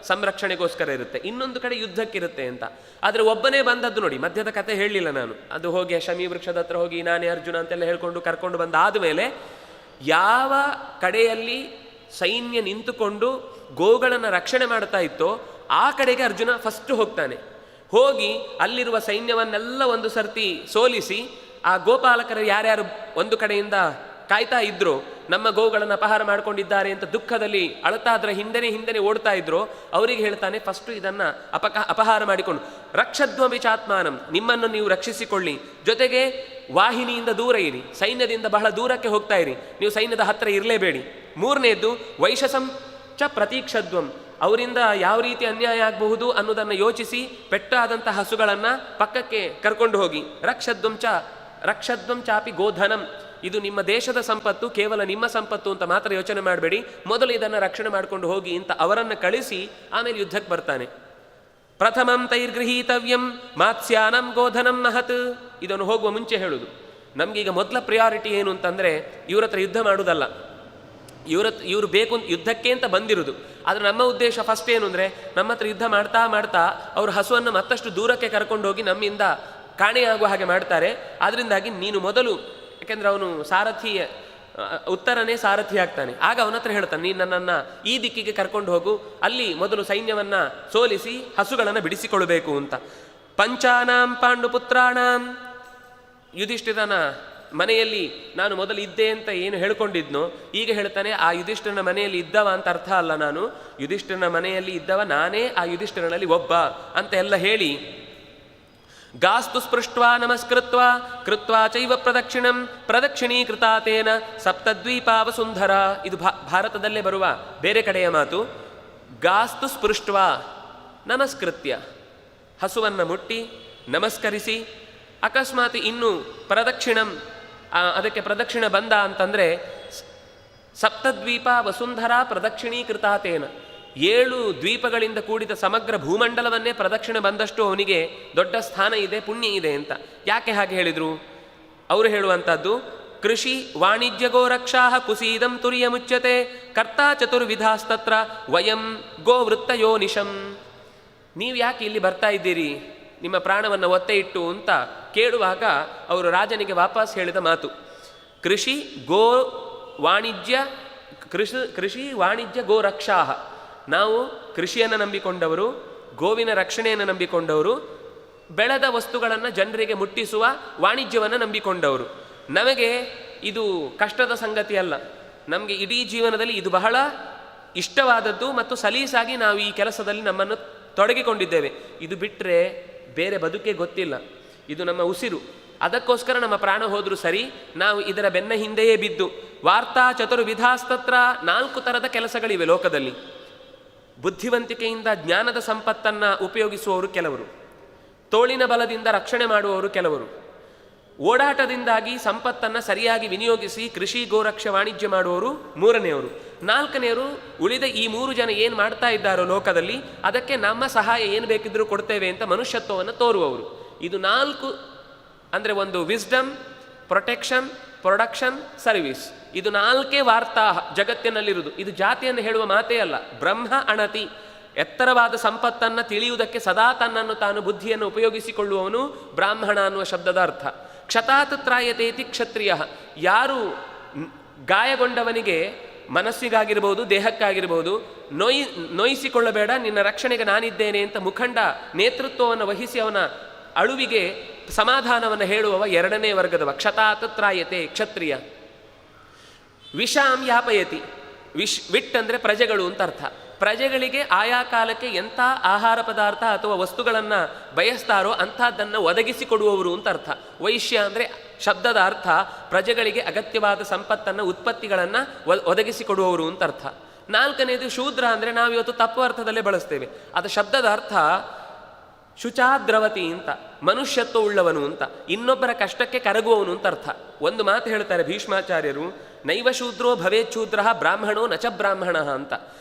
ಸಂರಕ್ಷಣೆಗೋಸ್ಕರ ಇರುತ್ತೆ, ಇನ್ನೊಂದು ಕಡೆ ಯುದ್ಧಕ್ಕಿರುತ್ತೆ ಅಂತ. ಆದರೆ ಒಬ್ಬನೇ ಬಂದದ್ದು ನೋಡಿ, ಮಧ್ಯದ ಕತೆ ಹೇಳಲಿಲ್ಲ ನಾನು. ಅದು ಹೋಗಿ ಶಮಿ ವೃಕ್ಷದ ಹತ್ರ ಹೋಗಿ ನಾನೇ ಅರ್ಜುನ ಅಂತೆಲ್ಲ ಹೇಳ್ಕೊಂಡು ಕರ್ಕೊಂಡು ಬಂದ ಆದಮೇಲೆ ಯಾವ ಕಡೆಯಲ್ಲಿ ಸೈನ್ಯ ನಿಂತುಕೊಂಡು ಗೋಗಳನ್ನು ರಕ್ಷಣೆ ಮಾಡ್ತಾ ಇತ್ತೋ ಆ ಕಡೆಗೆ ಅರ್ಜುನ ಫಸ್ಟ್ ಹೋಗ್ತಾನೆ. ಹೋಗಿ ಅಲ್ಲಿರುವ ಸೈನ್ಯವನ್ನೆಲ್ಲ ಒಂದು ಸರ್ತಿ ಸೋಲಿಸಿ ಆ ಗೋಪಾಲಕರು ಯಾರ್ಯಾರು ಒಂದು ಕಡೆಯಿಂದ ಕಾಯ್ತಾ ಇದ್ರು, ನಮ್ಮ ಗೋವುಗಳನ್ನು ಅಪಹಾರ ಮಾಡ್ಕೊಂಡಿದ್ದಾರೆ ಅಂತ ದುಃಖದಲ್ಲಿ ಅಳತಾ ಅದರ ಹಿಂದೆನೆ ಓಡ್ತಾ ಇದ್ರು, ಅವರಿಗೆ ಹೇಳ್ತಾನೆ ಫಸ್ಟು ಇದನ್ನು ಅಪಹಾರ ಮಾಡಿಕೊಂಡು ರಕ್ಷಧ್ವಮಿ ಚಾತ್ಮಾನಂ, ನಿಮ್ಮನ್ನು ನೀವು ರಕ್ಷಿಸಿಕೊಳ್ಳಿ, ಜೊತೆಗೆ ವಾಹಿನಿಯಿಂದ ದೂರ ಇರಿ, ಸೈನ್ಯದಿಂದ ಬಹಳ ದೂರಕ್ಕೆ ಹೋಗ್ತಾ ಇರಿ, ನೀವು ಸೈನ್ಯದ ಹತ್ತಿರ ಇರಲೇಬೇಡಿ. ಮೂರನೇದ್ದು ವೈಶಸಂ ಚ ಪ್ರತೀಕ್ಷಧ್ವಂ, ಅವರಿಂದ ಯಾವ ರೀತಿ ಅನ್ಯಾಯ ಆಗಬಹುದು ಅನ್ನೋದನ್ನು ಯೋಚಿಸಿ ಪೆಟ್ಟಾದಂಥ ಹಸುಗಳನ್ನು ಪಕ್ಕಕ್ಕೆ ಕರ್ಕೊಂಡು ಹೋಗಿ ರಕ್ಷಧ್ವಂ ಚಾಪಿ ಗೋಧನಂ, ಇದು ನಿಮ್ಮ ದೇಶದ ಸಂಪತ್ತು, ಕೇವಲ ನಿಮ್ಮ ಸಂಪತ್ತು ಅಂತ ಮಾತ್ರ ಯೋಚನೆ ಮಾಡಬೇಡಿ, ಮೊದಲು ಇದನ್ನು ರಕ್ಷಣೆ ಮಾಡಿಕೊಂಡು ಹೋಗಿ ಅಂತ ಅವರನ್ನು ಕಳಿಸಿ ಆಮೇಲೆ ಯುದ್ಧಕ್ಕೆ ಬರ್ತಾನೆ. ಪ್ರಥಮಂ ತೈರ್ಗೃಹೀತವ್ಯಂ ಮಾತ್ಸ್ಯಾನಂ ಗೋಧನಂ ಮಹತ್. ಇದನ್ನು ಹೋಗುವ ಮುಂಚೆ ಹೇಳುವುದು, ನಮಗೀಗ ಮೊದಲ ಪ್ರಿಯಾರಿಟಿ ಏನು ಅಂತಂದರೆ ಇವ್ರ ಹತ್ರ ಯುದ್ಧ ಮಾಡುವುದಲ್ಲ, ಇವರು ಬೇಕು ಯುದ್ಧಕ್ಕೆ ಅಂತ ಬಂದಿರುವುದು. ಆದರೆ ನಮ್ಮ ಉದ್ದೇಶ ಫಸ್ಟ್ ಏನು ಅಂದರೆ, ನಮ್ಮ ಹತ್ರ ಯುದ್ಧ ಮಾಡ್ತಾ ಮಾಡ್ತಾ ಅವ್ರ ಹಸುವನ್ನು ಮತ್ತಷ್ಟು ದೂರಕ್ಕೆ ಕರ್ಕೊಂಡು ಹೋಗಿ ನಮ್ಮಿಂದ ಕಾಣೆಯಾಗುವ ಹಾಗೆ ಮಾಡ್ತಾರೆ. ಅದರಿಂದಾಗಿ ನೀನು ಮೊದಲು, ಯಾಕೆಂದರೆ ಅವನು ಸಾರಥಿ, ಉತ್ತರನೇ ಸಾರಥಿ ಆಗ್ತಾನೆ. ಆಗ ಅವನ ಹತ್ರ ಹೇಳ್ತಾನೆ, ನೀನು ನನ್ನನ್ನು ಈ ದಿಕ್ಕಿಗೆ ಕರ್ಕೊಂಡು ಹೋಗು, ಅಲ್ಲಿ ಮೊದಲು ಸೈನ್ಯವನ್ನು ಸೋಲಿಸಿ ಹಸುಗಳನ್ನು ಬಿಡಿಸಿಕೊಳ್ಳಬೇಕು ಅಂತ. ಪಂಚಾನಾಂ ಪಾಂಡುಪುತ್ರಾಣಾಂ, ಯುಧಿಷ್ಠಿರನ ಮನೆಯಲ್ಲಿ ನಾನು ಮೊದಲು ಇದ್ದೆ ಅಂತ ಏನು ಹೇಳ್ಕೊಂಡಿದ್ನೋ ಈಗ ಹೇಳ್ತಾನೆ, ಆ ಯುಧಿಷ್ಠಿರನ ಮನೆಯಲ್ಲಿ ಇದ್ದವ ಅಂತ ಅರ್ಥ ಅಲ್ಲ, ನಾನು ಯುಧಿಷ್ಠಿರನ ಮನೆಯಲ್ಲಿ ಇದ್ದವ ನಾನೇ ಆ ಯುಧಿಷ್ಠಿರನಲ್ಲಿ ಒಬ್ಬ ಅಂತ ಎಲ್ಲ ಹೇಳಿ, ಗಾಸ್ತು ಸ್ಪೃಷ್ಟ್ವಾ ನಮಸ್ಕೃತ್ವ ಕೃತ್ವಾ ಚೈವ ಪ್ರದಕ್ಷಿಣಂ ಪ್ರದಕ್ಷಿಣೀಕೃತಾತೇನ ಸಪ್ತದ್ವೀಪಾ ವಸುಂಧರ. ಇದು ಭಾರತದಲ್ಲೇ ಬರುವ ಬೇರೆ ಕಡೆಯ ಮಾತು. ಗಾಸ್ತು ಸ್ಪೃಷ್ಟ್ವಾ ನಮಸ್ಕೃತ್ಯ, ಹಸುವನ್ನು ಮುಟ್ಟಿ ನಮಸ್ಕರಿಸಿ, ಅಕಸ್ಮಾತ್ ಇನ್ನು ಪ್ರದಕ್ಷಿಣಂ, ಅದಕ್ಕೆ ಪ್ರದಕ್ಷಿಣ ಬಂದ ಅಂತಂದರೆ ಸಪ್ತದ್ವೀಪ ವಸುಂಧರ ಪ್ರದಕ್ಷಿಣೀಕೃತಾತೇನ, 7 ದ್ವೀಪಗಳಿಂದ ಕೂಡಿದ ಸಮಗ್ರ ಭೂಮಂಡಲವನ್ನೇ ಪ್ರದಕ್ಷಿಣೆ ಬಂದಷ್ಟು ಅವನಿಗೆ ದೊಡ್ಡ ಸ್ಥಾನ ಇದೆ, ಪುಣ್ಯ ಇದೆ ಅಂತ. ಯಾಕೆ ಹಾಗೆ ಹೇಳಿದರು? ಅವರು ಹೇಳುವಂಥದ್ದು, ಕೃಷಿ ವಾಣಿಜ್ಯ ಗೋರಕ್ಷಾ ಕುಸೀದಂ ತುರ್ಯ ಮುಚ್ಯತೆ ಕರ್ತಾ ಚತುರ್ವಿಧಾಸ್ತತ್ರ ವಯಂ ಗೋವೃತ್ತಯೋ ನಿಶಂ. ನೀವು ಯಾಕೆ ಇಲ್ಲಿ ಬರ್ತಾ ಇದ್ದೀರಿ, ನಿಮ್ಮ ಪ್ರಾಣವನ್ನು ಒತ್ತೆ ಇಟ್ಟು ಅಂತ ಕೇಳುವಾಗ ಅವರು ರಾಜನಿಗೆ ವಾಪಸ್ ಹೇಳಿದ ಮಾತು, ಕೃಷಿ ಗೋ ವಾಣಿಜ್ಯ ಕೃಷಿ ವಾಣಿಜ್ಯ ಗೋರಕ್ಷಾ. ನಾವು ಕೃಷಿಯನ್ನು ನಂಬಿಕೊಂಡವರು, ಗೋವಿನ ರಕ್ಷಣೆಯನ್ನು ನಂಬಿಕೊಂಡವರು, ಬೆಳೆದ ವಸ್ತುಗಳನ್ನು ಜನರಿಗೆ ಮುಟ್ಟಿಸುವ ವಾಣಿಜ್ಯವನ್ನು ನಂಬಿಕೊಂಡವರು. ನಮಗೆ ಇದು ಕಷ್ಟದ ಸಂಗತಿ ಅಲ್ಲ, ನಮಗೆ ಇಡೀ ಜೀವನದಲ್ಲಿ ಇದು ಬಹಳ ಇಷ್ಟವಾದದ್ದು ಮತ್ತು ಸಲೀಸಾಗಿ ನಾವು ಈ ಕೆಲಸದಲ್ಲಿ ನಮ್ಮನ್ನು ತೊಡಗಿಕೊಂಡಿದ್ದೇವೆ. ಇದು ಬಿಟ್ಟರೆ ಬೇರೆ ಬದುಕೆ ಗೊತ್ತಿಲ್ಲ, ಇದು ನಮ್ಮ ಉಸಿರು. ಅದಕ್ಕೋಸ್ಕರ ನಮ್ಮ ಪ್ರಾಣ ಹೋದರೂ ಸರಿ, ನಾವು ಇದರ ಬೆನ್ನ ಹಿಂದೆಯೇ ಬಿದ್ದು. ವಾರ್ತಾ ಚತುರ್ವಿಧಾಸ್ತತ್ರ, 4 ಥರದ ಕೆಲಸಗಳಿವೆ ಲೋಕದಲ್ಲಿ. ಬುದ್ಧಿವಂತಿಕೆಯಿಂದ ಜ್ಞಾನದ ಸಂಪತ್ತನ್ನು ಉಪಯೋಗಿಸುವವರು ಕೆಲವರು, ತೋಳಿನ ಬಲದಿಂದ ರಕ್ಷಣೆ ಮಾಡುವವರು ಕೆಲವರು, ಓಡಾಟದಿಂದಾಗಿ ಸಂಪತ್ತನ್ನು ಸರಿಯಾಗಿ ವಿನಿಯೋಗಿಸಿ ಕೃಷಿ ಗೋರಕ್ಷೆ ವಾಣಿಜ್ಯ ಮಾಡುವವರು 3ನೇವರು. 4ನೇವರು ಉಳಿದ ಈ 3 ಜನ ಏನು ಮಾಡ್ತಾ ಇದ್ದಾರೋ ಲೋಕದಲ್ಲಿ ಅದಕ್ಕೆ ನಮ್ಮ ಸಹಾಯ ಏನು ಬೇಕಿದ್ರೂ ಕೊಡ್ತೇವೆ ಅಂತ ಮನುಷ್ಯತ್ವವನ್ನು ತೋರುವವರು. ಇದು 4 ಅಂದರೆ ಒಂದು ವಿಸ್ಡಮ್, ಪ್ರೊಟೆಕ್ಷನ್, ಪ್ರೊಡಕ್ಷನ್, ಸರ್ವಿಸ್. ಇದು 4 ವಾರ್ತಾ ಜಗತ್ತಿನಲ್ಲಿರುವುದು. ಇದು ಜಾತಿಯನ್ನು ಹೇಳುವ ಮಾತೇ ಅಲ್ಲ. ಬ್ರಹ್ಮ ಅಣತಿ, ಎತ್ತರವಾದ ಸಂಪತ್ತನ್ನು ತಿಳಿಯುವುದಕ್ಕೆ ಸದಾ ತನ್ನನ್ನು ತಾನು ಬುದ್ಧಿಯನ್ನು ಉಪಯೋಗಿಸಿಕೊಳ್ಳುವವನು ಬ್ರಾಹ್ಮಣ ಅನ್ನುವ ಶಬ್ದದ ಅರ್ಥ. ಕ್ಷತಾತ್ ತ್ರಾಯತೇತಿ ಕ್ಷತ್ರಿಯ, ಯಾರು ಗಾಯಗೊಂಡವನಿಗೆ ಮನಸ್ಸಿಗಾಗಿರ್ಬೋದು ದೇಹಕ್ಕಾಗಿರ್ಬೋದು ನೋಯಿಸಿಕೊಳ್ಳಬೇಡ, ನಿನ್ನ ರಕ್ಷಣೆಗೆ ನಾನಿದ್ದೇನೆ ಅಂತ ಮುಖಂಡ ನೇತೃತ್ವವನ್ನು ವಹಿಸಿ ಅವನ ಅಳುವಿಗೆ ಸಮಾಧಾನವನ್ನು ಹೇಳುವವ 2ನೇ ವರ್ಗದವ. ಕ್ಷತಾತ್ ತ್ರಾಯತೆ ಕ್ಷತ್ರಿಯ. ವಿಷಾಂ ಯಾಪಯತಿ, ವಿಟ್ ಅಂದರೆ ಪ್ರಜೆಗಳು ಅಂತ ಅರ್ಥ. ಪ್ರಜೆಗಳಿಗೆ ಆಯಾ ಕಾಲಕ್ಕೆ ಎಂಥ ಆಹಾರ ಪದಾರ್ಥ ಅಥವಾ ವಸ್ತುಗಳನ್ನು ಬಯಸ್ತಾರೋ ಅಂಥದ್ದನ್ನು ಒದಗಿಸಿಕೊಡುವವರು ಅಂತ ಅರ್ಥ. ವೈಶ್ಯ ಅಂದರೆ ಶಬ್ದದ ಅರ್ಥ ಪ್ರಜೆಗಳಿಗೆ ಅಗತ್ಯವಾದ ಸಂಪತ್ತನ್ನು, ಉತ್ಪತ್ತಿಗಳನ್ನು ಒದಗಿಸಿಕೊಡುವವರು ಅಂತ ಅರ್ಥ. 4ನೇದು ಶೂದ್ರ ಅಂದರೆ ನಾವಿವತ್ತು ತಪ್ಪು ಅರ್ಥದಲ್ಲೇ ಬಳಸ್ತೇವೆ. ಅದು ಶಬ್ದದ ಅರ್ಥ ಶುಚಾದ್ರವತಿ ಅಂತ, ಮನುಷ್ಯತ್ವ ಉಳ್ಳವನು ಅಂತ, ಇನ್ನೊಬ್ಬರ ಕಷ್ಟಕ್ಕೆ ಕರಗುವವನು ಅಂತ ಅರ್ಥ. ಒಂದು ಮಾತು ಹೇಳ್ತಾರೆ ಭೀಷ್ಮಾಚಾರ್ಯರು, ನೈವ ಶೂದ್ರೋ ಭವೇತ್ ಶೂದ್ರ ಬ್ರಾಹ್ಮಣೋ ನಚ ಬ್ರಾಹ್ಮಣ ಅಂತ.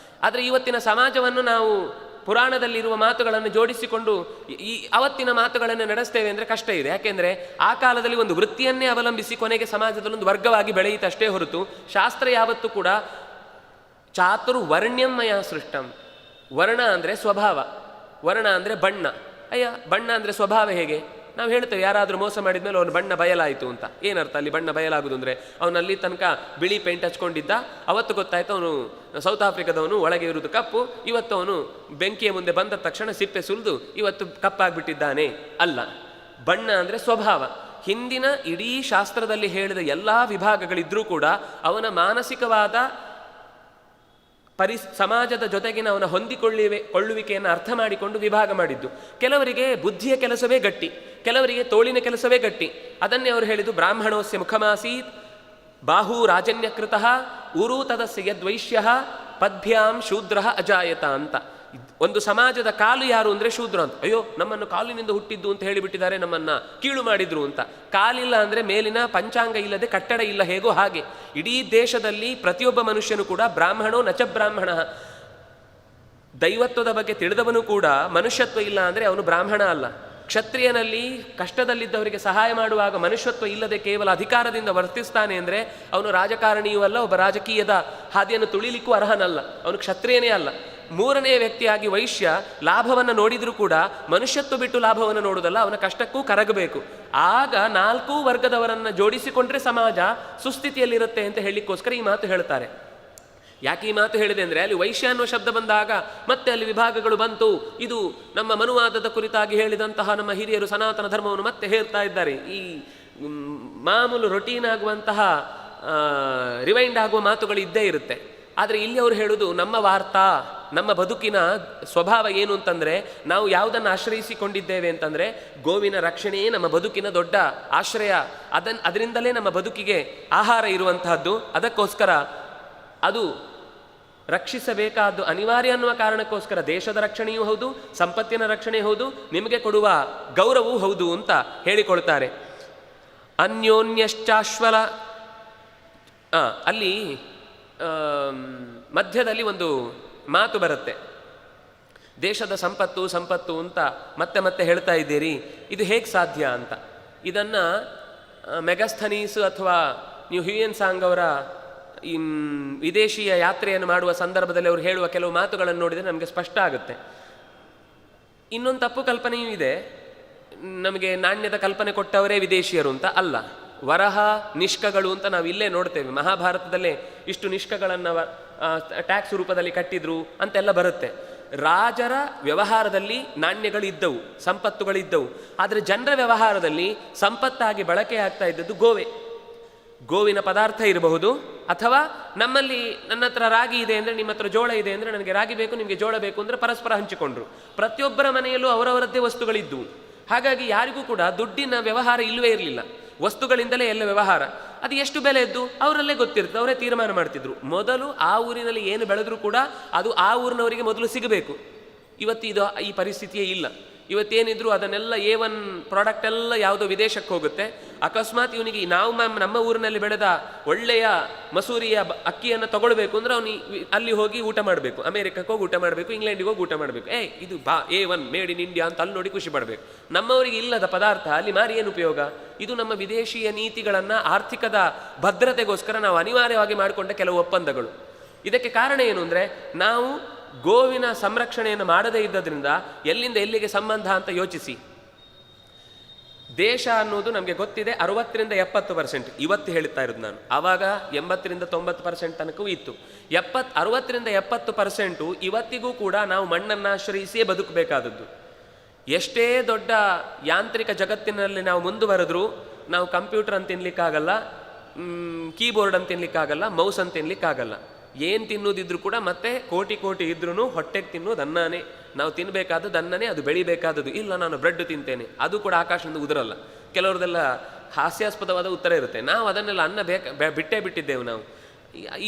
ಆದರೆ ಇವತ್ತಿನ ಸಮಾಜವನ್ನು ನಾವು ಪುರಾಣದಲ್ಲಿರುವ ಮಾತುಗಳನ್ನು ಜೋಡಿಸಿಕೊಂಡು ಅವತ್ತಿನ ಮಾತುಗಳನ್ನು ನಡೆಸ್ತೇವೆ ಅಂದರೆ ಕಷ್ಟ ಇದೆ. ಯಾಕೆಂದರೆ ಆ ಕಾಲದಲ್ಲಿ ಒಂದು ವೃತ್ತಿಯನ್ನೇ ಅವಲಂಬಿಸಿ ಕೊನೆಗೆ ಸಮಾಜದಲ್ಲಿ ಒಂದು ವರ್ಗವಾಗಿ ಬೆಳೆಯಿತಷ್ಟೇ ಹೊರತು ಶಾಸ್ತ್ರ ಯಾವತ್ತೂ ಕೂಡ ಚಾತುರ್ವರ್ಣ್ಯಮಯ ಸೃಷ್ಟಂ. ವರ್ಣ ಅಂದರೆ ಸ್ವಭಾವ, ವರ್ಣ ಅಂದರೆ ಬಣ್ಣ. ಅಯ್ಯ, ಬಣ್ಣ ಅಂದರೆ ಸ್ವಭಾವ ಹೇಗೆ? ನಾವು ಹೇಳ್ತೇವೆ, ಯಾರಾದರೂ ಮೋಸ ಮಾಡಿದ್ಮೇಲೆ ಅವನು ಬಣ್ಣ ಬಯಲಾಯಿತು ಅಂತ. ಏನರ್ಥ ಅಲ್ಲಿ ಬಣ್ಣ ಬಯಲಾಗುದು ಅಂದರೆ, ಅವನಲ್ಲಿ ತನಕ ಬಿಳಿ ಪೇಂಟ್ ಹಚ್ಕೊಂಡಿದ್ದ, ಅವತ್ತು ಗೊತ್ತಾಯ್ತು ಅವನು ಸೌತ್ ಆಫ್ರಿಕಾದವನು, ಒಳಗೆ ಇರುವುದು ಕಪ್ಪು. ಇವತ್ತು ಅವನು ಬೆಂಕಿಯ ಮುಂದೆ ಬಂದ ತಕ್ಷಣ ಸಿಪ್ಪೆ ಸುಲಿದು ಇವತ್ತು ಕಪ್ಪಾಗಿಬಿಟ್ಟಿದ್ದಾನೆ. ಅಲ್ಲ, ಬಣ್ಣ ಅಂದರೆ ಸ್ವಭಾವ. ಹಿಂದಿನ ಇಡೀ ಶಾಸ್ತ್ರದಲ್ಲಿ ಹೇಳಿದ ಎಲ್ಲ ವಿಭಾಗಗಳಿದ್ರೂ ಕೂಡ ಅವನ ಮಾನಸಿಕವಾದ ಸಮಾಜದ ಜೊತೆಗಿನ ಅವನ ಕೊಳ್ಳುವಿಕೆಯನ್ನು ಅರ್ಥ ಮಾಡಿಕೊಂಡು ವಿಭಾಗ ಮಾಡಿದ್ದು. ಕೆಲವರಿಗೆ ಬುದ್ಧಿಯ ಕೆಲಸವೇ ಗಟ್ಟಿ, ಕೆಲವರಿಗೆ ತೋಳಿನ ಕೆಲಸವೇ ಗಟ್ಟಿ. ಅದನ್ನೇ ಅವರು ಹೇಳಿದ್ದು, ಬ್ರಾಹ್ಮಣೋಸ್ಯ ಮುಖಮಾಸೀತ್ ಬಾಹು ರಾಜನ್ಯಕೃತಃ ಊರು ತದಸ್ಯ ಯದ್ವೈಶ್ಯ ಪದ್ಭ್ಯಾಂ ಶೂದ್ರ ಅಜಾಯತ ಅಂತ. ಒಂದು ಸಮಾಜದ ಕಾಲು ಯಾರು ಅಂದರೆ ಶೂದ್ರ ಅಂತ. ಅಯ್ಯೋ ನಮ್ಮನ್ನು ಕಾಲಿನಿಂದ ಹುಟ್ಟಿದ್ದು ಅಂತ ಹೇಳಿಬಿಟ್ಟಿದ್ದಾರೆ, ನಮ್ಮನ್ನು ಕೀಳು ಮಾಡಿದ್ರು ಅಂತ. ಕಾಲಿಲ್ಲ ಅಂದರೆ ಮೇಲಿನ ಪಂಚಾಂಗ ಇಲ್ಲದೆ ಕಟ್ಟಡ ಇಲ್ಲ, ಹೇಗೋ ಹಾಗೆ ಇಡೀ ದೇಶದಲ್ಲಿ ಪ್ರತಿಯೊಬ್ಬ ಮನುಷ್ಯನು ಕೂಡ ಬ್ರಾಹ್ಮಣೋ ನಚ ಬ್ರಾಹ್ಮಣ, ದೈವತ್ವದ ಬಗ್ಗೆ ತಿಳಿದವನು ಕೂಡ ಮನುಷ್ಯತ್ವ ಇಲ್ಲ ಅಂದರೆ ಅವನು ಬ್ರಾಹ್ಮಣ ಅಲ್ಲ. ಕ್ಷತ್ರಿಯನಲ್ಲಿ ಕಷ್ಟದಲ್ಲಿದ್ದವರಿಗೆ ಸಹಾಯ ಮಾಡುವಾಗ ಮನುಷ್ಯತ್ವ ಇಲ್ಲದೆ ಕೇವಲ ಅಧಿಕಾರದಿಂದ ವರ್ತಿಸ್ತಾನೆ ಅಂದರೆ ಅವನು ರಾಜಕಾರಣಿಯೂ ಅಲ್ಲ, ಒಬ್ಬ ರಾಜಕೀಯದ ಹಾದಿಯನ್ನು ತುಳಿಲಿಕ್ಕೂ ಅರ್ಹನಲ್ಲ, ಅವನು ಕ್ಷತ್ರಿಯನೇ ಅಲ್ಲ. ಮೂರನೇ ವ್ಯಕ್ತಿಯಾಗಿ ವೈಶ್ಯ ಲಾಭವನ್ನು ನೋಡಿದರೂ ಕೂಡ ಮನುಷ್ಯತ್ವ ಬಿಟ್ಟು ಲಾಭವನ್ನು ನೋಡುವುದಲ್ಲ, ಅವನ ಕಷ್ಟಕ್ಕೂ ಕರಗಬೇಕು. ಆಗ 4 ವರ್ಗದವರನ್ನು ಜೋಡಿಸಿಕೊಂಡ್ರೆ ಸಮಾಜ ಸುಸ್ಥಿತಿಯಲ್ಲಿರುತ್ತೆ ಅಂತ ಹೇಳಲಿಕ್ಕೋಸ್ಕರ ಈ ಮಾತು ಹೇಳ್ತಾರೆ. ಯಾಕೆ ಈ ಮಾತು ಹೇಳಿದೆ ಅಂದರೆ ಅಲ್ಲಿ ವೈಶ್ಯ ಅನ್ನುವ ಶಬ್ದ ಬಂದಾಗ ಮತ್ತೆ ಅಲ್ಲಿ ವಿಭಾಗಗಳು ಬಂತು. ಇದು ನಮ್ಮ ಮನುವಾದದ ಕುರಿತಾಗಿ ಹೇಳಿದಂತಹ ನಮ್ಮ ಹಿರಿಯರು ಸನಾತನ ಧರ್ಮವನ್ನು ಮತ್ತೆ ಹೇಳ್ತಾ ಇದ್ದಾರೆ. ಈ ಮಾಮೂಲು ರೊಟೀನ್ ಆಗುವಂತಹ ರಿವೈಂಡ್ ಆಗುವ ಮಾತುಗಳು ಇದ್ದೇ ಇರುತ್ತೆ. ಆದರೆ ಇಲ್ಲಿ ಅವರು ಹೇಳುವುದು ನಮ್ಮ ವಾರ್ತಾ, ನಮ್ಮ ಬದುಕಿನ ಸ್ವಭಾವ ಏನು ಅಂತಂದರೆ ನಾವು ಯಾವುದನ್ನು ಆಶ್ರಯಿಸಿಕೊಂಡಿದ್ದೇವೆ ಅಂತಂದರೆ ಗೋವಿನ ರಕ್ಷಣೆಯೇ ನಮ್ಮ ಬದುಕಿನ ದೊಡ್ಡ ಆಶ್ರಯ. ಅದರಿಂದಲೇ ನಮ್ಮ ಬದುಕಿಗೆ ಆಹಾರ ಇರುವಂತಹದ್ದು. ಅದಕ್ಕೋಸ್ಕರ ಅದು ರಕ್ಷಿಸಬೇಕಾದ್ದು ಅನಿವಾರ್ಯ ಅನ್ನುವ ಕಾರಣಕ್ಕೋಸ್ಕರ ದೇಶದ ರಕ್ಷಣೆಯೂ ಹೌದು, ಸಂಪತ್ತಿನ ರಕ್ಷಣೆ ಹೌದು, ನಿಮಗೆ ಕೊಡುವ ಗೌರವವೂ ಹೌದು ಅಂತ ಹೇಳಿಕೊಳ್ತಾರೆ. ಅನ್ಯೋನ್ಯಶ್ಚಾಶ್ವಲ ಅಲ್ಲಿ ಮಧ್ಯದಲ್ಲಿ ಒಂದು ಮಾತು ಬರುತ್ತೆ, ದೇಶದ ಸಂಪತ್ತು ಅಂತ ಮತ್ತೆ ಮತ್ತೆ ಹೇಳ್ತಾ ಇದ್ದೀರಿ, ಇದು ಹೇಗೆ ಸಾಧ್ಯ ಅಂತ. ಇದನ್ನು ಮೆಗಸ್ಥನೀಸ್ ಅಥವಾ ನೀವು ಹ್ಯೂಯನ್ ಸಾಂಗ್ ಅವರ ಈ ವಿದೇಶಿಯ ಯಾತ್ರೆಯನ್ನು ಮಾಡುವ ಸಂದರ್ಭದಲ್ಲಿ ಅವರು ಹೇಳುವ ಕೆಲವು ಮಾತುಗಳನ್ನು ನೋಡಿದರೆ ನಮಗೆ ಸ್ಪಷ್ಟ ಆಗುತ್ತೆ. ಇನ್ನೊಂದು ತಪ್ಪು ಕಲ್ಪನೆಯೂ ಇದೆ, ನಮಗೆ ನಾಣ್ಯದ ಕಲ್ಪನೆ ಕೊಟ್ಟವರೇ ವಿದೇಶಿಯರು ಅಂತ. ಅಲ್ಲ, ವರಹ ನಿಷ್ಕಗಳು ಅಂತ ನಾವು ಇಲ್ಲೇ ನೋಡ್ತೇವೆ. ಮಹಾಭಾರತದಲ್ಲೇ ಇಷ್ಟು ನಿಷ್ಕಗಳನ್ನು ಟ್ಯಾಕ್ಸ್ ರೂಪದಲ್ಲಿ ಕಟ್ಟಿದ್ರು ಅಂತೆಲ್ಲ ಬರುತ್ತೆ. ರಾಜರ ವ್ಯವಹಾರದಲ್ಲಿ ನಾಣ್ಯಗಳಿದ್ದವು, ಸಂಪತ್ತುಗಳಿದ್ದವು. ಆದರೆ ಜನರ ವ್ಯವಹಾರದಲ್ಲಿ ಸಂಪತ್ತಾಗಿ ಬಳಕೆ ಆಗ್ತಾ ಇದ್ದದ್ದು ಗೋವಿನ ಪದಾರ್ಥ ಇರಬಹುದು, ಅಥವಾ ನಮ್ಮಲ್ಲಿ ನನ್ನ ಹತ್ರ ರಾಗಿ ಇದೆ ಅಂದರೆ ನಿಮ್ಮ ಹತ್ರ ಜೋಳ ಇದೆ ಅಂದರೆ ನನಗೆ ರಾಗಿ ಬೇಕು, ನಿಮಗೆ ಜೋಳ ಬೇಕು ಅಂದರೆ ಪರಸ್ಪರ ಹಂಚಿಕೊಂಡ್ರು. ಪ್ರತಿಯೊಬ್ಬರ ಮನೆಯಲ್ಲೂ ಅವರವರದ್ದೇ ವಸ್ತುಗಳಿದ್ದವು. ಹಾಗಾಗಿ ಯಾರಿಗೂ ಕೂಡ ದುಡ್ಡಿನ ವ್ಯವಹಾರ ಇಲ್ಲವೇ ಇರಲಿಲ್ಲ, ವಸ್ತುಗಳಿಂದಲೇ ಎಲ್ಲ ವ್ಯವಹಾರ. ಅದು ಎಷ್ಟು ಬೆಲೆ ಇದ್ದು ಅವರಲ್ಲೇ ಗೊತ್ತಿರ್ತದೆ, ಅವರೇ ತೀರ್ಮಾನ ಮಾಡ್ತಿದ್ರು. ಮೊದಲು ಆ ಊರಿನಲ್ಲಿ ಏನು ಬೆಳೆದ್ರೂ ಕೂಡ ಅದು ಆ ಊರಿನವರಿಗೆ ಮೊದಲು ಸಿಗಬೇಕು. ಇವತ್ತು ಈ ಪರಿಸ್ಥಿತಿಯೇ ಇಲ್ಲ. ಇವತ್ತೇನಿದ್ರು ಅದನ್ನೆಲ್ಲ A1 ಪ್ರಾಡಕ್ಟ್ ಎಲ್ಲ ಯಾವುದೋ ವಿದೇಶಕ್ಕೆ ಹೋಗುತ್ತೆ. ಅಕಸ್ಮಾತ್ ಇವನಿಗೆ ನಾವು ನಮ್ಮ ಊರಿನಲ್ಲಿ ಬೆಳೆದ ಒಳ್ಳೆಯ ಮಸೂರಿಯ ಅಕ್ಕಿಯನ್ನು ತಗೊಳ್ಬೇಕು ಅಂದ್ರೆ ಅವನು ಅಲ್ಲಿ ಹೋಗಿ ಊಟ ಮಾಡಬೇಕು, ಅಮೇರಿಕಕ್ಕೆ ಹೋಗಿ ಊಟ ಮಾಡಬೇಕು, ಇಂಗ್ಲೆಂಡಿಗೆ ಹೋಗಿ ಊಟ ಮಾಡಬೇಕು. ಇದು A1 ಮೇಡ್ ಇನ್ ಇಂಡಿಯಾ ಅಂತ ಅಲ್ಲಿ ನೋಡಿ ಖುಷಿ ಪಡಬೇಕು. ನಮ್ಮವರಿಗೆ ಇಲ್ಲದ ಪದಾರ್ಥ ಅಲ್ಲಿ ಮಾರಿ ಏನು ಉಪಯೋಗ? ಇದು ನಮ್ಮ ವಿದೇಶೀಯ ನೀತಿಗಳನ್ನು, ಆರ್ಥಿಕದ ಭದ್ರತೆಗೋಸ್ಕರ ನಾವು ಅನಿವಾರ್ಯವಾಗಿ ಮಾಡಿಕೊಂಡ ಕೆಲವು ಒಪ್ಪಂದಗಳು. ಇದಕ್ಕೆ ಕಾರಣ ಏನು ಅಂದರೆ ನಾವು ಗೋವಿನ ಸಂರಕ್ಷಣೆಯನ್ನು ಮಾಡದೇ ಇದ್ದದ್ರಿಂದ ಎಲ್ಲಿಂದ ಎಲ್ಲಿಗೆ ಸಂಬಂಧ ಅಂತ ಯೋಚಿಸಿ. ದೇಶ ಅನ್ನೋದು ನಮಗೆ ಗೊತ್ತಿದೆ 60-70%. ಇವತ್ತು ಹೇಳ್ತಾ ಇರೋದು ನಾನು, ಆವಾಗ 80-90% ತನಕವೂ ಇತ್ತು. 60-70% ಇವತ್ತಿಗೂ ಕೂಡ ನಾವು ಮಣ್ಣನ್ನು ಆಶ್ರಯಿಸಿಯೇ ಬದುಕಬೇಕಾದದ್ದು. ಎಷ್ಟೇ ದೊಡ್ಡ ಯಾಂತ್ರಿಕ ಜಗತ್ತಿನಲ್ಲಿ ನಾವು ಮುಂದುವರೆದ್ರೂ ನಾವು ಕಂಪ್ಯೂಟರ್ ಅಂತ ತಿನ್ಲಿಕ್ಕಾಗಲ್ಲ, ಕೀಬೋರ್ಡ್ ಅಂತ ತಿನ್ಲಿಕ್ಕಾಗಲ್ಲ, ಮೌಸ್ ಅಂತ ತಿನ್ಲಿಕ್ಕಾಗಲ್ಲ. ಏನು ತಿನ್ನೋದಿದ್ರು ಕೂಡ ಮತ್ತೆ ಕೋಟಿ ಇದ್ರೂ ಹೊಟ್ಟೆಗೆ ತಿನ್ನೋದು ಅನ್ನನೇ. ನಾವು ತಿನ್ನಬೇಕಾದದ್ದು ಅನ್ನನೇ, ಅದು ಬೆಳಿಬೇಕಾದದ್ದು. ಇಲ್ಲ ನಾನು ಬ್ರೆಡ್ ತಿಂತೇನೆ, ಅದು ಕೂಡ ಆಕಾಶದಿಂದ ಉದುರಲ್ಲ. ಕೆಲವ್ರದೆಲ್ಲ ಹಾಸ್ಯಾಸ್ಪದವಾದ ಉತ್ತರ ಇರುತ್ತೆ. ನಾವು ಅದನ್ನೆಲ್ಲ ಅನ್ನ ಬಿಟ್ಟಿದ್ದೇವೆ ನಾವು.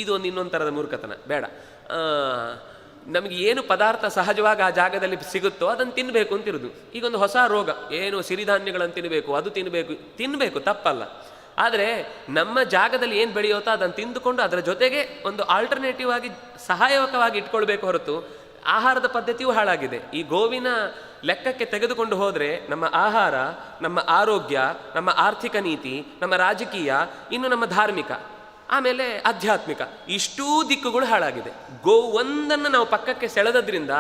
ಇದೊಂದು ಇನ್ನೊಂದು ಥರದ ಮೂರ್ಖತನ ಬೇಡ. ನಮಗೆ ಏನು ಪದಾರ್ಥ ಸಹಜವಾಗಿ ಆ ಜಾಗದಲ್ಲಿ ಸಿಗುತ್ತೋ ಅದನ್ನು ತಿನ್ನಬೇಕು ಅಂತಿರೋದು. ಈಗೊಂದು ಹೊಸ ರೋಗ, ಏನು ಸಿರಿಧಾನ್ಯಗಳನ್ನು ತಿನ್ನಬೇಕು, ಅದು ತಿನ್ನಬೇಕು ತಪ್ಪಲ್ಲ. ಆದರೆ ನಮ್ಮ ಜಾಗದಲ್ಲಿ ಏನು ಬೆಳೆಯುತ್ತೋ ಅದನ್ನು ತಿಂದುಕೊಂಡು ಅದರ ಜೊತೆಗೆ ಒಂದು ಆಲ್ಟರ್ನೇಟಿವ್ ಆಗಿ ಸಹಾಯಕವಾಗಿ ಇಟ್ಕೊಳ್ಬೇಕು ಹೊರತು ಆಹಾರದ ಪದ್ಧತಿಯೂ ಹಾಳಾಗಿದೆ. ಈ ಗೋವಿನ ಲೆಕ್ಕಕ್ಕೆ ತೆಗೆದುಕೊಂಡು ಹೋದರೆ ನಮ್ಮ ಆಹಾರ, ನಮ್ಮ ಆರೋಗ್ಯ, ನಮ್ಮ ಆರ್ಥಿಕ ನೀತಿ, ನಮ್ಮ ರಾಜಕೀಯ, ಇನ್ನು ನಮ್ಮ ಧಾರ್ಮಿಕ, ಆಮೇಲೆ ಆಧ್ಯಾತ್ಮಿಕ, ಇಷ್ಟೂ ದಿಕ್ಕುಗಳು ಹಾಳಾಗಿದೆ. ಗೋ ಒಂದನ್ನು ನಾವು ಪಕ್ಕಕ್ಕೆ ಸೆಳೆದ್ರಿಂದ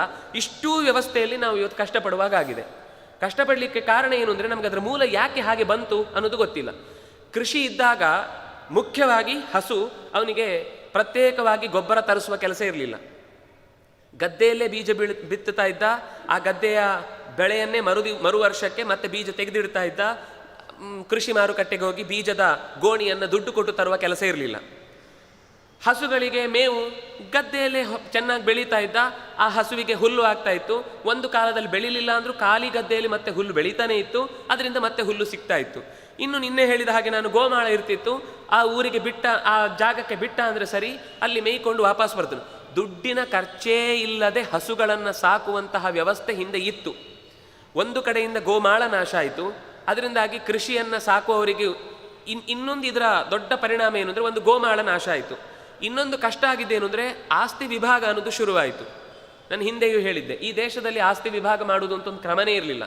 ಇಷ್ಟೂ ವ್ಯವಸ್ಥೆಯಲ್ಲಿ ನಾವು ಇವತ್ತು ಕಷ್ಟಪಡುವಾಗಿದೆ. ಕಷ್ಟಪಡಲಿಕ್ಕೆ ಕಾರಣ ಏನು ಅಂದರೆ ನಮಗೆ ಅದರ ಮೂಲ ಯಾಕೆ ಹಾಗೆ ಬಂತು ಅನ್ನೋದು ಗೊತ್ತಿಲ್ಲ. ಕೃಷಿ ಇದ್ದಾಗ ಮುಖ್ಯವಾಗಿ ಹಸು, ಅವನಿಗೆ ಪ್ರತ್ಯೇಕವಾಗಿ ಗೊಬ್ಬರ ತರಿಸುವ ಕೆಲಸ ಇರಲಿಲ್ಲ. ಗದ್ದೆಯಲ್ಲೇ ಬೀಜ ಬಿತ್ತುತ್ತಾ ಇದ್ದ, ಆ ಗದ್ದೆಯ ಬೆಳೆಯನ್ನೇ ಮರು ವರ್ಷಕ್ಕೆ ಮತ್ತೆ ಬೀಜ ತೆಗೆದಿಡ್ತಾ ಇದ್ದ. ಕೃಷಿ ಮಾರುಕಟ್ಟೆಗೆ ಹೋಗಿ ಬೀಜದ ಗೋಣಿಯನ್ನು ದುಡ್ಡು ಕೊಟ್ಟು ತರುವ ಕೆಲಸ ಇರಲಿಲ್ಲ. ಹಸುಗಳಿಗೆ ಮೇವು ಗದ್ದೆಯಲ್ಲೇ ಚೆನ್ನಾಗಿ ಬೆಳೀತಾ ಇದ್ದ, ಆ ಹಸುವಿಗೆ ಹುಲ್ಲು ಆಗ್ತಾ ಇತ್ತು. ಒಂದು ಕಾಲದಲ್ಲಿ ಬೆಳೀಲಿಲ್ಲ ಅಂದರೂ ಖಾಲಿ ಗದ್ದೆಯಲ್ಲಿ ಮತ್ತೆ ಹುಲ್ಲು ಬೆಳೀತಾನೆ ಇತ್ತು, ಅದರಿಂದ ಮತ್ತೆ ಹುಲ್ಲು ಸಿಗ್ತಾ ಇತ್ತು. ಇನ್ನು ನಿನ್ನೆ ಹೇಳಿದ ಹಾಗೆ ನಾನು ಗೋಮಾಳ ಇರ್ತಿತ್ತು, ಆ ಊರಿಗೆ ಬಿಟ್ಟ, ಆ ಜಾಗಕ್ಕೆ ಬಿಟ್ಟ ಅಂದರೆ ಸರಿ, ಅಲ್ಲಿ ಮೇಯ್ಕೊಂಡು ವಾಪಸ್ ಬರ್ತದೆ. ದುಡ್ಡಿನ ಖರ್ಚೇ ಇಲ್ಲದೆ ಹಸುಗಳನ್ನು ಸಾಕುವಂತಹ ವ್ಯವಸ್ಥೆ ಹಿಂದೆ ಇತ್ತು. ಒಂದು ಕಡೆಯಿಂದ ಗೋಮಾಳ ನಾಶ ಆಯಿತು, ಅದರಿಂದಾಗಿ ಕೃಷಿಯನ್ನು ಸಾಕುವವರಿಗೆ ಇನ್ನೊಂದು ಇದರ ದೊಡ್ಡ ಪರಿಣಾಮ ಏನು ಅಂದರೆ ಒಂದು ಗೋಮಾಳ ನಾಶ ಆಯಿತು. ಇನ್ನೊಂದು ಕಷ್ಟ ಆಗಿದ್ದೇನು ಅಂದರೆ ಆಸ್ತಿ ವಿಭಾಗ ಅನ್ನೋದು ಶುರುವಾಯಿತು. ನಾನು ಹಿಂದೆಯೂ ಹೇಳಿದ್ದೆ, ಈ ದೇಶದಲ್ಲಿ ಆಸ್ತಿ ವಿಭಾಗ ಮಾಡುವುದು ಅಂತ ಒಂದು ಕ್ರಮನೇ ಇರಲಿಲ್ಲ.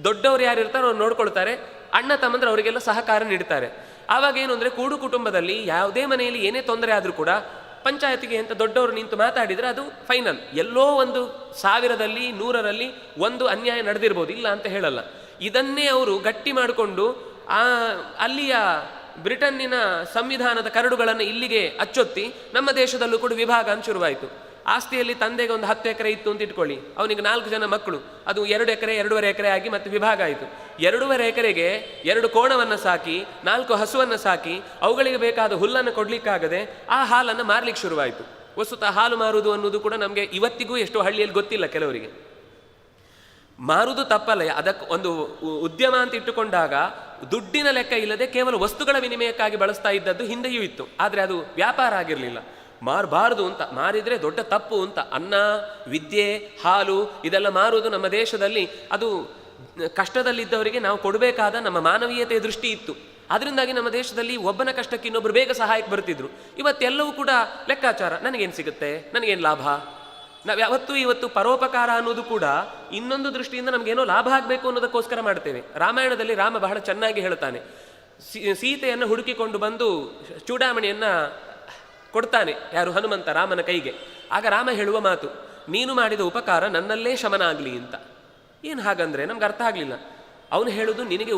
ದೊಡ್ಡವರು ಯಾರು ಇರ್ತಾರೋ ಅವ್ರು ನೋಡ್ಕೊಳ್ತಾರೆ, ಅಣ್ಣ ತಮ್ಮಂದ್ರೆ ಅವರಿಗೆಲ್ಲ ಸಹಕಾರ ನೀಡ್ತಾರೆ. ಆವಾಗ ಏನು ಅಂದರೆ ಕೂಡು ಕುಟುಂಬದಲ್ಲಿ ಯಾವುದೇ ಮನೆಯಲ್ಲಿ ಏನೇ ತೊಂದರೆ ಆದರೂ ಕೂಡ ಪಂಚಾಯತಿಗೆ ಅಂತ ದೊಡ್ಡವರು ನಿಂತು ಮಾತಾಡಿದರೆ ಅದು ಫೈನಲ್. ಎಲ್ಲೋ ಒಂದು 1000ರಲ್ಲಿ 100ರಲ್ಲಿ ಒಂದು ಅನ್ಯಾಯ ನಡೆದಿರ್ಬೋದು, ಇಲ್ಲ ಅಂತ ಹೇಳಲ್ಲ. ಇದನ್ನೇ ಅವರು ಗಟ್ಟಿ ಮಾಡಿಕೊಂಡು ಅಲ್ಲಿಯ ಬ್ರಿಟನ್ನಿನ ಸಂವಿಧಾನದ ಕರಡುಗಳನ್ನು ಇಲ್ಲಿಗೆ ಅಚ್ಚೊತ್ತಿ ನಮ್ಮ ದೇಶದಲ್ಲೂ ಕೂಡ ವಿಭಾಗ ಅಂತ ಶುರುವಾಯಿತು. ಆಸ್ತಿಯಲ್ಲಿ ತಂದೆಗೆ ಒಂದು 10 ಎಕರೆ ಇತ್ತು ಅಂತ ಇಟ್ಕೊಳ್ಳಿ, ಅವನಿಗೆ 4 ಜನ ಮಕ್ಕಳು, ಅದು 2 ಎಕರೆ 2.5 ಎಕರೆ ಆಗಿ ಮತ್ತೆ ವಿಭಾಗ ಆಯಿತು. 2.5 ಎಕರೆಗೆ 2 ಕೋಣವನ್ನು ಸಾಕಿ 4 ಹಸುವನ್ನು ಸಾಕಿ ಅವುಗಳಿಗೆ ಬೇಕಾದ ಹುಲ್ಲನ್ನು ಕೊಡಲಿಕ್ಕಾಗದೆ ಆ ಹಾಲನ್ನು ಮಾರಲಿಕ್ಕೆ ಶುರುವಾಯಿತು. ವಸ್ತುತಃ ಹಾಲು ಮಾರುವುದು ಅನ್ನೋದು ಕೂಡ ನಮಗೆ ಇವತ್ತಿಗೂ ಎಷ್ಟೋ ಹಳ್ಳಿಯಲ್ಲಿ ಗೊತ್ತಿಲ್ಲ ಕೆಲವರಿಗೆ. ಮಾರುವುದು ತಪ್ಪಲ್ಲ, ಅದಕ್ಕೆ ಒಂದು ಉದ್ಯಮ ಅಂತ ಇಟ್ಟುಕೊಂಡಾಗ ದುಡ್ಡಿನ ಲೆಕ್ಕ ಇಲ್ಲದೆ ಕೇವಲ ವಸ್ತುಗಳ ವಿನಿಮಯಕ್ಕಾಗಿ ಬಳಸ್ತಾ ಇದ್ದದ್ದು ಹಿಂದೆಯೂ ಇತ್ತು. ಆದರೆ ಅದು ವ್ಯಾಪಾರ ಆಗಿರಲಿಲ್ಲ. ಮಾರಬಾರ್ದು ಅಂತ, ಮಾರಿದರೆ ದೊಡ್ಡ ತಪ್ಪು ಅಂತ. ಅನ್ನ, ವಿದ್ಯೆ, ಹಾಲು ಇದೆಲ್ಲ ಮಾರುವುದು ನಮ್ಮ ದೇಶದಲ್ಲಿ ಅದು ಕಷ್ಟದಲ್ಲಿದ್ದವರಿಗೆ ನಾವು ಕೊಡಬೇಕಾದ ನಮ್ಮ ಮಾನವೀಯತೆಯ ದೃಷ್ಟಿ ಇತ್ತು. ಅದರಿಂದಾಗಿ ನಮ್ಮ ದೇಶದಲ್ಲಿ ಒಬ್ಬನ ಕಷ್ಟಕ್ಕೆ ಇನ್ನೊಬ್ಬರು ಬೇಗ ಸಹಾಯಕ್ಕೆ ಬರ್ತಿದ್ರು. ಇವತ್ತೆಲ್ಲವೂ ಕೂಡ ಲೆಕ್ಕಾಚಾರ, ನನಗೇನು ಸಿಗುತ್ತೆ, ನನಗೇನು ಲಾಭ. ನಾವು ಯಾವತ್ತೂ ಇವತ್ತು ಪರೋಪಕಾರ ಅನ್ನೋದು ಕೂಡ ಇನ್ನೊಂದು ದೃಷ್ಟಿಯಿಂದ ನಮಗೇನೋ ಲಾಭ ಆಗಬೇಕು ಅನ್ನೋದಕ್ಕೋಸ್ಕರ ಮಾಡ್ತೇವೆ. ರಾಮಾಯಣದಲ್ಲಿ ರಾಮ ಬಹಳ ಚೆನ್ನಾಗಿ ಹೇಳ್ತಾನೆ. ಸೀತೆಯನ್ನು ಹುಡುಕಿಕೊಂಡು ಬಂದು ಚೂಡಾಮಣಿಯನ್ನು ಕೊಡ್ತಾನೆ, ಯಾರು ಹನುಮಂತ ರಾಮನ ಕೈಗೆ. ಆಗ ರಾಮ ಹೇಳುವ ಮಾತು, ನೀನು ಮಾಡಿದ ಉಪಕಾರ ನನ್ನಲ್ಲೇ ಶಮನ ಆಗಲಿ ಅಂತ. ಏನು ಹಾಗಂದ್ರೆ ನಮ್ಗೆ ಅರ್ಥ ಆಗಲಿಲ್ಲ. ಅವನು ಹೇಳುವುದು ನಿನಗೆ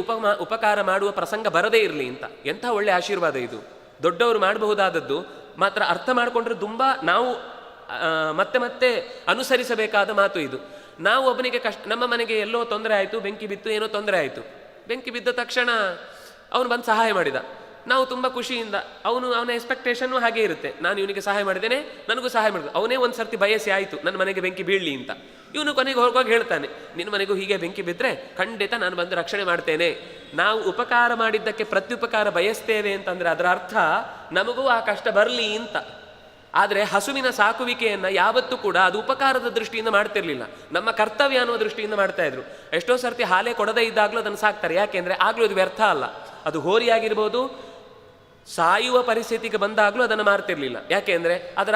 ಉಪಕಾರ ಮಾಡುವ ಪ್ರಸಂಗ ಬರದೇ ಇರಲಿ ಅಂತ. ಎಂಥ ಒಳ್ಳೆ ಆಶೀರ್ವಾದ ಇದು. ದೊಡ್ಡವರು ಮಾಡಬಹುದಾದದ್ದು ಮಾತ್ರ ಅರ್ಥ ಮಾಡಿಕೊಂಡ್ರೆ ತುಂಬ ನಾವು ಮತ್ತೆ ಮತ್ತೆ ಅನುಸರಿಸಬೇಕಾದ ಮಾತು ಇದು. ನಾವು ಒಬ್ಬನಿಗೆ ನಮ್ಮ ಮನೆಗೆ ಎಲ್ಲೋ ತೊಂದರೆ ಆಯಿತು, ಬೆಂಕಿ ಬಿತ್ತು, ಏನೋ ತೊಂದರೆ ಆಯಿತು. ಬೆಂಕಿ ಬಿದ್ದ ತಕ್ಷಣ ಅವನು ಬಂದು ಸಹಾಯ ಮಾಡಿದ, ನಾವು ತುಂಬ ಖುಷಿಯಿಂದ, ಅವನ ಎಕ್ಸ್ಪೆಕ್ಟೇಷನ್ನು ಹಾಗೇ ಇರುತ್ತೆ, ನಾನು ಇವನಿಗೆ ಸಹಾಯ ಮಾಡಿದ್ದೇನೆ, ನನಗೂ ಸಹಾಯ ಮಾಡಿದೆ. ಅವನೇ ಒಂದು ಸರ್ತಿ ಬಯಸಿ ಆಯಿತು ನನ್ನ ಮನೆಗೆ ಬೆಂಕಿ ಬೀಳಲಿ ಅಂತ. ಇವನು ಕೊನೆಗೆ ಹೋಗುವಾಗ ಹೇಳ್ತಾನೆ, ನಿನ್ನ ಮನೆಗೂ ಹೀಗೆ ಬೆಂಕಿ ಬಿದ್ದರೆ ಖಂಡಿತ ನಾನು ಬಂದು ರಕ್ಷಣೆ ಮಾಡ್ತೇನೆ. ನಾವು ಉಪಕಾರ ಮಾಡಿದ್ದಕ್ಕೆ ಪ್ರತ್ಯುಪಕಾರ ಬಯಸ್ತೇವೆ ಅಂತಂದರೆ ಅದರ ಅರ್ಥ ನಮಗೂ ಆ ಕಷ್ಟ ಬರಲಿ ಅಂತ. ಆದರೆ ಹಸುವಿನ ಸಾಕುವಿಕೆಯನ್ನು ಯಾವತ್ತೂ ಕೂಡ ಅದು ಉಪಕಾರದ ದೃಷ್ಟಿಯಿಂದ ಮಾಡ್ತಿರ್ಲಿಲ್ಲ, ನಮ್ಮ ಕರ್ತವ್ಯ ಅನ್ನುವ ದೃಷ್ಟಿಯಿಂದ ಮಾಡ್ತಾ ಇದ್ರು. ಎಷ್ಟೋ ಸರ್ತಿ ಹಾಲೇ ಕೊಡದೇ ಇದ್ದಾಗಲೂ ಅದನ್ನು ಸಾಕ್ತಾರೆ. ಯಾಕೆಂದರೆ ಆಗಲೂ ಅದು ವ್ಯರ್ಥ ಅಲ್ಲ. ಅದು ಹೋರಿಯಾಗಿರ್ಬೋದು, ಸಾಯುವ ಪರಿಸ್ಥಿತಿಗೆ ಬಂದಾಗಲೂ ಅದನ್ನು ಮಾರ್ತಿರ್ಲಿಲ್ಲ. ಯಾಕೆಂದರೆ ಅದರ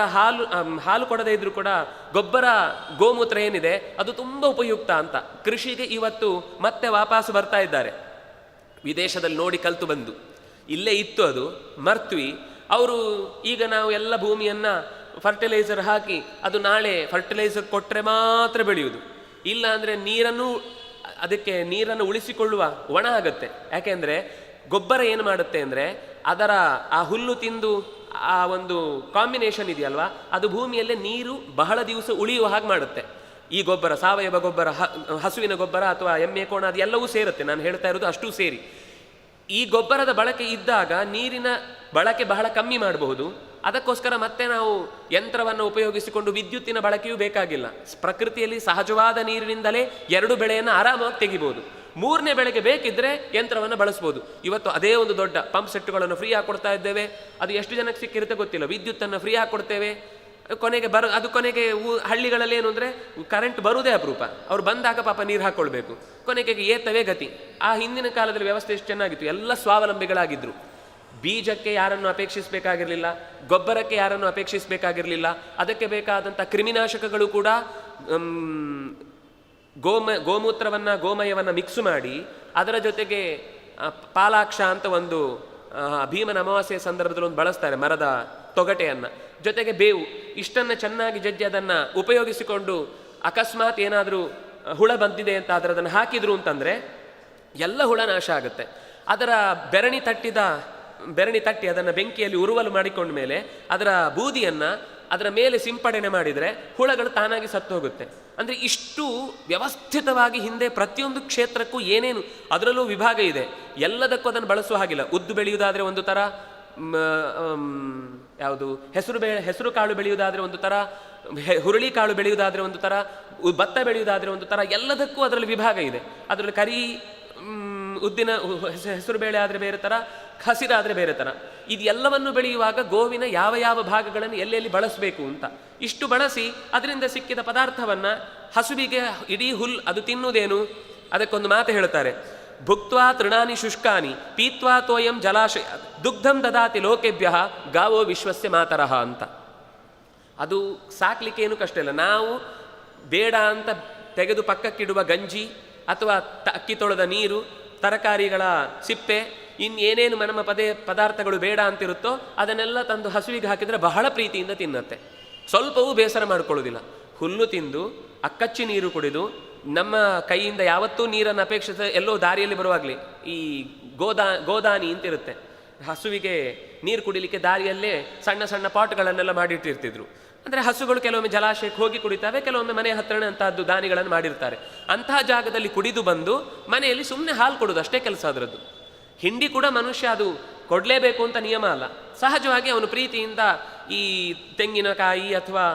ಹಾಲು ಕೊಡದೇ ಇದ್ರೂ ಕೂಡ ಗೊಬ್ಬರ, ಗೋಮೂತ್ರ ಏನಿದೆ ಅದು ತುಂಬ ಉಪಯುಕ್ತ ಅಂತ ಕೃಷಿಗೆ ಇವತ್ತು ಮತ್ತೆ ವಾಪಸ್ಸು ಬರ್ತಾ ಇದ್ದಾರೆ. ವಿದೇಶದಲ್ಲಿ ನೋಡಿ ಕಲ್ತು ಬಂದು ಇಲ್ಲೇ ಇತ್ತು, ಅದು ಮರ್ತ್ವಿ. ಅವರು ಈಗ ನಾವು ಎಲ್ಲ ಭೂಮಿಯನ್ನು ಫರ್ಟಿಲೈಸರ್ ಹಾಕಿ ಅದು ನಾಳೆ ಫರ್ಟಿಲೈಸರ್ ಕೊಟ್ಟರೆ ಮಾತ್ರ ಬೆಳೆಯುವುದು, ಇಲ್ಲ ಅಂದರೆ ಅದಕ್ಕೆ ನೀರನ್ನು ಉಳಿಸಿಕೊಳ್ಳುವ ಒಣ ಆಗುತ್ತೆ. ಯಾಕೆಂದರೆ ಗೊಬ್ಬರ ಏನು ಮಾಡುತ್ತೆ ಅಂದರೆ ಅದರ ಆ ಹುಲ್ಲು ತಿಂದು ಆ ಒಂದು ಕಾಂಬಿನೇಷನ್ ಇದೆಯಲ್ವಾ, ಅದು ಭೂಮಿಯಲ್ಲೇ ನೀರು ಬಹಳ ದಿವಸ ಉಳಿಯುವ ಹಾಗೆ ಮಾಡುತ್ತೆ. ಈ ಗೊಬ್ಬರ, ಸಾವಯವ ಗೊಬ್ಬರ, ಹಸುವಿನ ಗೊಬ್ಬರ ಅಥವಾ ಎಮ್ಮೆ ಕೋಣ, ಅದು ಎಲ್ಲವೂ ಸೇರುತ್ತೆ. ನಾನು ಹೇಳ್ತಾ ಇರೋದು ಅಷ್ಟೂ ಸೇರಿ. ಈ ಗೊಬ್ಬರದ ಬಳಕೆ ಇದ್ದಾಗ ನೀರಿನ ಬಳಕೆ ಬಹಳ ಕಮ್ಮಿ ಮಾಡಬಹುದು. ಅದಕ್ಕೋಸ್ಕರ ಮತ್ತೆ ನಾವು ಯಂತ್ರವನ್ನು ಉಪಯೋಗಿಸಿಕೊಂಡು ವಿದ್ಯುತ್ತಿನ ಬಳಕೆಯೂ ಬೇಕಾಗಿಲ್ಲ. ಪ್ರಕೃತಿಯಲ್ಲಿ ಸಹಜವಾದ ನೀರಿನಿಂದಲೇ 2 ಬೆಳೆಯನ್ನು ಆರಾಮಾಗಿ ತೆಗಿಬೋದು. 3ನೇ ಬೆಳೆಗೆ ಬೇಕಿದ್ದರೆ ಯಂತ್ರವನ್ನು ಬಳಸ್ಬೋದು. ಇವತ್ತು ಅದೇ ಒಂದು ದೊಡ್ಡ ಪಂಪ್ ಸೆಟ್ಗಳನ್ನು ಫ್ರೀ ಆಗಿ ಕೊಡ್ತಾ ಇದ್ದೇವೆ. ಅದು ಎಷ್ಟು ಜನಕ್ಕೆ ಸಿಕ್ಕಿರುತ್ತೆ ಗೊತ್ತಿಲ್ಲ. ವಿದ್ಯುತ್ತನ್ನು ಫ್ರೀ ಆಗಿ ಕೊಡ್ತೇವೆ. ಕೊನೆಗೆ ಹಳ್ಳಿಗಳಲ್ಲಿ ಏನು ಅಂದರೆ ಕರೆಂಟ್ ಬರುವುದೇ ಅಪರೂಪ. ಅವ್ರು ಬಂದಾಗ ಪಾಪ ನೀರು ಹಾಕ್ಕೊಳ್ಬೇಕು. ಕೊನೆಗೆ ಏತವೇ ಗತಿ. ಆ ಹಿಂದಿನ ಕಾಲದಲ್ಲಿ ವ್ಯವಸ್ಥೆ ಎಷ್ಟು ಚೆನ್ನಾಗಿತ್ತು, ಎಲ್ಲ ಸ್ವಾವಲಂಬಿಗಳಾಗಿದ್ದರು. ಬೀಜಕ್ಕೆ ಯಾರನ್ನು ಅಪೇಕ್ಷಿಸಬೇಕಾಗಿರಲಿಲ್ಲ, ಗೊಬ್ಬರಕ್ಕೆ ಯಾರನ್ನು ಅಪೇಕ್ಷಿಸಬೇಕಾಗಿರಲಿಲ್ಲ. ಅದಕ್ಕೆ ಬೇಕಾದಂಥ ಕ್ರಿಮಿನಾಶಕಗಳು ಕೂಡ ಗೋಮಯವನ್ನು ಮಿಕ್ಸ್ ಮಾಡಿ ಅದರ ಜೊತೆಗೆ ಪಾಲಾಕ್ಷ ಅಂತ ಒಂದು ಭೀಮನ ಅಮಾವಾಸ್ಯೆಯ ಸಂದರ್ಭದಲ್ಲಿ ಒಂದು ಬಳಸ್ತಾರೆ, ಮರದ ತೊಗಟೆಯನ್ನು, ಜೊತೆಗೆ ಬೇವು, ಇಷ್ಟನ್ನು ಚೆನ್ನಾಗಿ ಜಜ್ಜಿ ಅದನ್ನು ಉಪಯೋಗಿಸಿಕೊಂಡು ಅಕಸ್ಮಾತ್ ಏನಾದರೂ ಹುಳ ಬಂದಿದೆ ಅಂತ ಅದನ್ನು ಹಾಕಿದ್ರು ಅಂತಂದರೆ ಎಲ್ಲ ಹುಳ ನಾಶ ಆಗುತ್ತೆ. ಅದರ ಬೆರಣಿ ತಟ್ಟಿ ಅದನ್ನು ಬೆಂಕಿಯಲ್ಲಿ ಉರುವಲು ಮಾಡಿಕೊಂಡ ಮೇಲೆ ಅದರ ಬೂದಿಯನ್ನು ಅದರ ಮೇಲೆ ಸಿಂಪಡಣೆ ಮಾಡಿದರೆ ಹುಳಗಳು ತಾನಾಗಿ ಸತ್ತು ಹೋಗುತ್ತೆ. ಅಂದರೆ ಇಷ್ಟು ವ್ಯವಸ್ಥಿತವಾಗಿ ಹಿಂದೆ ಪ್ರತಿಯೊಂದು ಕ್ಷೇತ್ರಕ್ಕೂ ಏನೇನು ಅದರಲ್ಲೂ ವಿಭಾಗ ಇದೆ, ಎಲ್ಲದಕ್ಕೂ ಅದನ್ನು ಬಳಸುವ ಹಾಗಿಲ್ಲ. ಉದ್ದು ಬೆಳೆಯುವುದಾದರೆ ಒಂದು ಥರ, ಯಾವುದು ಹೆಸರು ಕಾಳು ಬೆಳೆಯುವುದಾದರೆ ಒಂದು ಥರ, ಹುರುಳಿ ಕಾಳು ಬೆಳೆಯುವುದಾದರೆ ಒಂದು ಥರ, ಭತ್ತ ಬೆಳೆಯುವುದಾದರೆ ಒಂದು ಥರ, ಎಲ್ಲದಕ್ಕೂ ಅದರಲ್ಲಿ ವಿಭಾಗ ಇದೆ. ಅದರಲ್ಲಿ ಕರಿ ಹೆಸರು ಬೇಳೆ ಆದರೆ ಬೇರೆ ಥರ, ಹಸಿರಾದರೆ ಬೇರೆ ಥರ. ಇದೆಲ್ಲವನ್ನು ಬೆಳೆಯುವಾಗ ಗೋವಿನ ಯಾವ ಯಾವ ಭಾಗಗಳನ್ನು ಎಲ್ಲೆಲ್ಲಿ ಬಳಸಬೇಕು ಅಂತ ಇಷ್ಟು ಬಳಸಿ ಅದರಿಂದ ಸಿಕ್ಕಿದ ಪದಾರ್ಥವನ್ನು ಹಸುವಿಗೆ ಇಡೀ ಹುಲ್ ಅದು ತಿನ್ನುವುದೇನು. ಅದಕ್ಕೊಂದು ಮಾತು ಹೇಳ್ತಾರೆ, ಭುಕ್ತ್ವಾ ತೃಣಾನಿ ಶುಷ್ಕಾನಿ ಪೀತ್ವಾ ತೋಯಂ ಜಲಾಶಯ ದುಗ್ಧಂ ದದಾತಿ ಲೋಕೆಭ್ಯ ಗಾವೋ ವಿಶ್ವಸ್ಯ ಮಾತರಹ ಅಂತ. ಅದು ಸಾಕ್ಲಿಕ್ಕೇನು ಕಷ್ಟ ಇಲ್ಲ. ನಾವು ಬೇಡ ಅಂತ ತೆಗೆದು ಪಕ್ಕಕ್ಕಿಡುವ ಗಂಜಿ ಅಥವಾ ಅಕ್ಕಿ ತೊಳೆದ ನೀರು, ತರಕಾರಿಗಳ ಸಿಪ್ಪೆ, ಇನ್ನೇನೇನು ನಮ್ಮ ಪದಾರ್ಥಗಳು ಬೇಡ ಅಂತಿರುತ್ತೋ ಅದನ್ನೆಲ್ಲ ತಂದು ಹಸುವಿಗೆ ಹಾಕಿದರೆ ಬಹಳ ಪ್ರೀತಿಯಿಂದ ತಿನ್ನತ್ತೆ. ಸ್ವಲ್ಪವೂ ಬೇಸರ ಮಾಡಿಕೊಳ್ಳೋದಿಲ್ಲ. ಹುಲ್ಲು ತಿಂದು ಅಕ್ಕಚ್ಚಿ ನೀರು ಕುಡಿದು ನಮ್ಮ ಕೈಯಿಂದ ಯಾವತ್ತೂ ನೀರನ್ನು ಅಪೇಕ್ಷಿಸ ಎಲ್ಲೋ ದಾರಿಯಲ್ಲಿ ಬರುವಾಗಲಿ ಈ ಗೋದಾನಿ ಅಂತಿರುತ್ತೆ, ಹಸುವಿಗೆ ನೀರು ಕುಡಿಲಿಕ್ಕೆ ದಾರಿಯಲ್ಲೇ ಸಣ್ಣ ಸಣ್ಣ ಪಾಟ್ಗಳನ್ನೆಲ್ಲ ಮಾಡಿಟ್ಟಿರ್ತಿದ್ರು. ಅಂದರೆ ಹಸುಗಳು ಕೆಲವೊಮ್ಮೆ ಜಲಾಶಯಕ್ಕೆ ಹೋಗಿ ಕುಡಿತಾವೆ, ಕೆಲವೊಮ್ಮೆ ಮನೆ ಹತ್ತಿರನೇ ಅಂತಹದ್ದು ದಾನಿಗಳನ್ನು ಮಾಡಿರ್ತಾರೆ. ಅಂತಹ ಜಾಗದಲ್ಲಿ ಕುಡಿದು ಬಂದು ಮನೆಯಲ್ಲಿ ಸುಮ್ಮನೆ ಹಾಲು ಕೊಡೋದು ಅಷ್ಟೇ ಕೆಲಸ ಅದರದ್ದು. ಹಿಂಡಿ ಕೂಡ ಮನುಷ್ಯ ಅದು ಕೊಡಲೇಬೇಕು ಅಂತ ನಿಯಮ ಅಲ್ಲ, ಸಹಜವಾಗಿ ಅವನು ಪ್ರೀತಿಯಿಂದ ಈ ತೆಂಗಿನಕಾಯಿ ಅಥವಾ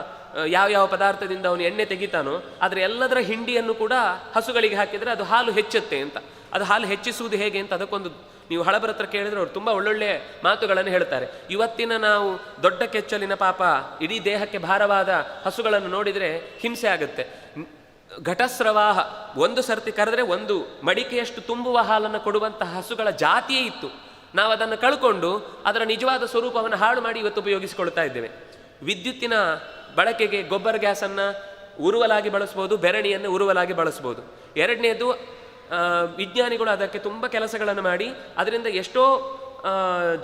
ಯಾವ್ಯಾವ ಪದಾರ್ಥದಿಂದ ಅವನು ಎಣ್ಣೆ ತೆಗಿತಾನೋ ಅದರ ಎಲ್ಲದರ ಹಿಂಡಿಯನ್ನು ಕೂಡ ಹಸುಗಳಿಗೆ ಹಾಕಿದರೆ ಅದು ಹಾಲು ಹೆಚ್ಚುತ್ತೆ ಅಂತ. ಅದು ಹಾಲು ಹೆಚ್ಚಿಸುವುದು ಹೇಗೆ ಅಂತ ಅದಕ್ಕೊಂದು ನೀವು ಹಳಬರ ಹತ್ರ ಕೇಳಿದ್ರೆ ಅವ್ರು ತುಂಬ ಒಳ್ಳೊಳ್ಳೆ ಮಾತುಗಳನ್ನು ಹೇಳ್ತಾರೆ. ಇವತ್ತಿನ ನಾವು ದೊಡ್ಡ ಕೆಚ್ಚಲಿನ ಪಾಪ ಇಡೀ ದೇಹಕ್ಕೆ ಭಾರವಾದ ಹಸುಗಳನ್ನು ನೋಡಿದರೆ ಹಿಂಸೆ ಆಗುತ್ತೆ. ಘಟಸ್ರವಾಹ, ಒಂದು ಸರ್ತಿ ಕರೆದ್ರೆ ಒಂದು ಮಡಿಕೆಯಷ್ಟು ತುಂಬುವ ಹಾಲನ್ನು ಕೊಡುವಂತಹ ಹಸುಗಳ ಜಾತಿಯೇ ಇತ್ತು. ನಾವು ಅದನ್ನು ಕಳ್ಕೊಂಡು ಅದರ ನಿಜವಾದ ಸ್ವರೂಪವನ್ನು ಹಾಳು ಮಾಡಿ ಇವತ್ತು ಉಪಯೋಗಿಸಿಕೊಳ್ತಾ ಇದ್ದೇವೆ. ವಿದ್ಯುತ್ತಿನ ಬಳಕೆಗೆ ಗೊಬ್ಬರ ಗ್ಯಾಸನ್ನು ಉರುವಲಾಗಿ ಬಳಸ್ಬೋದು, ಬೆರಣಿಯನ್ನು ಉರುವಲಾಗಿ ಬಳಸ್ಬೋದು. ಎರಡನೇದು, ವಿಜ್ಞಾನಿಗಳು ಅದಕ್ಕೆ ತುಂಬ ಕೆಲಸಗಳನ್ನು ಮಾಡಿ ಅದರಿಂದ ಎಷ್ಟೋ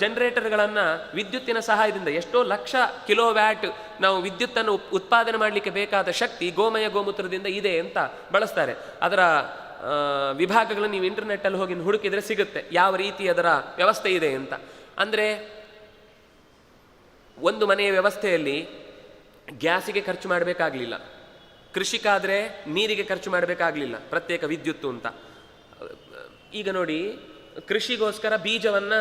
ಜನರೇಟರ್ಗಳನ್ನು ವಿದ್ಯುತ್ತಿನ ಸಹಾಯದಿಂದ ಎಷ್ಟೋ ಲಕ್ಷ ಕಿಲೋವ್ಯಾಟ್ ನಾವು ವಿದ್ಯುತ್ತನ್ನು ಉತ್ಪಾದನೆ ಮಾಡಲಿಕ್ಕೆ ಬೇಕಾದ ಶಕ್ತಿ ಗೋಮಯ ಗೋಮೂತ್ರದಿಂದ ಇದೆ ಅಂತ ಬಳಸ್ತಾರೆ. ಅದರ ವಿಭಾಗಗಳನ್ನು ನೀವು ಇಂಟರ್ನೆಟ್ಟಲ್ಲಿ ಹೋಗಿ ಹುಡುಕಿದರೆ ಸಿಗುತ್ತೆ ಯಾವ ರೀತಿ ಅದರ ವ್ಯವಸ್ಥೆ ಇದೆ ಅಂತ. ಅಂದರೆ ಒಂದು ಮನೆಯ ವ್ಯವಸ್ಥೆಯಲ್ಲಿ ಗ್ಯಾಸಿಗೆ ಖರ್ಚು ಮಾಡಬೇಕಾಗಲಿಲ್ಲ, ಕೃಷಿಕಾದರೆ ನೀರಿಗೆ ಖರ್ಚು ಮಾಡಬೇಕಾಗಲಿಲ್ಲ, ಪ್ರತ್ಯೇಕ ವಿದ್ಯುತ್ತು ಅಂತ. ಈಗ ನೋಡಿ, ಕೃಷಿಗೋಸ್ಕರ ಬೀಜವನ್ನು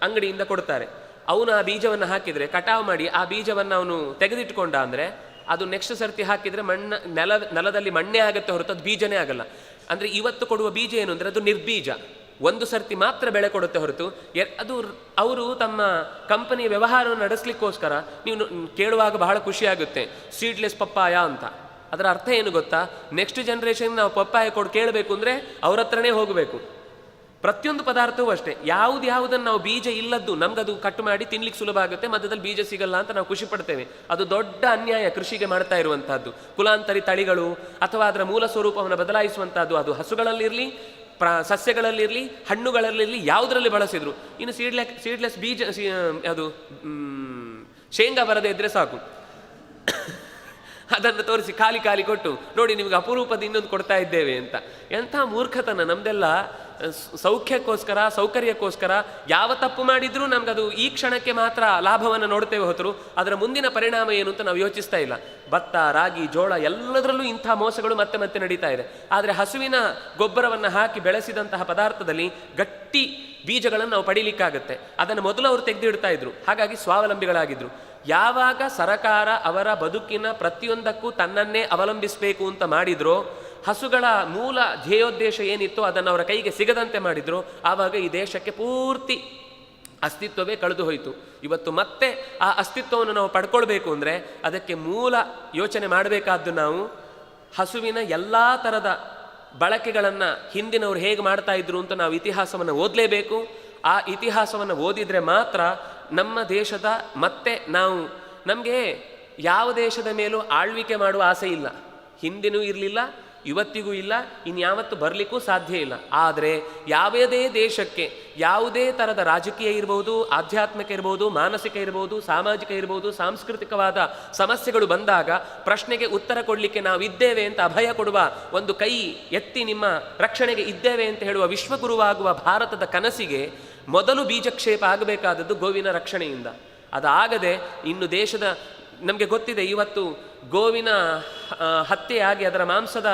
ಅಂಗಡಿಯಿಂದ ಕೊಡ್ತಾರೆ. ಅವನು ಆ ಬೀಜವನ್ನು ಹಾಕಿದರೆ ಕಟಾವು ಮಾಡಿ ಆ ಬೀಜವನ್ನು ಅವನು ತೆಗೆದಿಟ್ಟುಕೊಂಡ ಅಂದರೆ ಅದು ನೆಕ್ಸ್ಟ್ ಸರ್ತಿ ಹಾಕಿದರೆ ನೆಲದಲ್ಲಿ ಮಣ್ಣೇ ಆಗುತ್ತೆ ಹೊರತು ಅದು ಬೀಜನೇ ಆಗಲ್ಲ. ಅಂದರೆ ಇವತ್ತು ಕೊಡುವ ಬೀಜ ಏನು ಅಂದರೆ ಅದು ನಿರ್ಬೀಜ, ಒಂದು ಸರ್ತಿ ಮಾತ್ರ ಬೆಳೆ ಕೊಡುತ್ತೆ ಹೊರತು ಅದು ಅವರು ತಮ್ಮ ಕಂಪನಿಯ ವ್ಯವಹಾರವನ್ನು ನಡೆಸಲಿಕ್ಕೋಸ್ಕರ ನೀವು ಕೇಳುವಾಗ ಬಹಳ ಖುಷಿಯಾಗುತ್ತೆ, ಸೀಡ್ಲೆಸ್ ಪಪ್ಪಾಯ ಅಂತ. ಅದರ ಅರ್ಥ ಏನು ಗೊತ್ತಾ? ನೆಕ್ಸ್ಟ್ ಜನ್ರೇಷನ್ ನಾವು ಪಪ್ಪಾಯ ಕೇಳಬೇಕು ಅಂದರೆ ಅವ್ರ ಹತ್ರನೇ ಹೋಗಬೇಕು. ಪ್ರತಿಯೊಂದು ಪದಾರ್ಥವೂ ಅಷ್ಟೇ, ಯಾವುದನ್ನು ನಾವು ಬೀಜ ಇಲ್ಲದ್ದು ನಮ್ಗದು ಕಟ್ಟು ಮಾಡಿ ತಿನ್ಲಿಕ್ಕೆ ಸುಲಭ ಆಗುತ್ತೆ, ಮಧ್ಯದಲ್ಲಿ ಬೀಜ ಸಿಗಲ್ಲ ಅಂತ ನಾವು ಖುಷಿ ಪಡ್ತೇವೆ. ಅದು ದೊಡ್ಡ ಅನ್ಯಾಯ ಕೃಷಿಗೆ ಮಾಡ್ತಾ ಇರುವಂತಹದ್ದು. ಕುಲಾಂತರಿ ತಳಿಗಳು ಅಥವಾ ಅದರ ಮೂಲ ಸ್ವರೂಪವನ್ನು ಬದಲಾಯಿಸುವಂತಹದ್ದು, ಅದು ಹಸುಗಳಲ್ಲಿರಲಿ, ಸಸ್ಯಗಳಲ್ಲಿರಲಿ, ಹಣ್ಣುಗಳಲ್ಲಿರಲಿ, ಯಾವುದರಲ್ಲಿ ಬಳಸಿದ್ರು. ಇನ್ನು ಸೀಡ್ಲೆಸ್ ಬೀಜ ಅದು ಶೇಂಗಾ ಬರದೇ ಇದ್ರೆ ಸಾಕು, ಅದನ್ನು ತೋರಿಸಿ ಖಾಲಿ ಕೊಟ್ಟು ನೋಡಿ ನಿಮಗೆ ಅಪರೂಪದ ಇನ್ನೊಂದು ಕೊಡ್ತಾ ಇದ್ದೇವೆ ಅಂತ. ಎಂಥ ಮೂರ್ಖತನ ನಮ್ದೆಲ್ಲ. ಸೌಖ್ಯಕ್ಕೋಸ್ಕರ, ಸೌಕರ್ಯಕ್ಕೋಸ್ಕರ ಯಾವ ತಪ್ಪು ಮಾಡಿದ್ರೂ ನಮ್ಗದು ಈ ಕ್ಷಣಕ್ಕೆ ಮಾತ್ರ ಲಾಭವನ್ನು ನೋಡ್ತೇವೆ ಹೊರತು ಅದರ ಮುಂದಿನ ಪರಿಣಾಮ ಏನು ಅಂತ ನಾವು ಯೋಚಿಸ್ತಾ ಇಲ್ಲ. ಭತ್ತ, ರಾಗಿ, ಜೋಳ ಎಲ್ಲದರಲ್ಲೂ ಇಂಥ ಮೋಸಗಳು ಮತ್ತೆ ನಡೀತಾ ಇದೆ. ಆದರೆ ಹಸುವಿನ ಗೊಬ್ಬರವನ್ನು ಹಾಕಿ ಬೆಳೆಸಿದಂತಹ ಪದಾರ್ಥದಲ್ಲಿ ಗಟ್ಟಿ ಬೀಜಗಳನ್ನು ನಾವು ಪಡೀಲಿಕ್ಕಾಗತ್ತೆ. ಅದನ್ನು ಮೊದಲು ಅವರು ತೆಗೆದಿಡ್ತಾ ಇದ್ರು, ಹಾಗಾಗಿ ಸ್ವಾವಲಂಬಿಗಳಾಗಿದ್ರು. ಯಾವಾಗ ಸರಕಾರ ಅವರ ಬದುಕಿನ ಪ್ರತಿಯೊಂದಕ್ಕೂ ತನ್ನನ್ನೇ ಅವಲಂಬಿಸಬೇಕು ಅಂತ ಮಾಡಿದ್ರೋ, ಹಸುಗಳ ಮೂಲ ಧ್ಯೇಯೋದ್ದೇಶ ಏನಿತ್ತೋ ಅದನ್ನು ಅವರ ಕೈಗೆ ಸಿಗದಂತೆ ಮಾಡಿದ್ರು, ಆವಾಗ ಈ ದೇಶಕ್ಕೆ ಪೂರ್ತಿ ಅಸ್ತಿತ್ವವೇ ಕಳೆದು ಹೋಯಿತು. ಇವತ್ತು ಮತ್ತೆ ಆ ಅಸ್ತಿತ್ವವನ್ನು ನಾವು ಪಡ್ಕೊಳ್ಬೇಕು ಅಂದರೆ ಅದಕ್ಕೆ ಮೂಲ ಯೋಚನೆ ಮಾಡಬೇಕಾದ್ದು ನಾವು ಹಸುವಿನ ಎಲ್ಲ ಥರದ ಬಳಕೆಗಳನ್ನು ಹಿಂದಿನವರು ಹೇಗೆ ಮಾಡ್ತಾ ಇದ್ರು ಅಂತ ನಾವು ಇತಿಹಾಸವನ್ನು ಓದಲೇಬೇಕು. ಆ ಇತಿಹಾಸವನ್ನು ಓದಿದರೆ ಮಾತ್ರ ನಮ್ಮ ದೇಶದ ಮತ್ತೆ ನಮಗೆ ಯಾವ ದೇಶದ ಮೇಲೂ ಆಳ್ವಿಕೆ ಮಾಡುವ ಆಸೆ ಇಲ್ಲ, ಹಿಂದಿನೂ ಇರಲಿಲ್ಲ, ಇವತ್ತಿಗೂ ಇಲ್ಲ, ಇನ್ಯಾವತ್ತು ಬರಲಿಕ್ಕೂ ಸಾಧ್ಯ ಇಲ್ಲ. ಆದರೆ ಯಾವುದೇ ದೇಶಕ್ಕೆ ಯಾವುದೇ ಥರದ ರಾಜಕೀಯ ಇರ್ಬೋದು, ಆಧ್ಯಾತ್ಮಿಕ ಇರ್ಬೋದು, ಮಾನಸಿಕ ಇರ್ಬೋದು, ಸಾಮಾಜಿಕ ಇರ್ಬೋದು, ಸಾಂಸ್ಕೃತಿಕವಾದ ಸಮಸ್ಯೆಗಳು ಬಂದಾಗ ಪ್ರಶ್ನೆಗೆ ಉತ್ತರ ಕೊಡಲಿಕ್ಕೆ ನಾವಿದ್ದೇವೆ ಅಂತ ಅಭಯ ಕೊಡುವ ಒಂದು ಕೈ ಎತ್ತಿ ನಿಮ್ಮ ರಕ್ಷಣೆಗೆ ಇದ್ದೇವೆ ಅಂತ ಹೇಳುವ ವಿಶ್ವಗುರುವಾಗುವ ಭಾರತದ ಕನಸಿಗೆ ಮೊದಲು ಬೀಜಕ್ಷೇಪ ಆಗಬೇಕಾದದ್ದು ಗೋವಿನ ರಕ್ಷಣೆಯಿಂದ. ಅದಾಗದೆ ಇನ್ನು ದೇಶದ ನಮಗೆ ಗೊತ್ತಿದೆ, ಇವತ್ತು ಗೋವಿನ ಹತ್ಯೆಯಾಗಿ ಅದರ ಮಾಂಸದ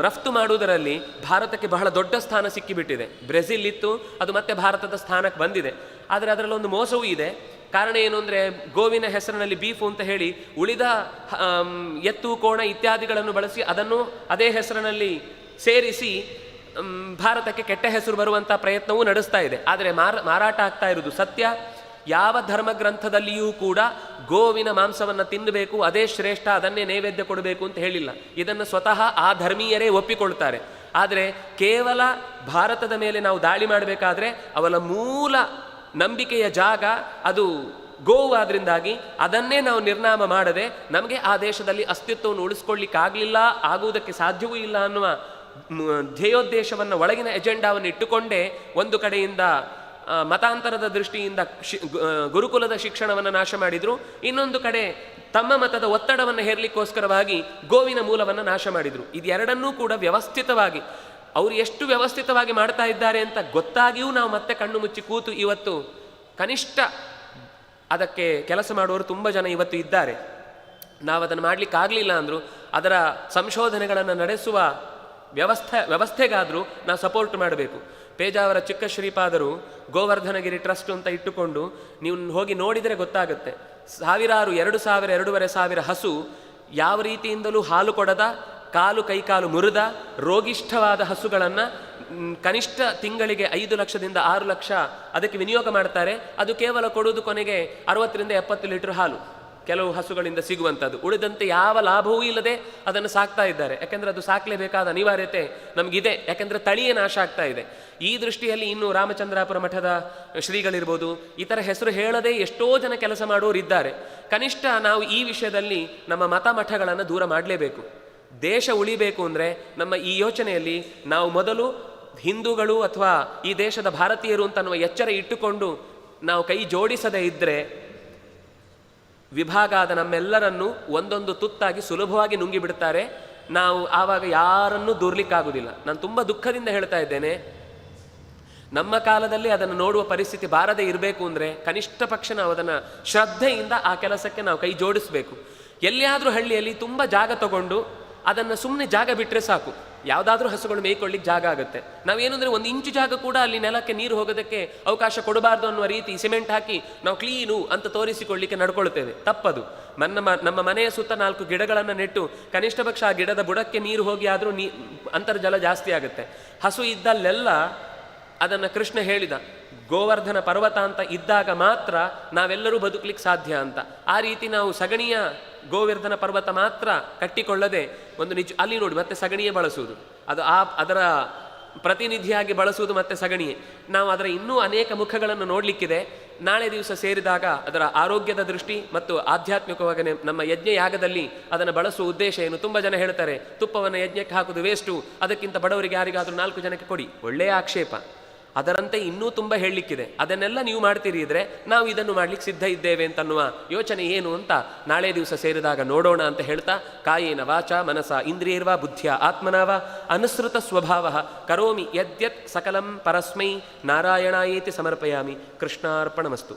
ರಫ್ತು ಮಾಡುವುದರಲ್ಲಿ ಭಾರತಕ್ಕೆ ಬಹಳ ದೊಡ್ಡ ಸ್ಥಾನ ಸಿಕ್ಕಿಬಿಟ್ಟಿದೆ. ಬ್ರೆಜಿಲ್ ಇತ್ತು, ಅದು ಮತ್ತೆ ಭಾರತದ ಸ್ಥಾನಕ್ಕೆ ಬಂದಿದೆ. ಆದರೆ ಅದರಲ್ಲೊಂದು ಮೋಸವೂ ಇದೆ. ಕಾರಣ ಏನು ಅಂದರೆ, ಗೋವಿನ ಹೆಸರಿನಲ್ಲಿ ಬೀಫು ಅಂತ ಹೇಳಿ ಉಳಿದ ಎತ್ತು, ಕೋಣ ಇತ್ಯಾದಿಗಳನ್ನು ಬಳಸಿ ಅದನ್ನು ಅದೇ ಹೆಸರಿನಲ್ಲಿ ಸೇರಿಸಿ ಭಾರತಕ್ಕೆ ಕೆಟ್ಟ ಹೆಸರು ಬರುವಂಥ ಪ್ರಯತ್ನವೂ ನಡೆಸ್ತಾ ಇದೆ. ಆದರೆ ಮಾರಾಟ ಆಗ್ತಾ ಇರುವುದು ಸತ್ಯ. ಯಾವ ಧರ್ಮ ಗ್ರಂಥದಲ್ಲಿಯೂ ಕೂಡ ಗೋವಿನ ಮಾಂಸವನ್ನು ತಿನ್ನಬೇಕು, ಅದೇ ಶ್ರೇಷ್ಠ, ಅದನ್ನೇ ನೈವೇದ್ಯ ಕೊಡಬೇಕು ಅಂತ ಹೇಳಿಲ್ಲ. ಇದನ್ನು ಸ್ವತಃ ಆ ಧರ್ಮೀಯರೇ ಒಪ್ಪಿಕೊಳ್ತಾರೆ. ಆದರೆ ಕೇವಲ ಭಾರತದ ಮೇಲೆ ನಾವು ದಾಳಿ ಮಾಡಬೇಕಾದ್ರೆ ಅವರ ಮೂಲ ನಂಬಿಕೆಯ ಜಾಗ ಅದು ಗೋವು. ಆದ್ರಿಂದಾಗಿ ಅದನ್ನೇ ನಾವು ನಿರ್ನಾಮ ಮಾಡದೆ ನಮಗೆ ಆ ದೇಶದಲ್ಲಿ ಅಸ್ತಿತ್ವವನ್ನು ಉಳಿಸ್ಕೊಳ್ಳಿಕ್ಕಾಗಲಿಲ್ಲ, ಆಗುವುದಕ್ಕೆ ಸಾಧ್ಯವೂ ಇಲ್ಲ ಅನ್ನುವ ಧ್ಯೇಯೋದ್ದೇಶವನ್ನು, ಒಳಗಿನ ಎಜೆಂಡಾವನ್ನು ಇಟ್ಟುಕೊಂಡೇ ಒಂದು ಕಡೆಯಿಂದ ಮತಾಂತರದ ದೃಷ್ಟಿಯಿಂದ ಗುರುಕುಲದ ಶಿಕ್ಷಣವನ್ನು ನಾಶ ಮಾಡಿದರು, ಇನ್ನೊಂದು ಕಡೆ ತಮ್ಮ ಮತದ ಒತ್ತಡವನ್ನು ಹೇರಲಿಕ್ಕೋಸ್ಕರವಾಗಿ ಗೋವಿನ ಮೂಲವನ್ನು ನಾಶ ಮಾಡಿದರು. ಇದೆರಡನ್ನೂ ಕೂಡ ವ್ಯವಸ್ಥಿತವಾಗಿ ಅವರು ಎಷ್ಟು ವ್ಯವಸ್ಥಿತವಾಗಿ ಮಾಡ್ತಾ ಇದ್ದಾರೆ ಅಂತ ಗೊತ್ತಾಗಿಯೂ ನಾವು ಮತ್ತೆ ಕಣ್ಣು ಮುಚ್ಚಿ ಕೂತು ಇವತ್ತು ಕನಿಷ್ಠ ಅದಕ್ಕೆ ಕೆಲಸ ಮಾಡುವವರು ತುಂಬ ಜನ ಇವತ್ತು ಇದ್ದಾರೆ. ನಾವು ಅದನ್ನು ಮಾಡಲಿಕ್ಕಾಗಲಿಲ್ಲ ಅಂದರೂ ಅದರ ಸಂಶೋಧನೆಗಳನ್ನು ನಡೆಸುವ ವ್ಯವಸ್ಥೆಗಾದರೂ ನಾವು ಸಪೋರ್ಟ್ ಮಾಡಬೇಕು. ಪೇಜಾವರ ಚಿಕ್ಕ ಶ್ರೀಪಾದರು ಗೋವರ್ಧನಗಿರಿ ಟ್ರಸ್ಟ್ ಅಂತ ಇಟ್ಟುಕೊಂಡು ನೀವು ಹೋಗಿ ನೋಡಿದರೆ ಗೊತ್ತಾಗುತ್ತೆ. ಸಾವಿರಾರು 2,000-2,500 ಹಸು ಯಾವ ರೀತಿಯಿಂದಲೂ ಹಾಲು ಕೊಡದ, ಕೈಕಾಲು ಮುರಿದ, ರೋಗಿಷ್ಠವಾದ ಹಸುಗಳನ್ನು ಕನಿಷ್ಠ ತಿಂಗಳಿಗೆ 5 ಲಕ್ಷದಿಂದ 6 ಲಕ್ಷ ಅದಕ್ಕೆ ವಿನಿಯೋಗ ಮಾಡ್ತಾರೆ. ಅದು ಕೇವಲ ಕೊಡುವುದು ಕೊನೆಗೆ 60-70 ಲೀಟರ್ ಹಾಲು ಕೆಲವು ಹಸುಗಳಿಂದ ಸಿಗುವಂಥದ್ದು. ಉಳಿದಂತೆ ಯಾವ ಲಾಭವೂ ಇಲ್ಲದೆ ಅದನ್ನು ಸಾಕ್ತಾ ಇದ್ದಾರೆ. ಯಾಕೆಂದರೆ ಅದು ಸಾಕಲೇಬೇಕಾದ ಅನಿವಾರ್ಯತೆ ನಮಗಿದೆ, ಯಾಕೆಂದರೆ ತಳಿಯೇ ನಾಶ ಆಗ್ತಾ ಇದೆ. ಈ ದೃಷ್ಟಿಯಲ್ಲಿ ಇನ್ನು ರಾಮಚಂದ್ರಾಪುರ ಮಠದ ಶ್ರೀಗಳಿರ್ಬೋದು, ಇತರ ಹೆಸರು ಹೇಳದೆ ಎಷ್ಟೋ ಜನ ಕೆಲಸ ಮಾಡುವವರು ಇದ್ದಾರೆ. ಕನಿಷ್ಠ ನಾವು ಈ ವಿಷಯದಲ್ಲಿ ನಮ್ಮ ಮಠಗಳನ್ನು ದೂರ ಮಾಡಲೇಬೇಕು. ದೇಶ ಉಳಿಬೇಕು ಅಂದರೆ ನಮ್ಮ ಈ ಯೋಚನೆಯಲ್ಲಿ ನಾವು ಮೊದಲು ಹಿಂದೂಗಳು ಅಥವಾ ಈ ದೇಶದ ಭಾರತೀಯರು ಅಂತ ಅನ್ನುವ ಎಚ್ಚರ ಇಟ್ಟುಕೊಂಡು ನಾವು ಕೈ ಜೋಡಿಸದೇ ಇದ್ದರೆ ವಿಭಾಗ ಆದ ನಮ್ಮೆಲ್ಲರನ್ನು ಒಂದೊಂದು ತುತ್ತಾಗಿ ಸುಲಭವಾಗಿ ನುಂಗಿಬಿಡ್ತಾರೆ. ನಾವು ಆವಾಗ ಯಾರನ್ನೂ ದೂರ್ಲಿಕ್ಕಾಗುವುದಿಲ್ಲ. ನಾನು ತುಂಬ ದುಃಖದಿಂದ ಹೇಳ್ತಾ ಇದ್ದೇನೆ, ನಮ್ಮ ಕಾಲದಲ್ಲಿ ಅದನ್ನು ನೋಡುವ ಪರಿಸ್ಥಿತಿ ಬಾರದೇ ಇರಬೇಕು ಅಂದರೆ ಕನಿಷ್ಠ ಪಕ್ಷ ನಾವು ಅದನ್ನು ಶ್ರದ್ಧೆಯಿಂದ ಆ ಕೆಲಸಕ್ಕೆ ನಾವು ಕೈ ಜೋಡಿಸಬೇಕು. ಎಲ್ಲಿಯಾದರೂ ಹಳ್ಳಿಯಲ್ಲಿ ತುಂಬ ಜಾಗ ತಗೊಂಡು ಅದನ್ನು ಸುಮ್ಮನೆ ಜಾಗ ಬಿಟ್ಟರೆ ಸಾಕು, ಯಾವುದಾದ್ರೂ ಹಸುಗಳು ಮೇಯ್ಕೊಳ್ಳಿಕ್ಕೆ ಜಾಗ ಆಗುತ್ತೆ. ನಾವೇನು ಅಂದರೆ 1 ಇಂಚು ಜಾಗ ಕೂಡ ಅಲ್ಲಿ ನೆಲಕ್ಕೆ ನೀರು ಹೋಗೋದಕ್ಕೆ ಅವಕಾಶ ಕೊಡಬಾರ್ದು ಅನ್ನುವ ರೀತಿ ಸಿಮೆಂಟ್ ಹಾಕಿ ನಾವು ಕ್ಲೀನು ಅಂತ ತೋರಿಸಿಕೊಳ್ಳಿಕ್ಕೆ ನಡ್ಕೊಳ್ತೇವೆ. ತಪ್ಪದು. ನಮ್ಮ ಮನೆಯ ಸುತ್ತ 4 ಗಿಡಗಳನ್ನು ನೆಟ್ಟು ಕನಿಷ್ಠ ಪಕ್ಷ ಆ ಗಿಡದ ಬುಡಕ್ಕೆ ನೀರು ಹೋಗಿ ಆದರೂ ಅಂತರ್ಜಲ ಜಾಸ್ತಿ ಆಗುತ್ತೆ. ಹಸು ಇದ್ದಲ್ಲೆಲ್ಲ ಅದನ್ನು ಕೃಷ್ಣ ಹೇಳಿದ, ಗೋವರ್ಧನ ಪರ್ವತ ಅಂತ ಇದ್ದಾಗ ಮಾತ್ರ ನಾವೆಲ್ಲರೂ ಬದುಕಲಿಕ್ಕೆ ಸಾಧ್ಯ ಅಂತ. ಆ ರೀತಿ ನಾವು ಸಗಣಿಯ ಗೋವರ್ಧನ ಪರ್ವತ ಮಾತ್ರ ಕಟ್ಟಿಕೊಳ್ಳದೆ ಒಂದು ಅಲ್ಲಿ ನೋಡಿ ಮತ್ತೆ ಸಗಣಿಯೇ ಬಳಸುವುದು, ಅದು ಅದರ ಪ್ರತಿನಿಧಿಯಾಗಿ ಬಳಸುವುದು ಮತ್ತೆ ಸಗಣಿಯೇ. ನಾವು ಅದರ ಇನ್ನೂ ಅನೇಕ ಮುಖಗಳನ್ನು ನೋಡಲಿಕ್ಕಿದೆ. ನಾಳೆ ದಿವಸ ಸೇರಿದಾಗ ಅದರ ಆರೋಗ್ಯದ ದೃಷ್ಟಿ ಮತ್ತು ಆಧ್ಯಾತ್ಮಿಕವಾಗಿ ನಮ್ಮ ಯಜ್ಞ ಯಾಗದಲ್ಲಿ ಅದನ್ನು ಬಳಸುವ ಉದ್ದೇಶ ಏನು? ತುಂಬ ಜನ ಹೇಳ್ತಾರೆ ತುಪ್ಪವನ್ನು ಯಜ್ಞಕ್ಕೆ ಹಾಕೋದು ವೇಸ್ಟು, ಅದಕ್ಕಿಂತ ಬಡವರಿಗೆ ಯಾರಿಗಾದರೂ 4 ಜನಕ್ಕೆ ಕೊಡಿ. ಒಳ್ಳೆಯ ಆಕ್ಷೇಪ. ಅದರಂತೆ ಇನ್ನೂ ತುಂಬ ಹೇಳಲಿಕ್ಕಿದೆ. ಅದನ್ನೆಲ್ಲ ನೀವು ಮಾಡ್ತೀರಿ ಇದ್ರೆ ನಾವು ಇದನ್ನು ಮಾಡ್ಲಿಕ್ಕೆ ಸಿದ್ಧ ಇದ್ದೇವೆ ಅಂತನ್ನುವ ಯೋಚನೆ ಏನು ಅಂತ ನಾಳೆ ದಿವಸ ಸೇರಿದಾಗ ನೋಡೋಣ ಅಂತ ಹೇಳ್ತಾ, ಕಾಯೇನ ವಾಚ ಮನಸ ಇಂದ್ರಿಯರ್ವಾ ಬುದ್ಧಿಯ ಆತ್ಮನಾವ ಅನುಸೃತ ಸ್ವಭಾವ ಕರೋಮಿ ಯದ್ಯತ್ ಸಕಲಂ ಪರಸ್ಮೈ ನಾರಾಯಣಾಯೇತಿ ಸಮರ್ಪಯಾಮಿ. ಕೃಷ್ಣಾರ್ಪಣಮಸ್ತು.